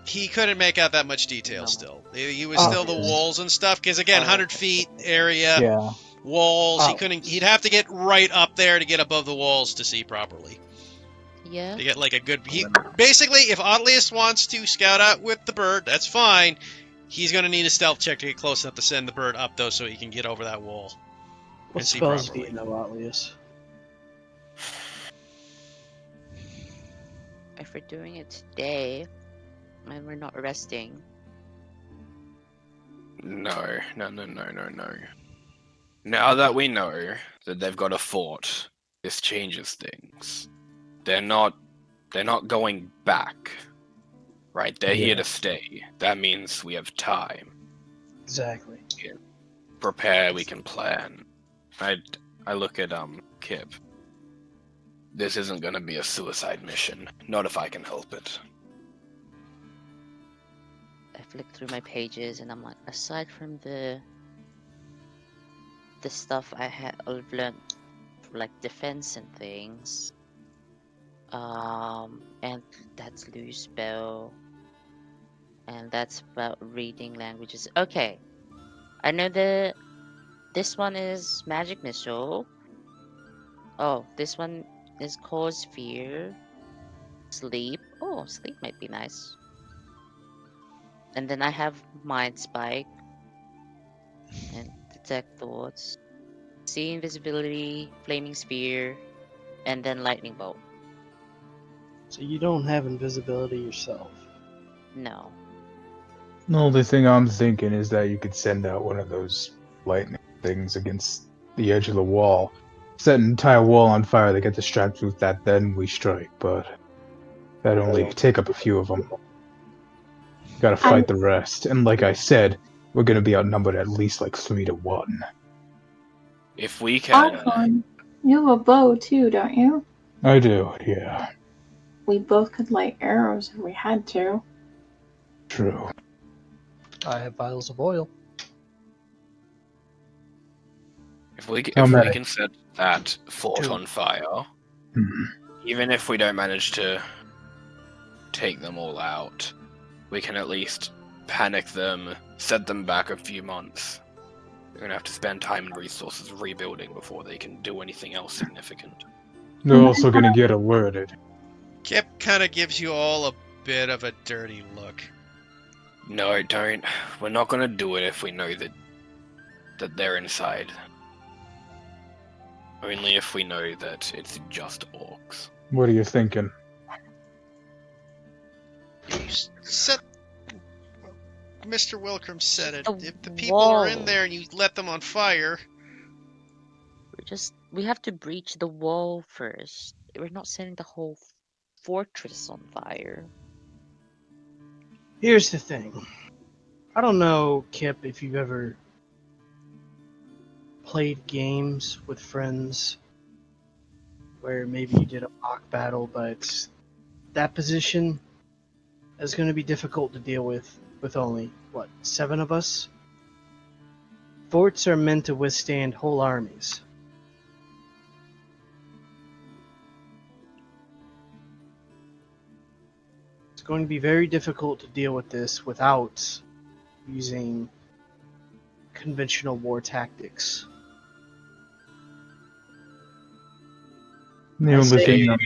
he couldn't make out that much detail. No. Still, he was Oh, still the okay. walls and stuff. Because again, Oh, 100 okay. feet area, Yeah. walls. He Oh. couldn't. He'd have to get right up there to get above the walls to see properly. Yeah. To get like a good. Basically, if Otlius wants to scout out with the bird, that's fine. He's going to need a stealth check to get close enough to send the bird up, though, so he can get over that wall. What and see spells do properly. you know, Atlius? If we're doing it today, and we're not resting, No. Now that we know that they've got a fort, this changes things. They're not going back. Right? They're here to stay. That means we have time. Exactly. Prepare, we can plan. I look at Kip. This isn't gonna be a suicide mission. Not if I can help it. I flick through my pages and I'm like, aside from the stuff I've learned for like defense and things, and that's loose spell, and that's about reading languages. Okay, I know this one is magic missile. Oh, this one is cause fear. Sleep. Oh, sleep might be nice. And then I have mind spike and detect thoughts, see invisibility, flaming spear, and then lightning bolt. So you don't have invisibility yourself. No. The only thing I'm thinking is that you could send out one of those lightning things against the edge of the wall, set an entire wall on fire. They get distracted with that, then we strike. But that'd only take up a few of them. Gotta fight the rest. And like I said, we're gonna be outnumbered at least like 3-1. If we can, Archon, you have a bow too, don't you? I do, yeah. We both could light arrows if we had to. True. I have vials of oil. if we How many? can set that fort on fire, even if we don't manage to take them all out, we can at least panic them, set them back a few months. We're gonna have to spend time and resources rebuilding before they can do anything else significant. They're also gonna get alerted. Kip kind of gives you all a bit of a dirty look. No, don't. We're not gonna do it if we know that they're inside. Only if we know that it's just orcs. What are you thinking? Set. Mr. Wilkram said it. The If the people are in wall. there and you let them on fire, We have to breach the wall first. We're not setting the whole fortress on fire. Here's the thing. I don't know, Kip, if you've ever played games with friends where maybe you did a mock battle, but that position is going to be difficult to deal with only, 7 of us? Forts are meant to withstand whole armies. It's going to be very difficult to deal with this without using conventional war tactics. The only thing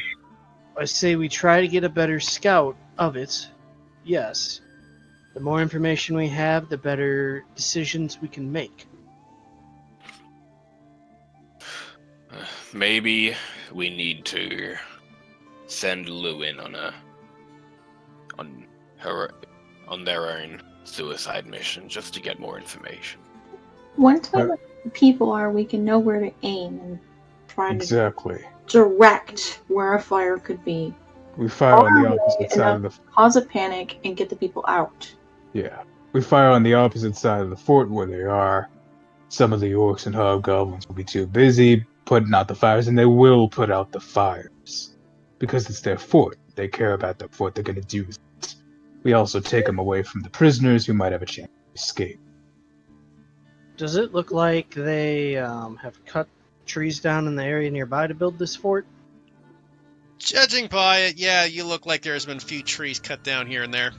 I say we try to get a better scout of it. Yes. The more information we have, the better decisions we can make. Maybe we need to send Lewin on their own suicide mission just to get more information. Once we know where the people are, we can know where to aim and try exactly. to direct where a fire could be. We fire on the opposite side of the Cause a panic and get the people out. yeah. We fire on the opposite side of the fort where they are. Some of the orcs and hobgoblins will be too busy putting out the fires, and they will put out the fires. because it's their fort. They care about the fort. They're going to do this. We also take them away from the prisoners who might have a chance to escape. Does it look like they have cut trees down in the area nearby to build this fort? Judging by it, yeah, you look like there's been a few trees cut down here and there.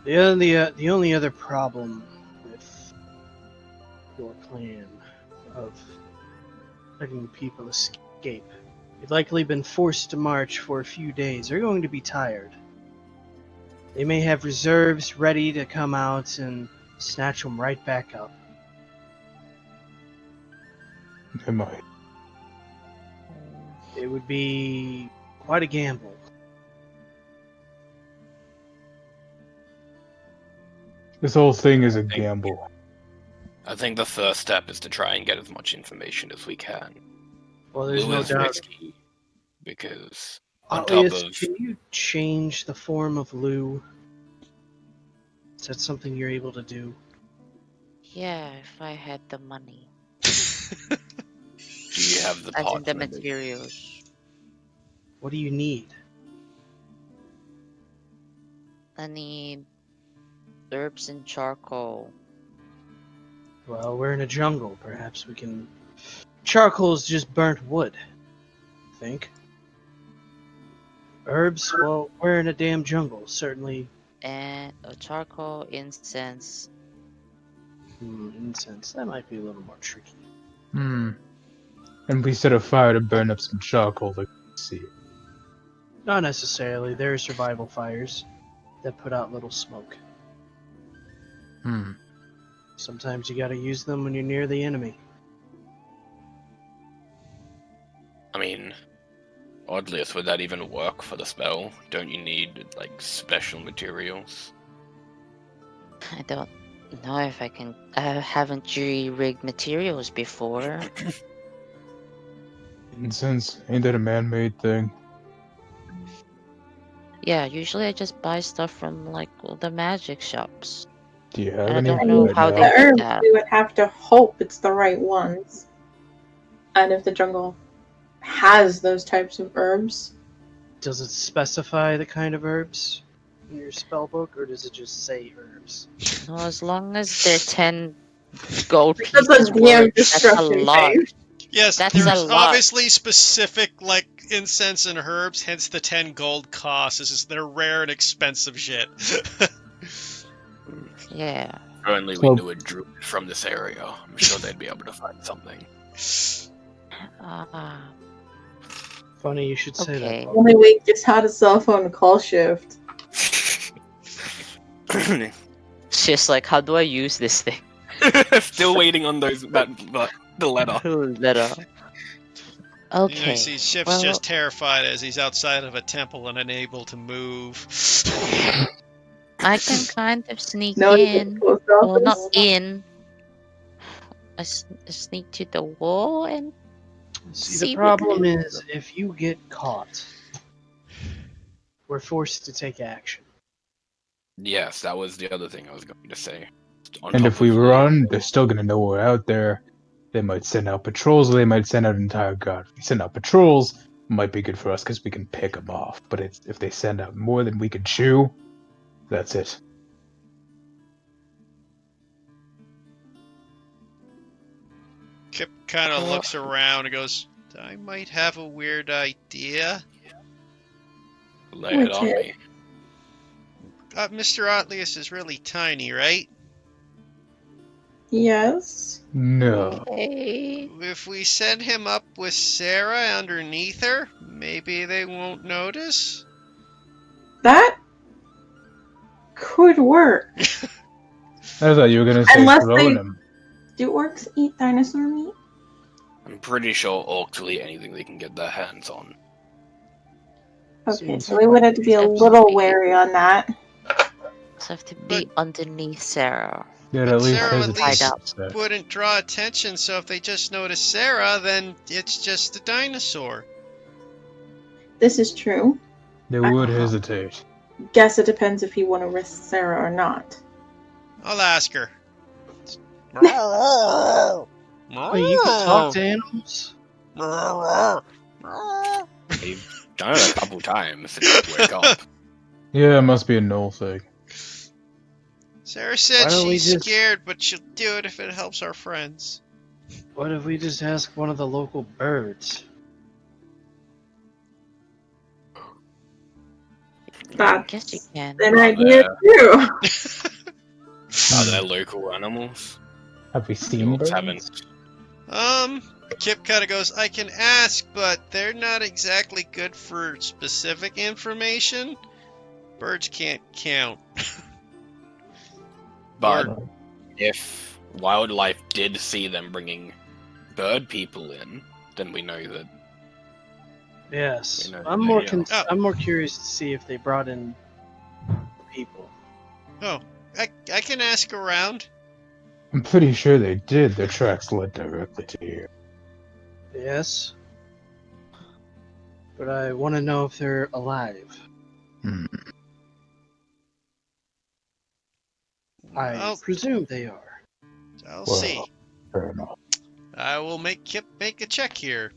The only other problem with your plan of letting people escape, they've likely been forced to march for a few days. They're going to be tired. They may have reserves ready to come out and snatch them right back up. They might. It would be quite a gamble. This whole thing is a gamble. I think the first step is to try and get as much information as we can. Well, there's Blue no is doubt. risky because on top Atlius, of can you change the form of Lou? Is that something you're able to do? Yeah, if I had the money. do you have the As in the parchment? materials. What do you need? I need herbs and charcoal. Well, we're in a jungle. Perhaps we can. Charcoal is just burnt wood. I think. Herbs? Well, we're in a damn jungle. Certainly. And charcoal, incense. Incense. That might be a little more tricky. And we set a fire to burn up some charcoal to see. Not necessarily. There are survival fires that put out little smoke. Sometimes you gotta use them when you're near the enemy. I mean, oddly, would that even work for the spell? Don't you need like special materials? I don't know if I can. I haven't jury-rigged materials before. Incense, ain't that a man-made thing? Yeah, usually I just buy stuff from like all the magic shops. Do you have I any don't know right how now? they The did herbs, that. we would have to hope it's the right ones. And if the jungle has those types of herbs, Does it specify the kind of herbs in your spell book, or does it just say herbs? No, as long as they're 10 gold that's pieces a DM worth, that's a destruction lot. thing. Yes, That's there's a lot. obviously specific like incense and herbs, hence the 10 gold cost. They're rare and expensive shit. Yeah. If only we So- knew a druid from this area. I'm sure they'd be able to find something. Ah, Funny you should say Okay. that. Only way just had a cell phone call shift. it's just like, how do I use this thing? Still waiting on those the letter. Letter. You know, Okay. you see Ship's well- just terrified as he's outside of a temple and unable to move. I can kind of sneak No, you in. post Well, not office. in. I sneak to the wall and See, See the what problem they- is, if you get caught, we're forced to take action. Yes, that was the other thing I was going to say. On And top if we of- run, they're still gonna know we're out there. They might send out patrols, or they might send out an entire guard. If we send out patrols, it might be good for us because we can pick them off. But if they send out more than we can chew, that's it. Kip kind of Well- looks around and goes, I might have a weird idea. lay it on me. Mr. Otlius is really tiny, right? Yes. No. hey, If we send him up with Sarah underneath her, maybe they won't notice? That could work. I thought you were gonna say Unless throwing they- them. Do orcs eat dinosaur meat? I'm pretty sure orcs will eat anything they can get their hands on. Okay, so we would have to be a little wary on that. just have to be underneath Sarah. They'd But at least Sarah at hesitate. least out. to- wouldn't draw attention, so if they just notice Sarah, then it's just a dinosaur. This is true. They would hesitate. Guess it depends if you want to risk Sarah or not. I'll ask her. Wait, you can talk to animals? We've done it a couple times since we woke up. Yeah, it must be a null thing. Sarah Why said don't we she's just- scared, but she'll do it if it helps our friends. What if we just ask one of the local birds? I guess you That's can. an Are idea there, too. are there local animals? Have we The seen orcs birds? haven't. Kip kind of goes, I can ask, but they're not exactly good for specific information. Birds can't count. But Or- if wildlife did see them bringing bird people in, then we know that. Yes, You know, I'm more yeah. Oh. I'm more curious to see if they brought in people. Oh, I can ask around. I'm pretty sure they did. Their tracks led directly to here. Yes, but I want to know if they're alive. Hmm. I I'll presume they are. I'll Well. see. Fair enough. I will make Kip make a check here.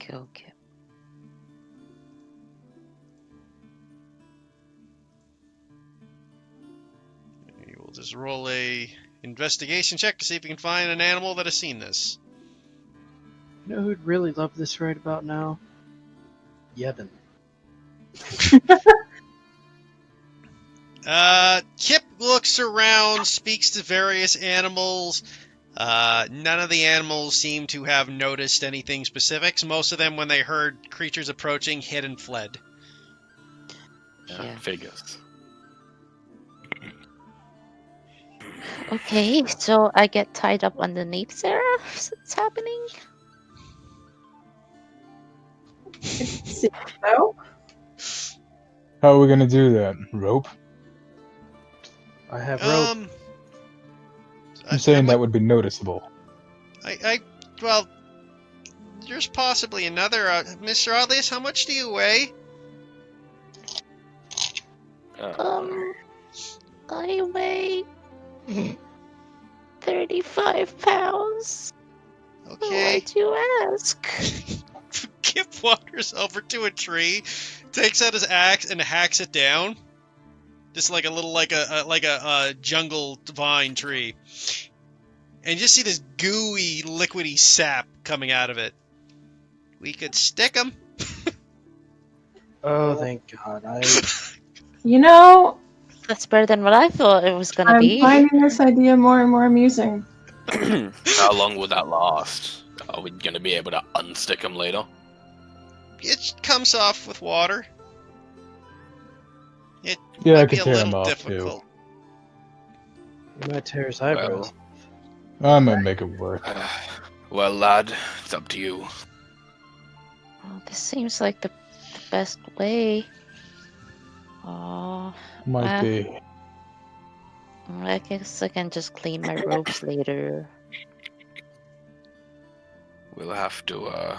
Go, Kip. You will just roll a investigation check to see if you can find an animal that has seen this. You know who'd really love this right about now? Yevon. Kip looks around, speaks to various animals. None of the animals seem to have noticed anything specific. Most of them, when they heard creatures approaching, hid and fled. Yeah. Figures. Okay, so I get tied up underneath Sarah? What's happening? So, How are we gonna do that? Rope? I have rope. I'm saying that would be noticeable. Well, there's possibly another. Mr. Oddlius, how much do you weigh? I weigh 35 pounds. Okay. Why'd you ask? Kip wanders over to a tree, takes out his axe, and hacks it down. Just like a little, like a jungle vine tree. And you just see this gooey, liquidy sap coming out of it. We could stick him. Oh, thank God! you know, That's better than what I thought it was gonna I'm be. finding this idea more and more amusing. How long will that last? Are we gonna be able to unstick him later? It comes off with water. It Yeah, I might be could a tear him little off difficult. You might tear his eyebrows. I might make it work. Well, lad, it's up to you. Oh, this seems like the best way. Oh, Might be. I guess I can just clean my ropes later. We'll have to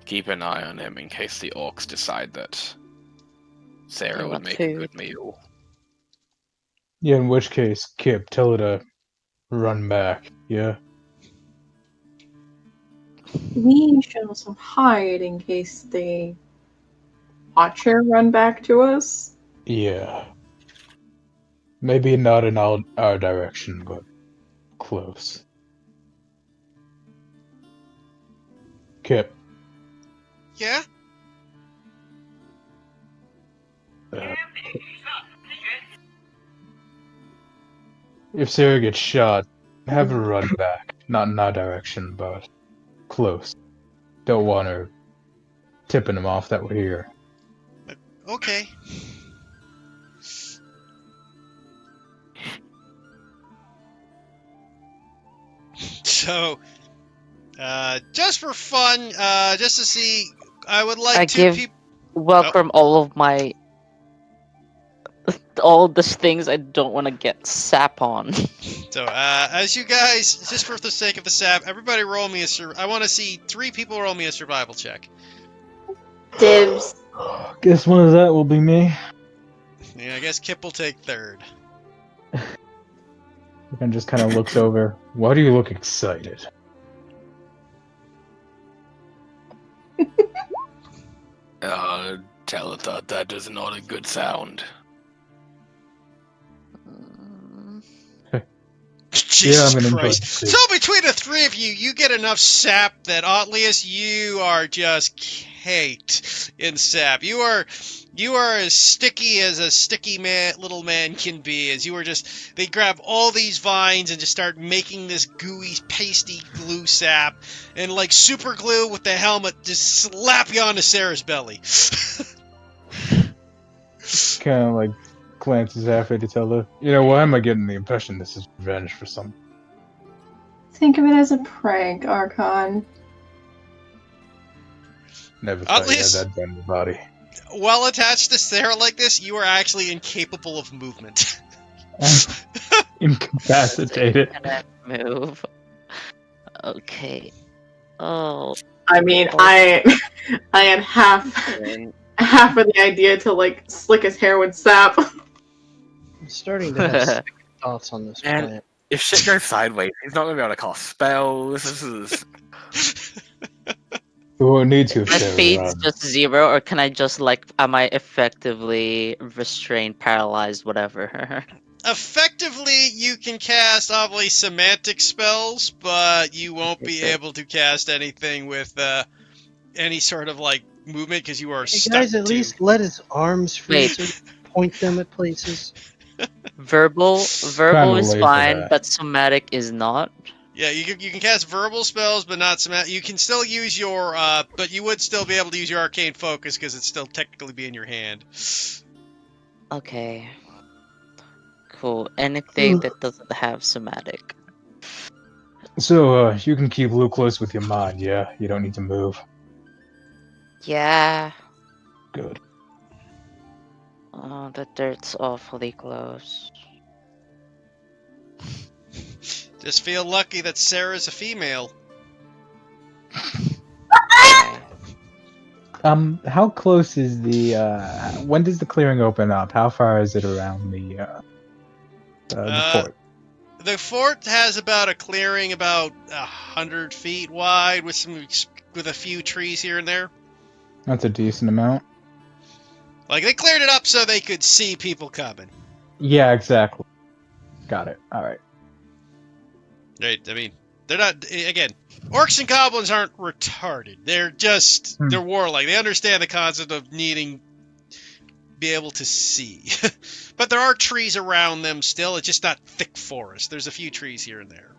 keep an eye on him in case the orcs decide that Sarah They would want make a food. good meal. Yeah, in which case, Kip, tell her to run back. Yeah? We should also hide in case they watch her run back to us. Yeah. Maybe not in our direction, but close. Kip. Yeah? If Sarah gets shot, have her run back. Not in our direction, but close. Don't want her tipping him off that we're here. Okay. So, just for fun, just to see, I would like I two give- people. Welcome all of my. All the things I don't want to get sap on. So, as you guys, just for the sake of the sap, everybody roll me I want to see 3 people roll me a survival check. Dibs. Guess one of that will be me. Yeah, I guess Kip will take 3rd. And just kind of looks over. Why do you look excited? Talitha, that is not a good sound. Mm, Jesus I'm gonna enjoy Christ. this too. So between the three of you, you get enough sap that Otlius, you are just caked in sap. You are as sticky as a sticky little man can be, as you are just, they grab all these vines and just start making this gooey, pasty glue sap, and like super glue with the helmet, just slap you onto Sarah's belly. Kind of like glances halfway to tell her, why am I getting the impression this is revenge for some? Think of it as a prank, Archon. Never thought you had Otlius, that done in your body. while attached to Sarah like this, you are actually incapable of movement. Incapacitated. Can I move? Okay. Oh. I mean, I had half of the idea to like slick his hair with sap. I'm starting to have second thoughts on this Man. plan. If shit goes sideways, he's not gonna be able to cast spells. This is. We won't need to if My Sarah speed's runs. just 0, or can I just am I effectively restrained, paralyzed, whatever? Effectively, you can cast obviously semantic spells, but you won't be Okay. able to cast anything with any sort of like movement because you are Hey stuck. guys, at to... least let his arms free Wait. so he can point them at places. Verbal Kinda is late for fine, that. but somatic is not. Yeah, you can cast verbal spells, but not semantic. You can still use your, but you would still be able to use your arcane focus because it's still technically be in your hand. Okay. Cool. Anything that doesn't have somatic. So, you can keep Luke close with your mind, yeah? You don't need to move. Yeah. Good. Oh, the dirt's awfully close. Just feel lucky that Sarah's a female. Okay. How close is the, when does the clearing open up? How far is it around the fort? The fort has about a clearing about 100 feet wide with a few trees here and there. That's a decent amount. Like they cleared it up so they could see people coming. Yeah, exactly. Got it. Alright. Right? I mean, they're not. Again, orcs and goblins aren't retarded. They're just they're warlike. They understand the concept of needing be able to see. But there are trees around them still. It's just not thick forest. There's a few trees here and there.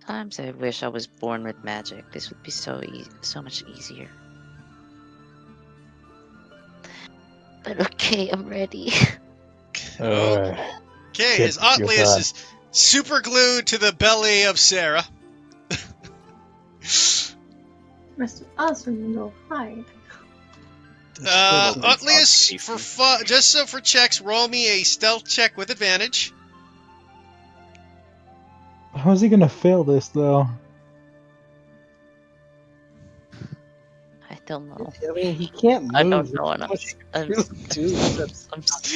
Sometimes I wish I was born with magic. This would be so much easier. But okay, I'm ready. Alright. Okay, Kip, as your Otlius turn. is super glued to the belly of Sarah. Rest of us are no hide. Otlius, for fun, just so for checks, roll me a stealth check with advantage. How's he gonna fail this, though? I don't know. I mean, he can't move. I don't know, and I'm scared. I can't do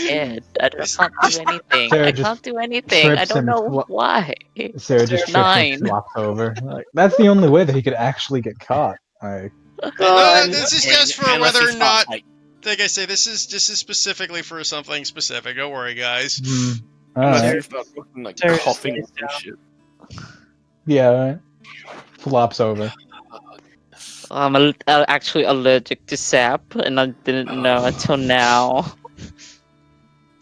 anything. Sarah I just can't do anything. I trips don't and know why. Sarah just trips 9. and flops over. Like, that's the only way that he could actually get caught. Like, No, this is just for Unless whether he's or not. like, Like I say, this is specifically for something specific. Don't worry, guys. unless alright. he starts looking like Sarah, coughing just and shit. Yeah, alright. Flops over. I'm actually allergic to sap, and I didn't know until now.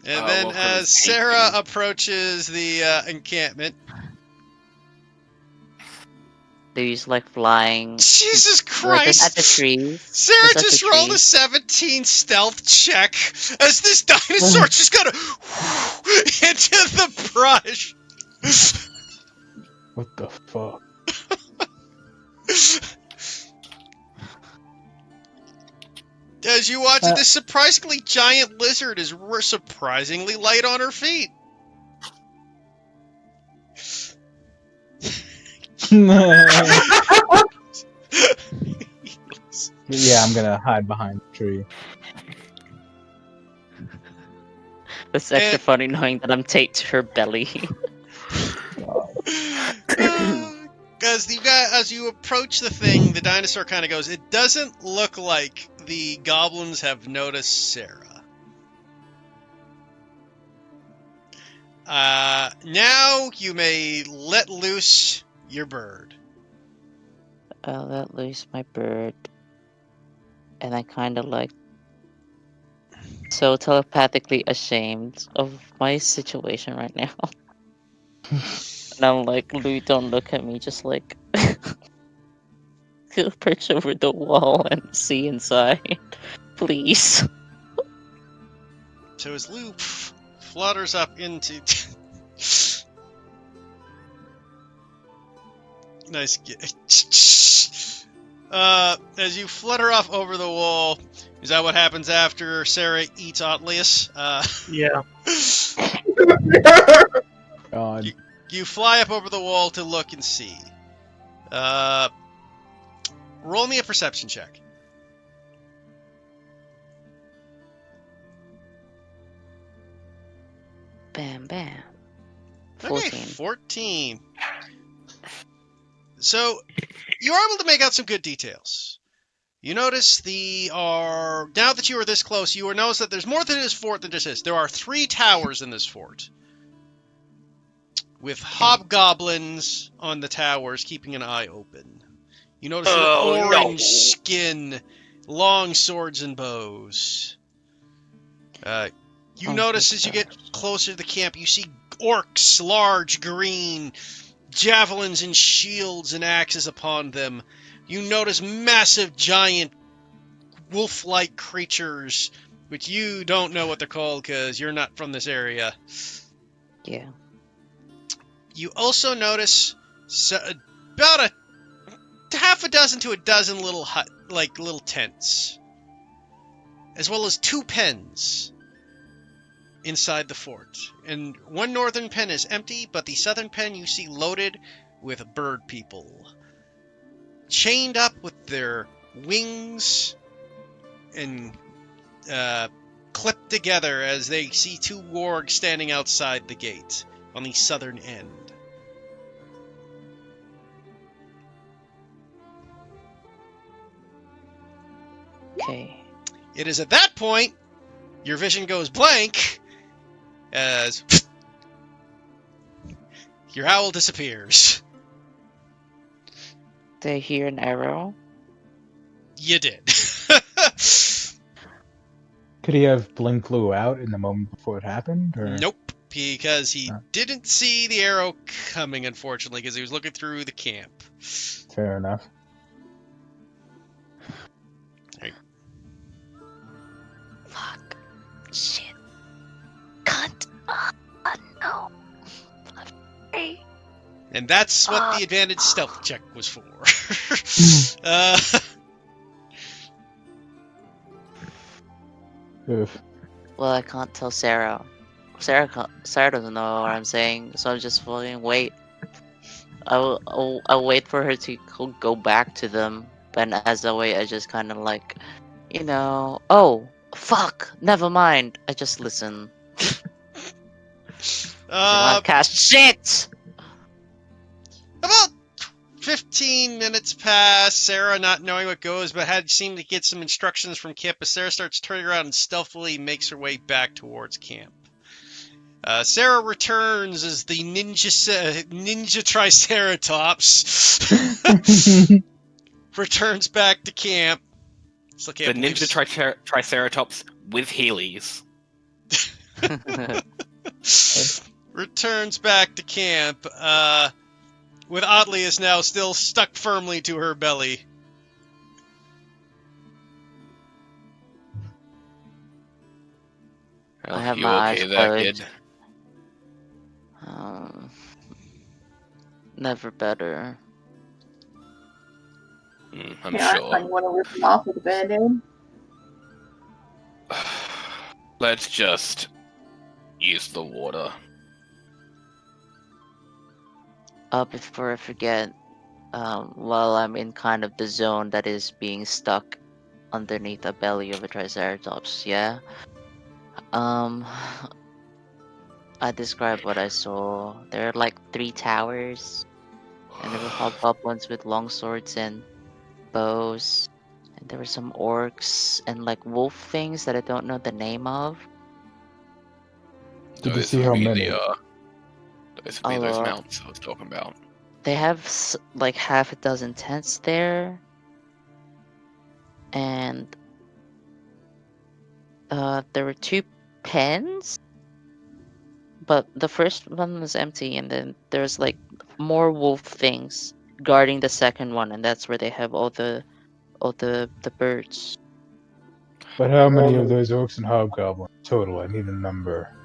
And Oh, then well, as for the Sarah painting. approaches the encampment, There's flying Jesus at Christ! the trees. Sarah Is that just the rolled tree? a 17 stealth check as this dinosaur just got into the brush. What the fuck? As you watch it, this surprisingly giant lizard is surprisingly light on her feet. Yeah, I'm gonna hide behind the tree. It's extra And- funny knowing that I'm taped to her belly. As you approach the thing, the dinosaur kind of goes, it doesn't look like the goblins have noticed Sarah. Now you may let loose your bird. I'll let loose my bird. And I kind of like so telepathically ashamed of my situation right now. And I'm like, Louis, don't look at me, just like perch over the wall and see inside. Please. So as Lou flutters up into... nice get. As you flutter off over the wall, is that what happens after Sarah eats Otlius? Yeah. God. You fly up over the wall to look and see. Roll me a perception check. Bam, bam. Okay, 14. 14. So, you are able to make out some good details. You notice now that you are this close, you will notice that there's more to this fort than just this. There are 3 towers in this fort, with hobgoblins on the towers keeping an eye open. You notice an orange skin, long swords and bows. You notice as you get closer to the camp, you see orcs, large, green, javelins and shields and axes upon them. You notice massive, giant, wolf-like creatures, which you don't know what they're called because you're not from this area. Yeah. You also notice about a half a dozen to a dozen little little tents, as well as 2 pens inside the fort. And one northern pen is empty, but the southern pen you see loaded with bird people, chained up with their wings and clipped together as they see 2 wargs standing outside the gate on the southern end. Okay. It is at that point your vision goes blank as your owl disappears. Did I hear an arrow? You did. Could he have blink Lou out in the moment before it happened? Or? Nope, because he didn't see the arrow coming, unfortunately, because he was looking through the camp. Fair enough. Right. Fuck. Shit. Cunt. No. Hey. And that's what the advantage stealth check was for. Oof. Well, I can't tell Sarah. Sarah doesn't know what I'm saying, so I'm just fucking wait. I'll wait for her to go back to them, but as I wait, I just kind of like, oh, fuck, never mind. I just listen. Do not cast shit! About 15 minutes pass, Sarah not knowing what goes, but had seemed to get some instructions from Kip as Sarah starts turning around and stealthily makes her way back towards camp. Sarah returns as the ninja Triceratops returns back to camp. Still The can't believe ninja Triceratops with Heelys. returns back to camp, with Otlius now still stuck firmly to her belly. I have You my okay eyes there, closed. kid? Never better. I'm Yeah, sure. you want to rip them off with a band-aid? Let's just use the water. Before I forget, while I'm in kind of the zone that is being stuck underneath the belly of a Triceratops, yeah? I described what I saw. There are like 3 towers, and there were hobgoblins with long swords and bows, And there were some orcs and like wolf things that I don't know the name of. Did you Those see would how be many? those would be those Oh, mounts I was talking about. they have like half a dozen tents there, and there were 2 pens, but the first one was empty, and then there's like more wolf things guarding the second one, and that's where they have all the birds. But how many of those orcs and hobgoblins total? I need a number.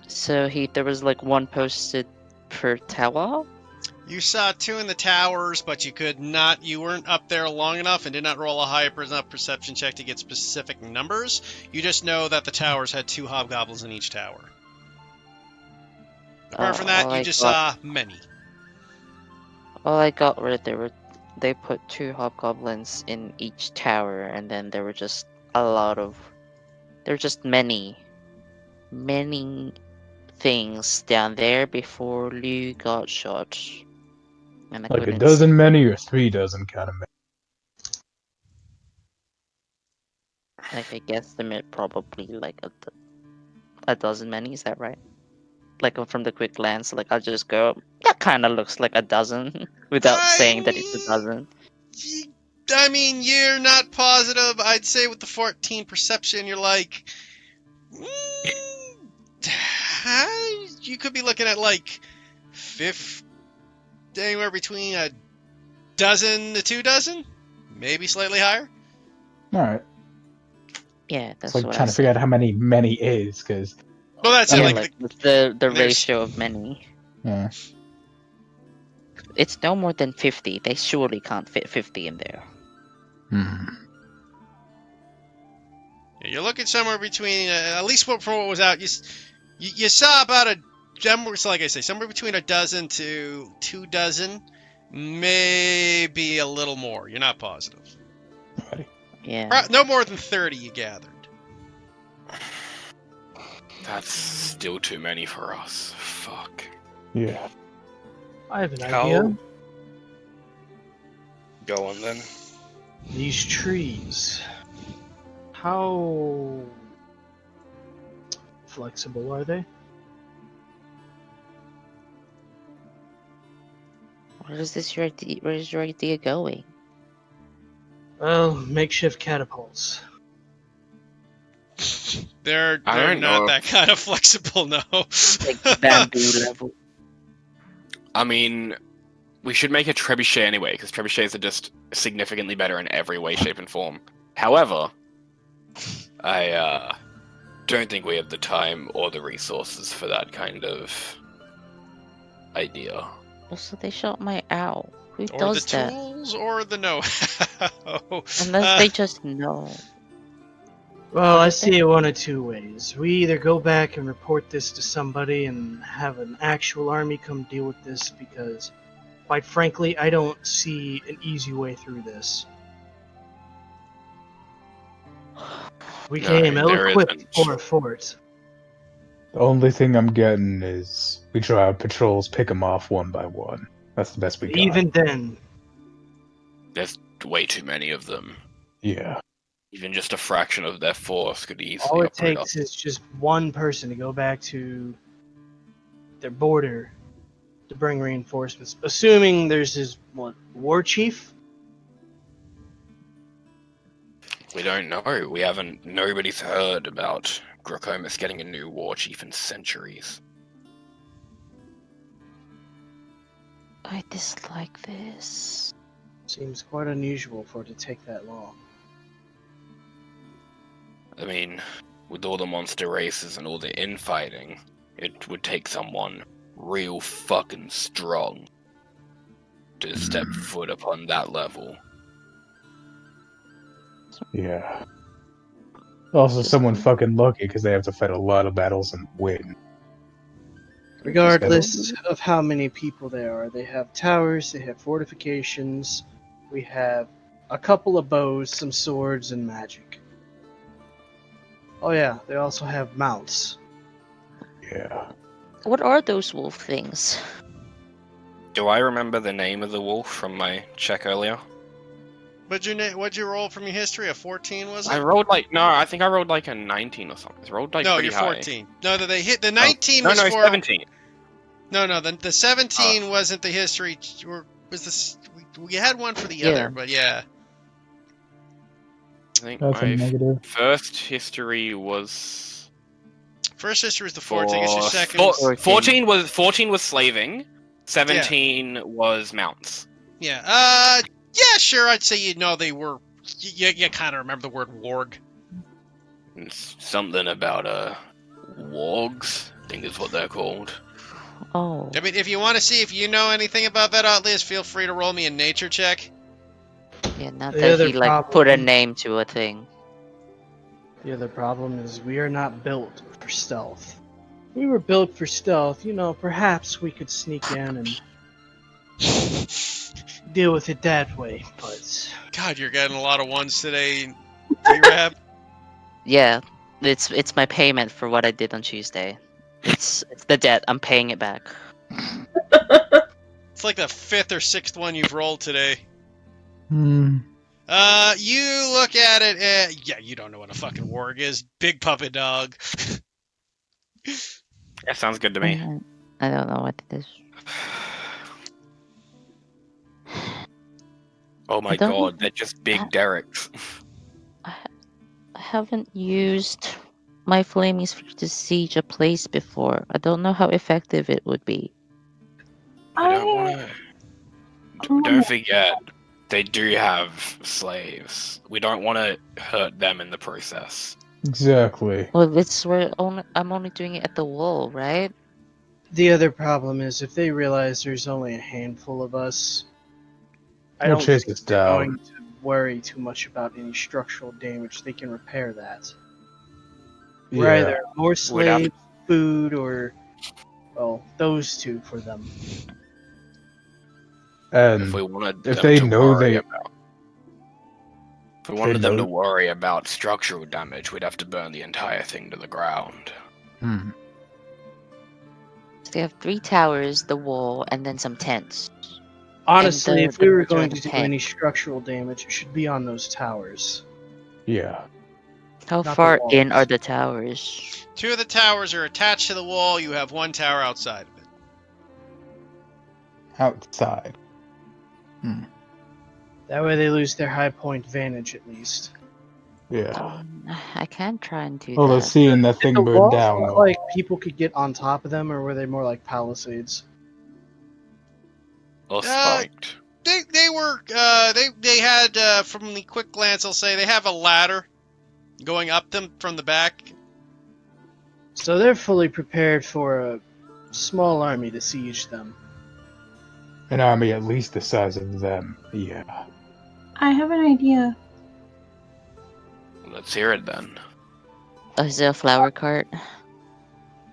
So there was like 1 posted per tower. You saw 2 in the towers, but you weren't up there long enough and did not roll a high enough perception check to get specific numbers. You just know that the towers had 2 hobgoblins in each tower. Apart from that, you just saw many. All I got were they put 2 hobgoblins in each tower, and then there were just many things down there before Liu got shot. And I Like a couldn't dozen many or 3 dozen kind of many? like I guesstimate probably like a dozen many, is that right? Like from the quick glance, like I'll just go, that kind of looks like a dozen without saying that it's a dozen. I mean, you're not positive. I'd say with the 14 perception, you're like, you could be looking at like 50, anywhere between a dozen to 2 dozen, maybe slightly higher. Alright. Yeah, that's It's like what trying I to figure out how many is, because... Well, that's I it. mean, Like the there's- ratio of many. Yeah. It's no more than 50. They surely can't fit 50 in there. You're looking somewhere between, at least from what was out, you saw about like I say, somewhere between a dozen to 2 dozen, maybe a little more. You're not positive. Yeah. No more than 30 you gathered. That's still too many for us. Fuck. Yeah. I have an How- idea. Go on then. These trees. How flexible are they? Where is your idea going? Well, makeshift catapults. They're I don't not know. that kind of flexible, no. Like bamboo level. I mean, we should make a trebuchet anyway, because trebuchets are just significantly better in every way, shape, and form. However, I don't think we have the time or the resources for that kind of idea. Also, they shot my owl. Who Or does the that? tools, or the know-how. Unless they just know. Well, I did see it one of 2 ways. We either go back and report this to somebody and have an actual army come deal with this, because, quite frankly, I don't see an easy way through this. We No, came there ill-equipped isn't. for a fort. The only thing I'm getting is we try our patrols, pick them off one by one. That's the best we got. Even then, There's way too many of them. Yeah. Even just a fraction of their force could easily all it operate takes is just one person to go back to their border to bring reinforcements. Assuming there's this, war chief? We don't know. Nobody's heard about Gracomus getting a new war chief in centuries. I dislike this. Seems quite unusual for it to take that long. I mean, with all the monster races and all the infighting, it would take someone real fucking strong to step foot upon that level. Yeah. Also, someone fucking lucky because they have to fight a lot of battles and win. Regardless of how many people there are, they have towers, they have fortifications, we have a couple of bows, some swords, and magic. Oh yeah, they also have mounts. Yeah. What are those wolf things? Do I remember the name of the wolf from my check earlier? What'd you roll from your history? A 14 was it? I think I rolled like a 19 or something. It's rolled like no, pretty you're high. 14. No, they hit the Oh, 19 no, was no, for 17. No, the 17 wasn't the history. Was this? We had one for the Yeah. other, but yeah. I think That's a my negative. first history was First history was the for 14. I guess your second. four- 14 was slaving. 17 was mounts. Yeah. Yeah. Sure. I'd say you know they were. You kind of remember the word warg. It's something about wargs, I think is what they're called. Oh. I mean, if you want to see if you know anything about that, Atlas, feel free to roll me a nature check. Yeah, not The that other he put a problem- name to a thing. The other problem is we are not built for stealth. If we were built for stealth, perhaps we could sneak in and deal with it that way, but... God, you're getting a lot of ones today, D-Rab. Yeah, it's my payment for what I did on Tuesday. It's the debt. I'm paying it back. It's like the 5th or 6th one you've rolled today. Hmm. You look at it. Yeah, you don't know what a fucking warg is. Big puppet dog. That sounds good to me. I don't know what it is. Oh my I don't- god, they're just big derricks. I haven't used my flaming sphere to siege a place before. I don't know how effective it would be. I don't want to. Don't forget, they do have slaves. We don't want to hurt them in the process. Exactly. Well, I'm only doing it at the wall, right? The other problem is if they realize there's only a handful of us, I We'll don't chase think us they're down. going to worry too much about any structural damage. They can repair that. We're Yeah. either more We'd have- slaves, food, or, well, those two for them. If we And wanted if them they to know worry they- about, if we wanted them know- to worry about structural damage, we'd have to burn the entire thing to the ground. Hmm. So they have 3 towers, the wall, and then some tents. Honestly, the- if we were the going majority to do tank. any structural damage, it should be on those towers. Yeah. How Not the far in walls. are the towers? 2 of the towers are attached to the wall. You have 1 tower outside of it. Outside. That way they lose their high point vantage at least. Yeah. I can try and do Although that. seeing that thing The burn walls down, look though. like people could get on top of them, or were they more like palisades? Or Uh, spiked. They were they had from the quick glance I'll say they have a ladder going up them from the back. So they're fully prepared for a small army to siege them. An army at least the size of them. Yeah. I have an idea. Let's hear it then. Oh, is there a flower cart?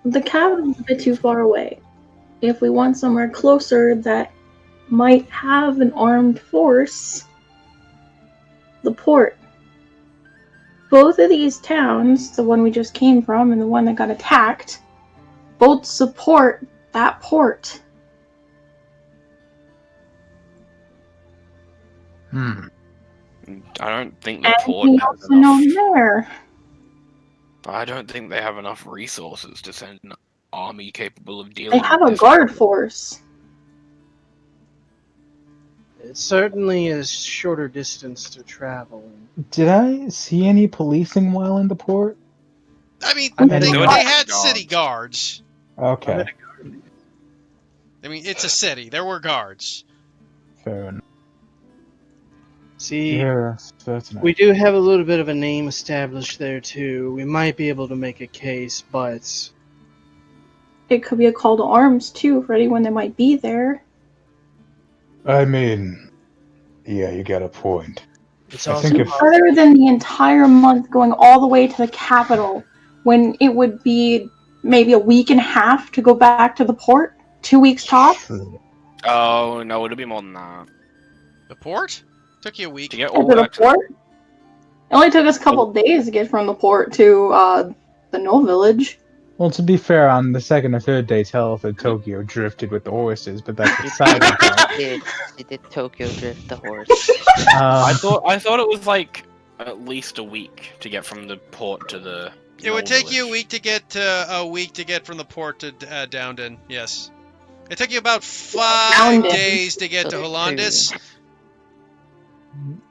The capital's a bit too far away. If we want somewhere closer that might have an armed force, the port. Both of these towns, the one we just came from and the one that got attacked, both support that port. Hmm. I don't think the And port we has also know enough. there. I don't think they have enough resources to send an army capable of dealing They with have a this. guard force. It certainly is shorter distance to travel. Did I see any policing while in the port? I mean, I mean, they they had guards. city guards. Okay. I mean, it's a city. There were guards. Fair enough. See, Yeah, certainly. we do have a little bit of a name established there too. We might be able to make a case, but It could be a call to arms too for anyone that might be there. I mean, yeah, you got a point. it's I also think if- Other than the entire month going all the way to the capital, when it would be maybe a week and a half to go back to the port, 2 weeks tops. True. Oh no, it'll be more than that. The port took you a week. To get To all the back to port. It only took us a couple of days to get from the port to the Knoll Village. Well, to be fair, on the second or third day, Teleth and Tokyo drifted with the horses, but that's beside the point. She did Tokyo drift the horse. I Um, thought it was like at least a week to get from the port to the. It would Knoll take you a village. week to get from the port to Downton. Yes. It took you about 5 Downton. days to get So to there's Hollandis.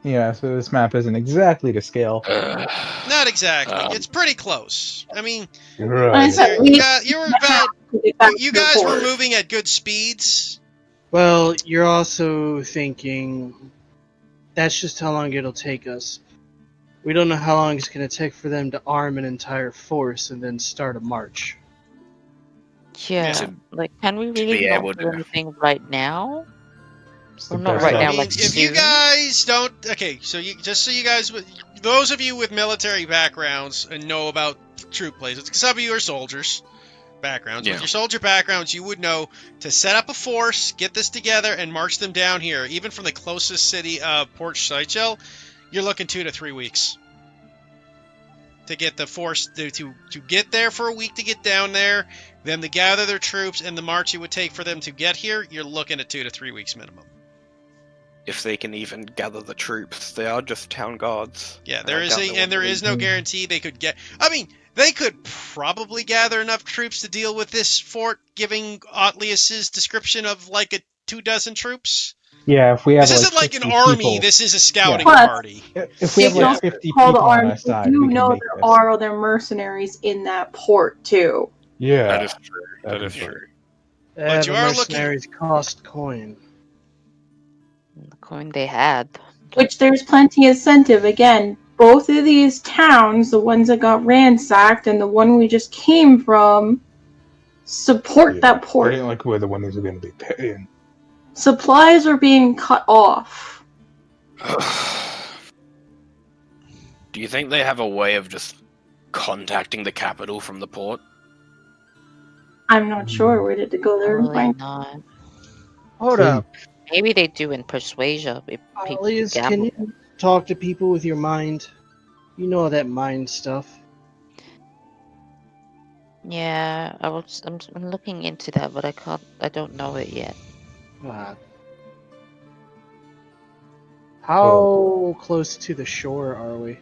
yeah, so this map isn't exactly to scale. Not exactly. Um, it's pretty close. I mean, I Right. said you we got you were about to get back you to the guys were port. moving at good speeds. Well, you're also thinking that's just how long it'll take us. We don't know how long it's going to take for them to arm an entire force and then start a march. Yeah, To- like, can we be really able not do to- anything right now? It's Well, the not best right I now, mean, like if you soon? guys don't, okay, so you just so you guys, those of you with military backgrounds and know about troop plays, some of you are soldiers backgrounds. Yeah. With your soldier backgrounds, you would know to set up a force, get this together, and march them down here. Even from the closest city, Port Seychelles, you're looking 2 to 3 weeks to get the force to get there for a week to get down there, them to gather their troops, and the march it would take for them to get here. You're looking at 2 to 3 weeks minimum. If they can even gather the troops, they are just town guards. Yeah, I there is doubt they and there want is no guarantee they could get. I mean, they could probably gather enough troops to deal with this fort, giving Otlius's description of like a 24 troops. Yeah, if we have This like isn't like an 50 army. people, This is a scouting Plus, party. if we have They like don't 50 call the people on army. our side, You we can know make there this. are other mercenaries in that port too. Yeah, That is true. That that'd is be true. But you are looking- mercenaries cost coin. The coin they had. Which there's plenty of incentive. Again, both of these towns, the ones that got ransacked and the one we just came from, support Yeah. that I port. didn't like where the winners are going to be paying. Supplies are being cut off. Do you think they have a way of just contacting the capital from the port? I'm not sure where did it go there and Probably find. not. Hold See, up. Maybe they do in Persuasion. If people Alias, can gamble. you talk to people with your mind? You know that mind stuff. Yeah, I'm looking into that, but I don't know it yet. How close to the shore are we?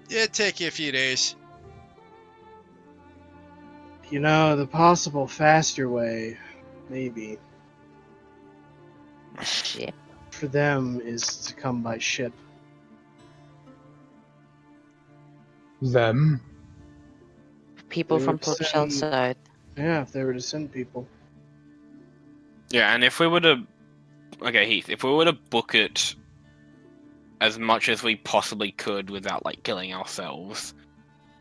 It'd take you a few days. You know, the possible faster way, maybe, Shit. for them is to come by ship. Them. People They from would Port send- Shell side. Yeah, if they were to send people. Yeah, and if we were to, okay, Heath, if we were to book it as much as we possibly could without like killing ourselves,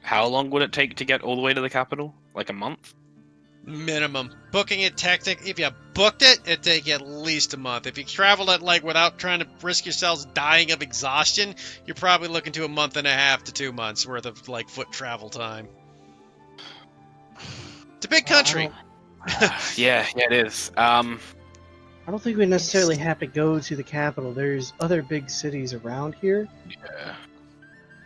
how long would it take to get all the way to the capital? Like a month? Minimum. Booking it if you booked it, it'd take you at least a month. If you traveled it like without trying to risk yourselves dying of exhaustion, you're probably looking to a month and a half to 2 months worth of like foot travel time. It's a big country. Yeah, it is. I don't think we necessarily have to go to the capital. There's other big cities around here. Yeah.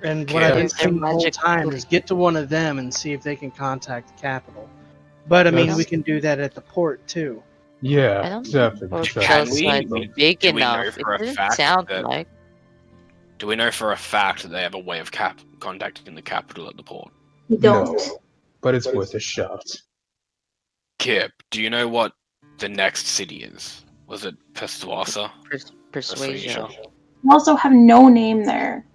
And what Yeah. I've been Is there saying the whole magic time is get to one of them and see if they can contact the capital. But I mean, Yes. we can do that at the port too. I Yeah, don't think definitely. Port Sure. Shell Can we- side is big do we know enough. It for a doesn't fact sound that- like. Do we know for a fact that they have a way of contacting the capital at the port? We don't. No, but it's worth a shot. Kip, do you know what the next city is? Was it Persuasa? Persuasion. We also have no name there.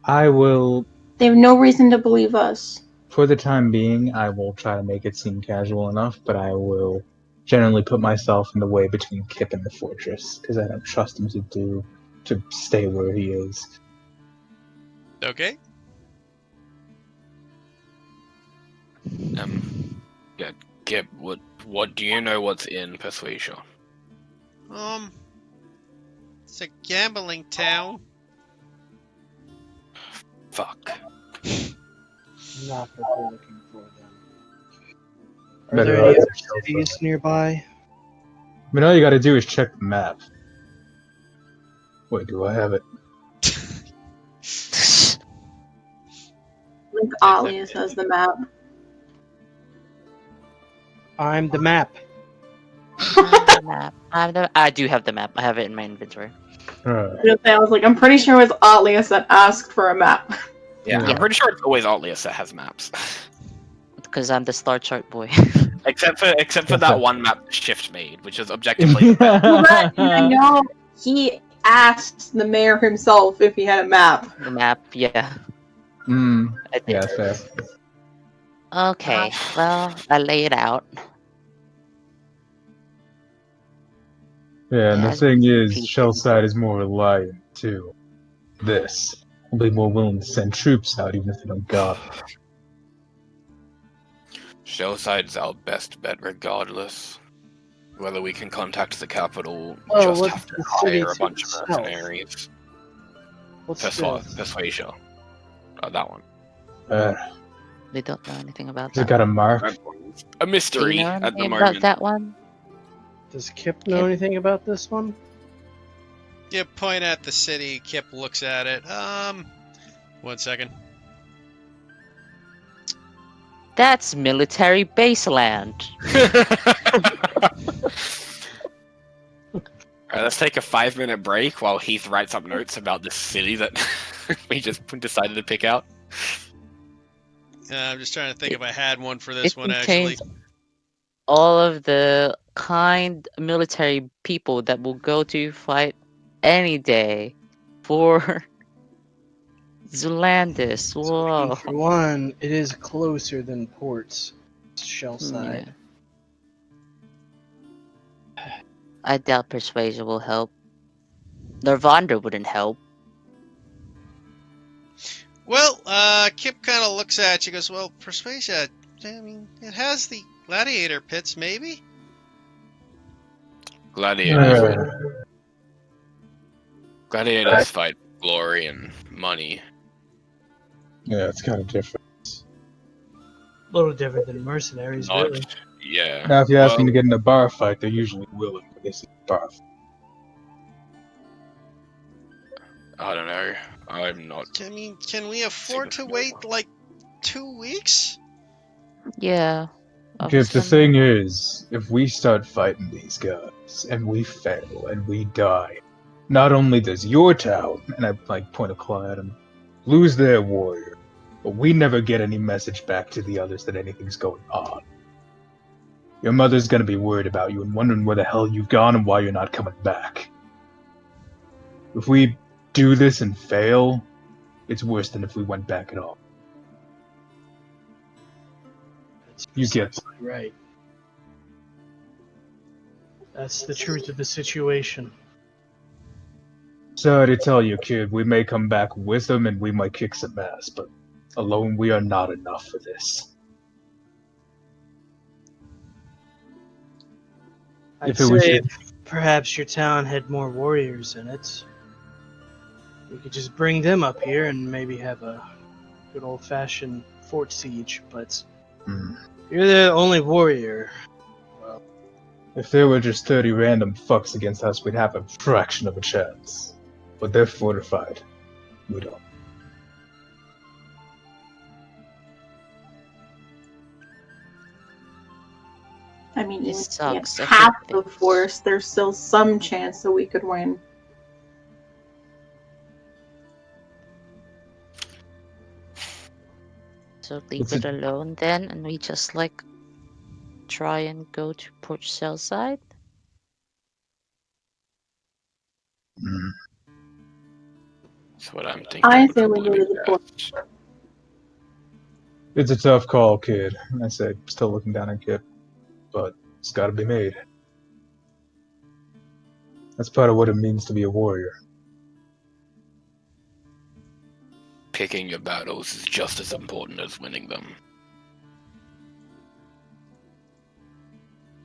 I will, They have no reason to believe us. for the time being, I will try to make it seem casual enough, but I will generally put myself in the way between Kip and the fortress, because I don't trust him to stay where he is. Okay. Yeah, Kip, what do you know what's in Persuasion? It's a gambling town. Fuck. Not what we're looking for then. Are Better there any odds other of yourself, cities nearby? I mean, all you gotta do is check the map. Wait, do I have it? think Atlius has the map. I'm the map. The map. I do have the map. I have it in my inventory. Alright. I was like, I'm pretty sure it was Atlius that asked for a map. Yeah, Yeah. I'm pretty sure it's always Altlius that has maps. Because I'm the star chart boy. except for that one map Shift made, which is objectively the best. Well, I know he asked the mayor himself if he had a map. The map, yeah. I did. Yeah, fair. Okay, well, I lay it out. Yeah, and Yeah, the thing is, people. Shellside is more reliant to this. They'll be more willing to send troops out even if they don't got it. Shellside's our best bet regardless. Whether we can contact the capital, Oh, just what's have to the city hire a to bunch of itself? mercenaries. What's Persuasion. That one. We don't know anything about Has it that. got a mark? A Do mystery you know at the anything about moment. that one? Does Kip know Kip. anything about this one? You point at the city. Kip looks at it. 1 second. That's military baseland. Alright, let's take a 5-minute break while Heath writes up notes about the city that we just decided to pick out. I'm just trying to think if I had one for this It one, actually. contains all of the kind military people that will go to fight any day for Zulandis. Whoa. For one, it is closer than Port's Shellside. Yeah. I doubt persuasion will help. Narvandra wouldn't help. Well, Kip kind of looks at you, goes, well, Persuasion, I mean, it has the gladiator pits, maybe? Gladiators. Gladiators fight glory and money. Yeah, it's kind of different. A little different than mercenaries, Not, really. yeah. Now, if you ask them Well, to get in a bar fight, they're usually willing, but this is a bar fight. I don't know. I'm not. I mean, can we afford to wait, like, 2 weeks? Yeah. Because the thing is, if we start fighting these guys, and we fail, and we die, not only does your town, and I point a claw at him, lose their warrior, but we never get any message back to the others that anything's going on. Your mother's gonna be worried about you and wondering where the hell you've gone and why you're not coming back. If we do this and fail, it's worse than if we went back at all. You get precisely right. That's the truth of the situation. Sorry to tell you, kid, we may come back with them and we might kick some ass, but alone we are not enough for this. I'd If it was say your- perhaps your town had more warriors in it. We could just bring them up here and maybe have a good old-fashioned fort siege, but you're the only warrior. Well, If there were just 30 random fucks against us, we'd have a fraction of a chance. But they're fortified. We don't. I mean, This even if we sucks. had I half think the force, there's still some chance that we could win. So leave it alone then, and we just try and go to Port Shellside. That's what I'm thinking. I would say we go probably to be the port. best. It's a tough call, kid. I say, still looking down at Kip. But it's gotta be made. That's part of what it means to be a warrior. Picking your battles is just as important as winning them.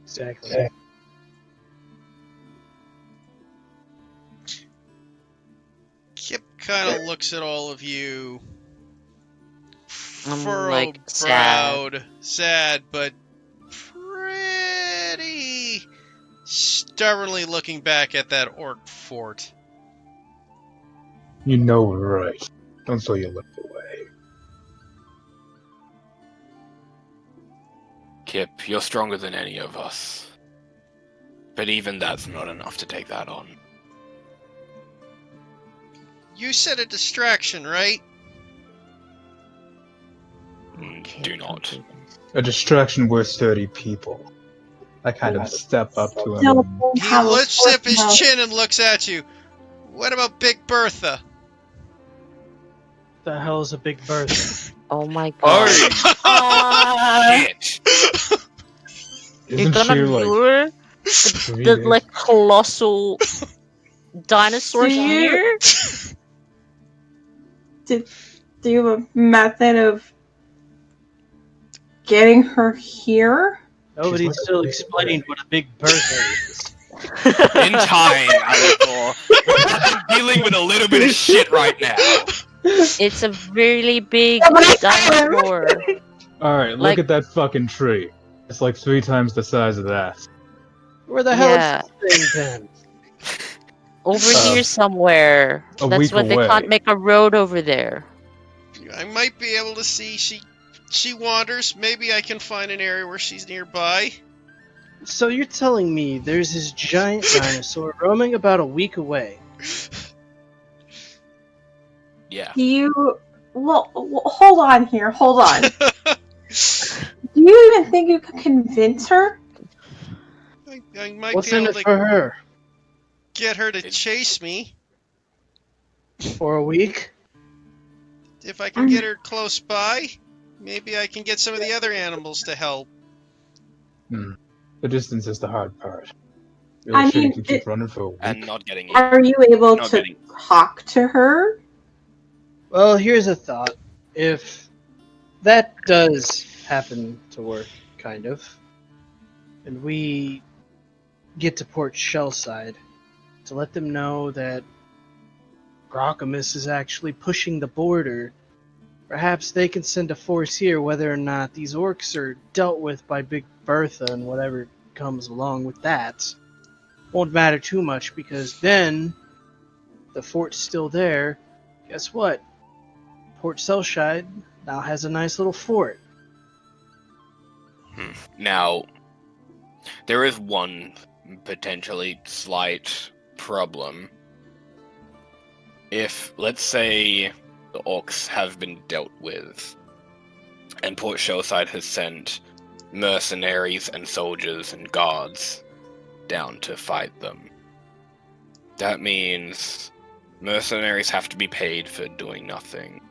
exactly. Kip kind of looks at all of you. I'm, Furrowed sad. sad, but pretty stubbornly looking back at that orc fort. You know we're right. Don't throw your lip away. Kip, you're stronger than any of us. But even that's not enough to take that on. You said a distraction, right? Do not. Don't do this. A distraction worth 30 people. I kind of step up to him. Still and- don't He have a lifts up his foot chin and looks at you. What about Big Bertha? The hell is a Big Bertha? Oh my god. Oh! Shit! You're Isn't gonna she like lure the 3 days? like colossal dinosaur Do you- here? Do you have a method of getting her here? Nobody's like a still big explained what a Big Bertha is. In time, Allegor. I'm dealing with a little bit of shit right now. It's a really big Yeah, but I can't. dinosaur. Alright, look Like- at that fucking tree. It's like 3 times the size of that. Where the hell Yeah. is this thing then? Over Uh, here somewhere. a That's week why they away. can't make a road over there. I might be able to see. She wanders. Maybe I can find an area where she's nearby. So you're telling me there's this giant dinosaur roaming about a week away? Yeah. Do you? Well, hold on here. Hold on. Do you even think you could convince her? I might What's be in able it to for her? get her to chase me For a week? if I can get her close by. Maybe I can get some of the other animals to help. The distance is the hard part. I Really sure you mean, can keep running for a week. And not getting Are you able Not to getting- talk to her? Well, here's a thought. If that does happen to work, kind of, and we get to Port Shellside to let them know that Grockamus is actually pushing the border, perhaps they can send a force here. Whether or not these orcs are dealt with by Big Bertha and whatever comes along with that won't matter too much, because then the fort's still there. Guess what? Port Shellside now has a nice little fort. Now, there is one potentially slight problem. If, let's say, the orcs have been dealt with, and Port Shellside has sent mercenaries and soldiers and guards down to fight them, that means mercenaries have to be paid for doing nothing.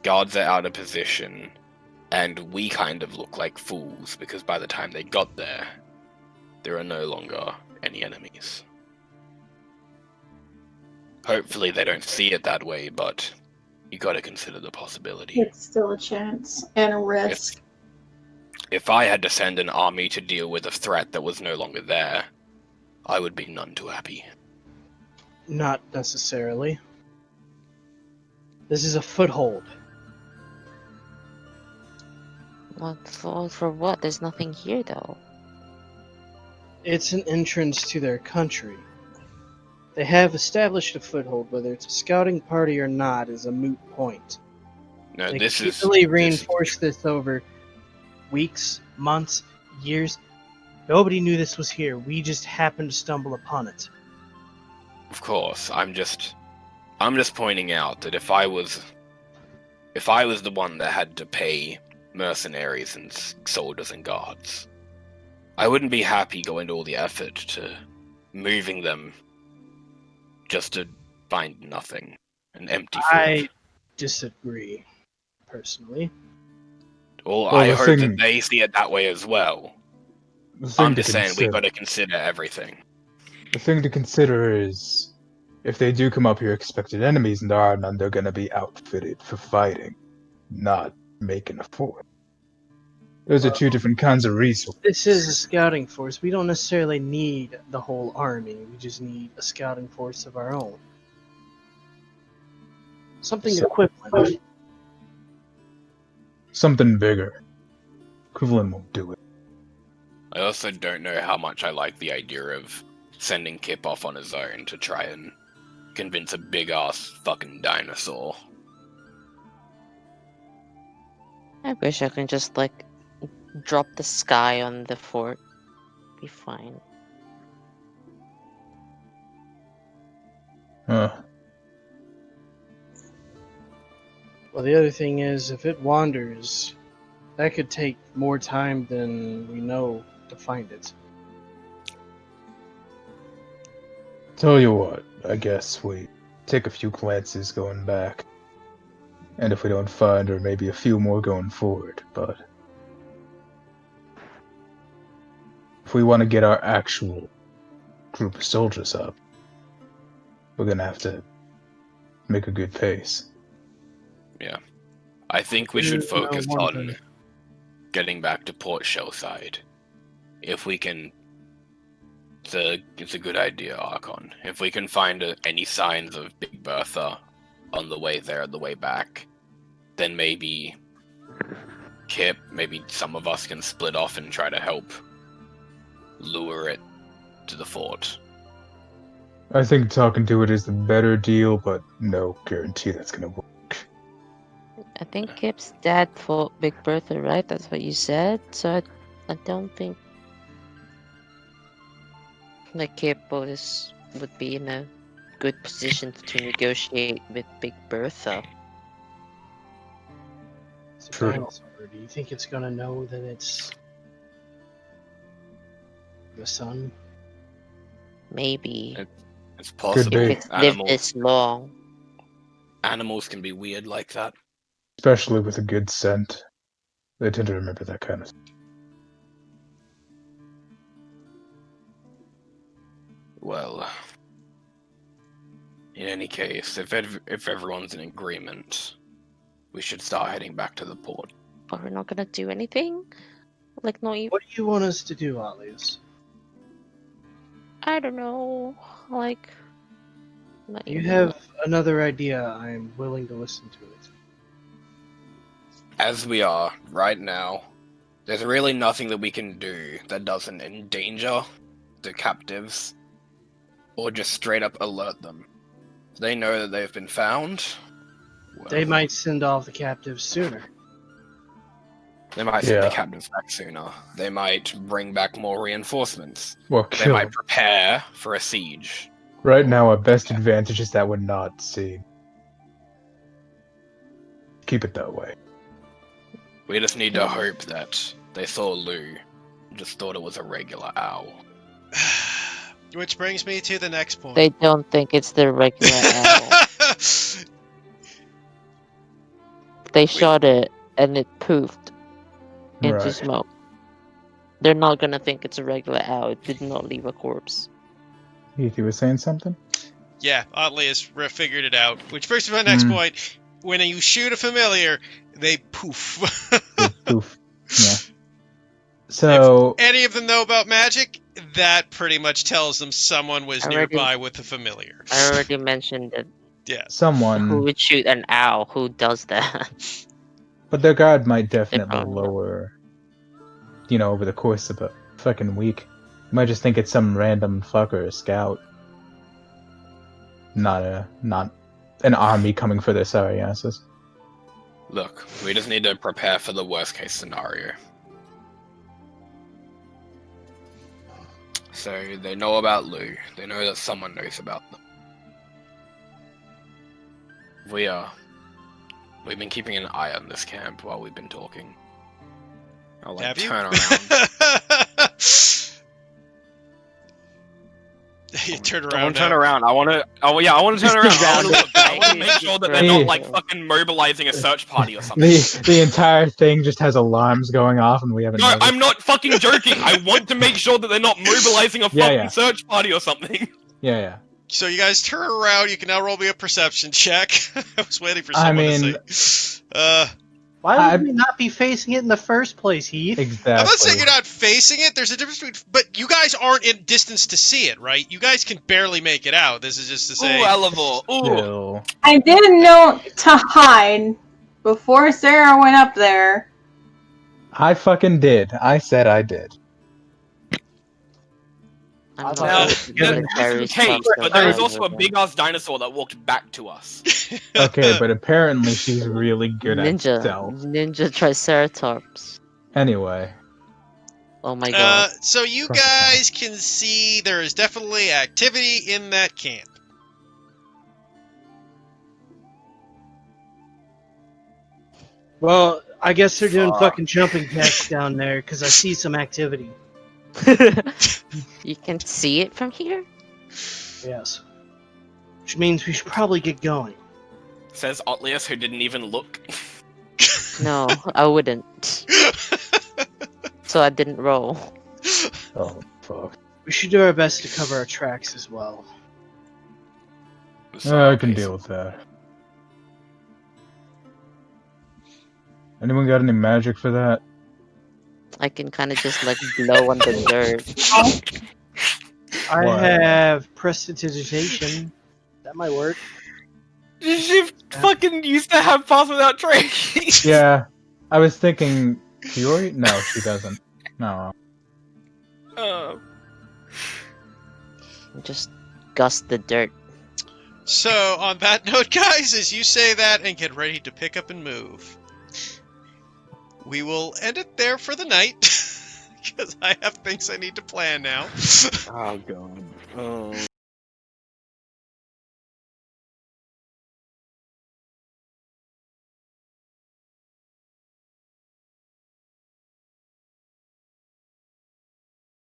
Guards are out of position, and we kind of look like fools because by the time they got there, there are no longer any enemies. Hopefully they don't see it that way, but you gotta consider the possibility. It's still a chance and a risk. If I had to send an army to deal with a threat that was no longer there, I would be none too happy. Not necessarily. This is a foothold. For what? There's nothing here though. It's an entrance to their country. They have established a foothold. Whether it's a scouting party or not is a moot point. No, They this can is easily this- reinforce this over weeks, months, years. Nobody knew this was here. We just happened to stumble upon it. Of course, I'm just pointing out that if I was the one that had to pay mercenaries and soldiers and guards, I wouldn't be happy going to all the effort to moving them just to find nothing, an empty fort. I disagree, personally. Well, Well, I the hope thing- that they see it that way as well. The thing I'm to just saying we've consider- got to consider everything. The thing to consider is, if they do come up here expected enemies and there are none, they're gonna be outfitted for fighting, not making a fort. Those are two different kinds of resources. This is a scouting force. We don't necessarily need the whole army. We just need a scouting force of our own. Something So- equivalent. Something bigger. Equivalent won't do it. I also don't know how much I like the idea of sending Kip off on his own to try and convince a big ass fucking dinosaur. I wish I could just like drop the sky on the fort. Be fine. Huh. Well, the other thing is, if it wanders, that could take more time than we know to find it. Tell you what, I guess we take a few glances going back. And if we don't find her, maybe a few more going forward, but if we want to get our actual group of soldiers up, we're gonna have to make a good pace. I think we should focus one on thing. getting back to Port Shellside. If we can... It's a good idea, Archon. If we can find any signs of Big Bertha on the way there, the way back, then maybe Kip, maybe some of us can split off and try to help lure it to the fort. I think talking to it is the better deal, but no guarantee that's gonna work. I think Kip's dad fought Big Bertha, right? That's what you said. So I don't think like Kip would be in a good position to negotiate with Big Bertha. It's a True. dinosaur. Do you think it's gonna know that it's the sun? Maybe. It's possible. be. If it's lived this long. Animals can be weird like that. Especially with a good scent. They tend to remember that kind of stuff. Well, in any case, if everyone's in agreement, we should start heading back to the port. But we're not gonna do anything? Like, not even. What do you want us to do, Alias? I don't know. Like. Not You even- have another idea, I'm willing to listen to it. As we are right now, there's really nothing that we can do that doesn't endanger the captives or just straight up alert them. They know that they've been found. Well, They might send off the captives sooner. They might send the Yeah. captives back sooner. They might bring back more reinforcements. Well, They kill might them. prepare for a siege. Right now, our best advantage is that we're not seen. Keep it that way. We just need to hope that they saw Lou and just thought it was a regular owl. Which brings me to the next point. They don't think it's the regular owl. They shot it and it poofed into Right. smoke. They're not gonna think it's a regular owl. It did not leave a corpse. Heath, you were saying something? Yeah, oddly has figured it out. Which brings me to my next point. When you shoot a familiar, they poof. Poof. Yeah. So, Any of them know about magic? That pretty much tells them someone was Already- nearby with a familiar. I already mentioned that who someone, would shoot an owl. Who does that? but their guard might definitely probably will. lower, over the course of a fucking week. You might just think it's some random fucker, a scout. Not an army coming for their sorry asses. Look, we just need to prepare for the worst case scenario. So they know about Lou. They know that someone knows about them. We've been keeping an eye on this camp while we've been talking. I'll Have you? turn around. You turn I around. want to turn now. around. I want to turn around. I want to look. I want to make sure that they're not Hey. like fucking mobilizing a search party or something. The entire thing just has alarms going off, and we haven't. No, noticed. I'm not fucking joking. I want to make sure that they're not mobilizing a Yeah, fucking yeah. search party or something. Yeah. So you guys turn around. You can now roll me a perception check. I was waiting for I someone mean- to say. Why I- would we not be facing it in the first place, Heath? Exactly. I'm not saying you're not facing it. There's a difference between, but you guys aren't in distance to see it, right? You guys can barely make it out. This is just to Ooh, say. Elevor. Ooh. Still. I didn't know to hide before Sarah went up there. I fucking did. I said I did. I'm not Now, sure yeah, the military that's the case, stuff but there was goes also a with big ass dinosaur that walked back to us. Okay, but apparently she's really good at Ninja. stealth. Ninja Triceratops. Anyway, Oh my god. So you guys can see there is definitely activity in that camp. Well, I guess they're doing Fuck. fucking jumping jacks down there because I see some activity. You can see it from here? Yes. Which means we should probably get going. Says Otlius, who didn't even look. No, I wouldn't. So I didn't roll. Oh, fuck. We should do our best to cover our tracks as well. I can deal with that. Anyone got any magic for that? I can kind of just like blow on the dirt. I What? have prestidigitation. That might work. She fucking used to have pass without trace. Yeah, I was thinking Fury? No, she doesn't. No. Oh. Just gust the dirt. So, on that note, guys, as you say that and get ready to pick up and move, we will end it there for the night, because I have things I need to plan now. Oh god. Oh.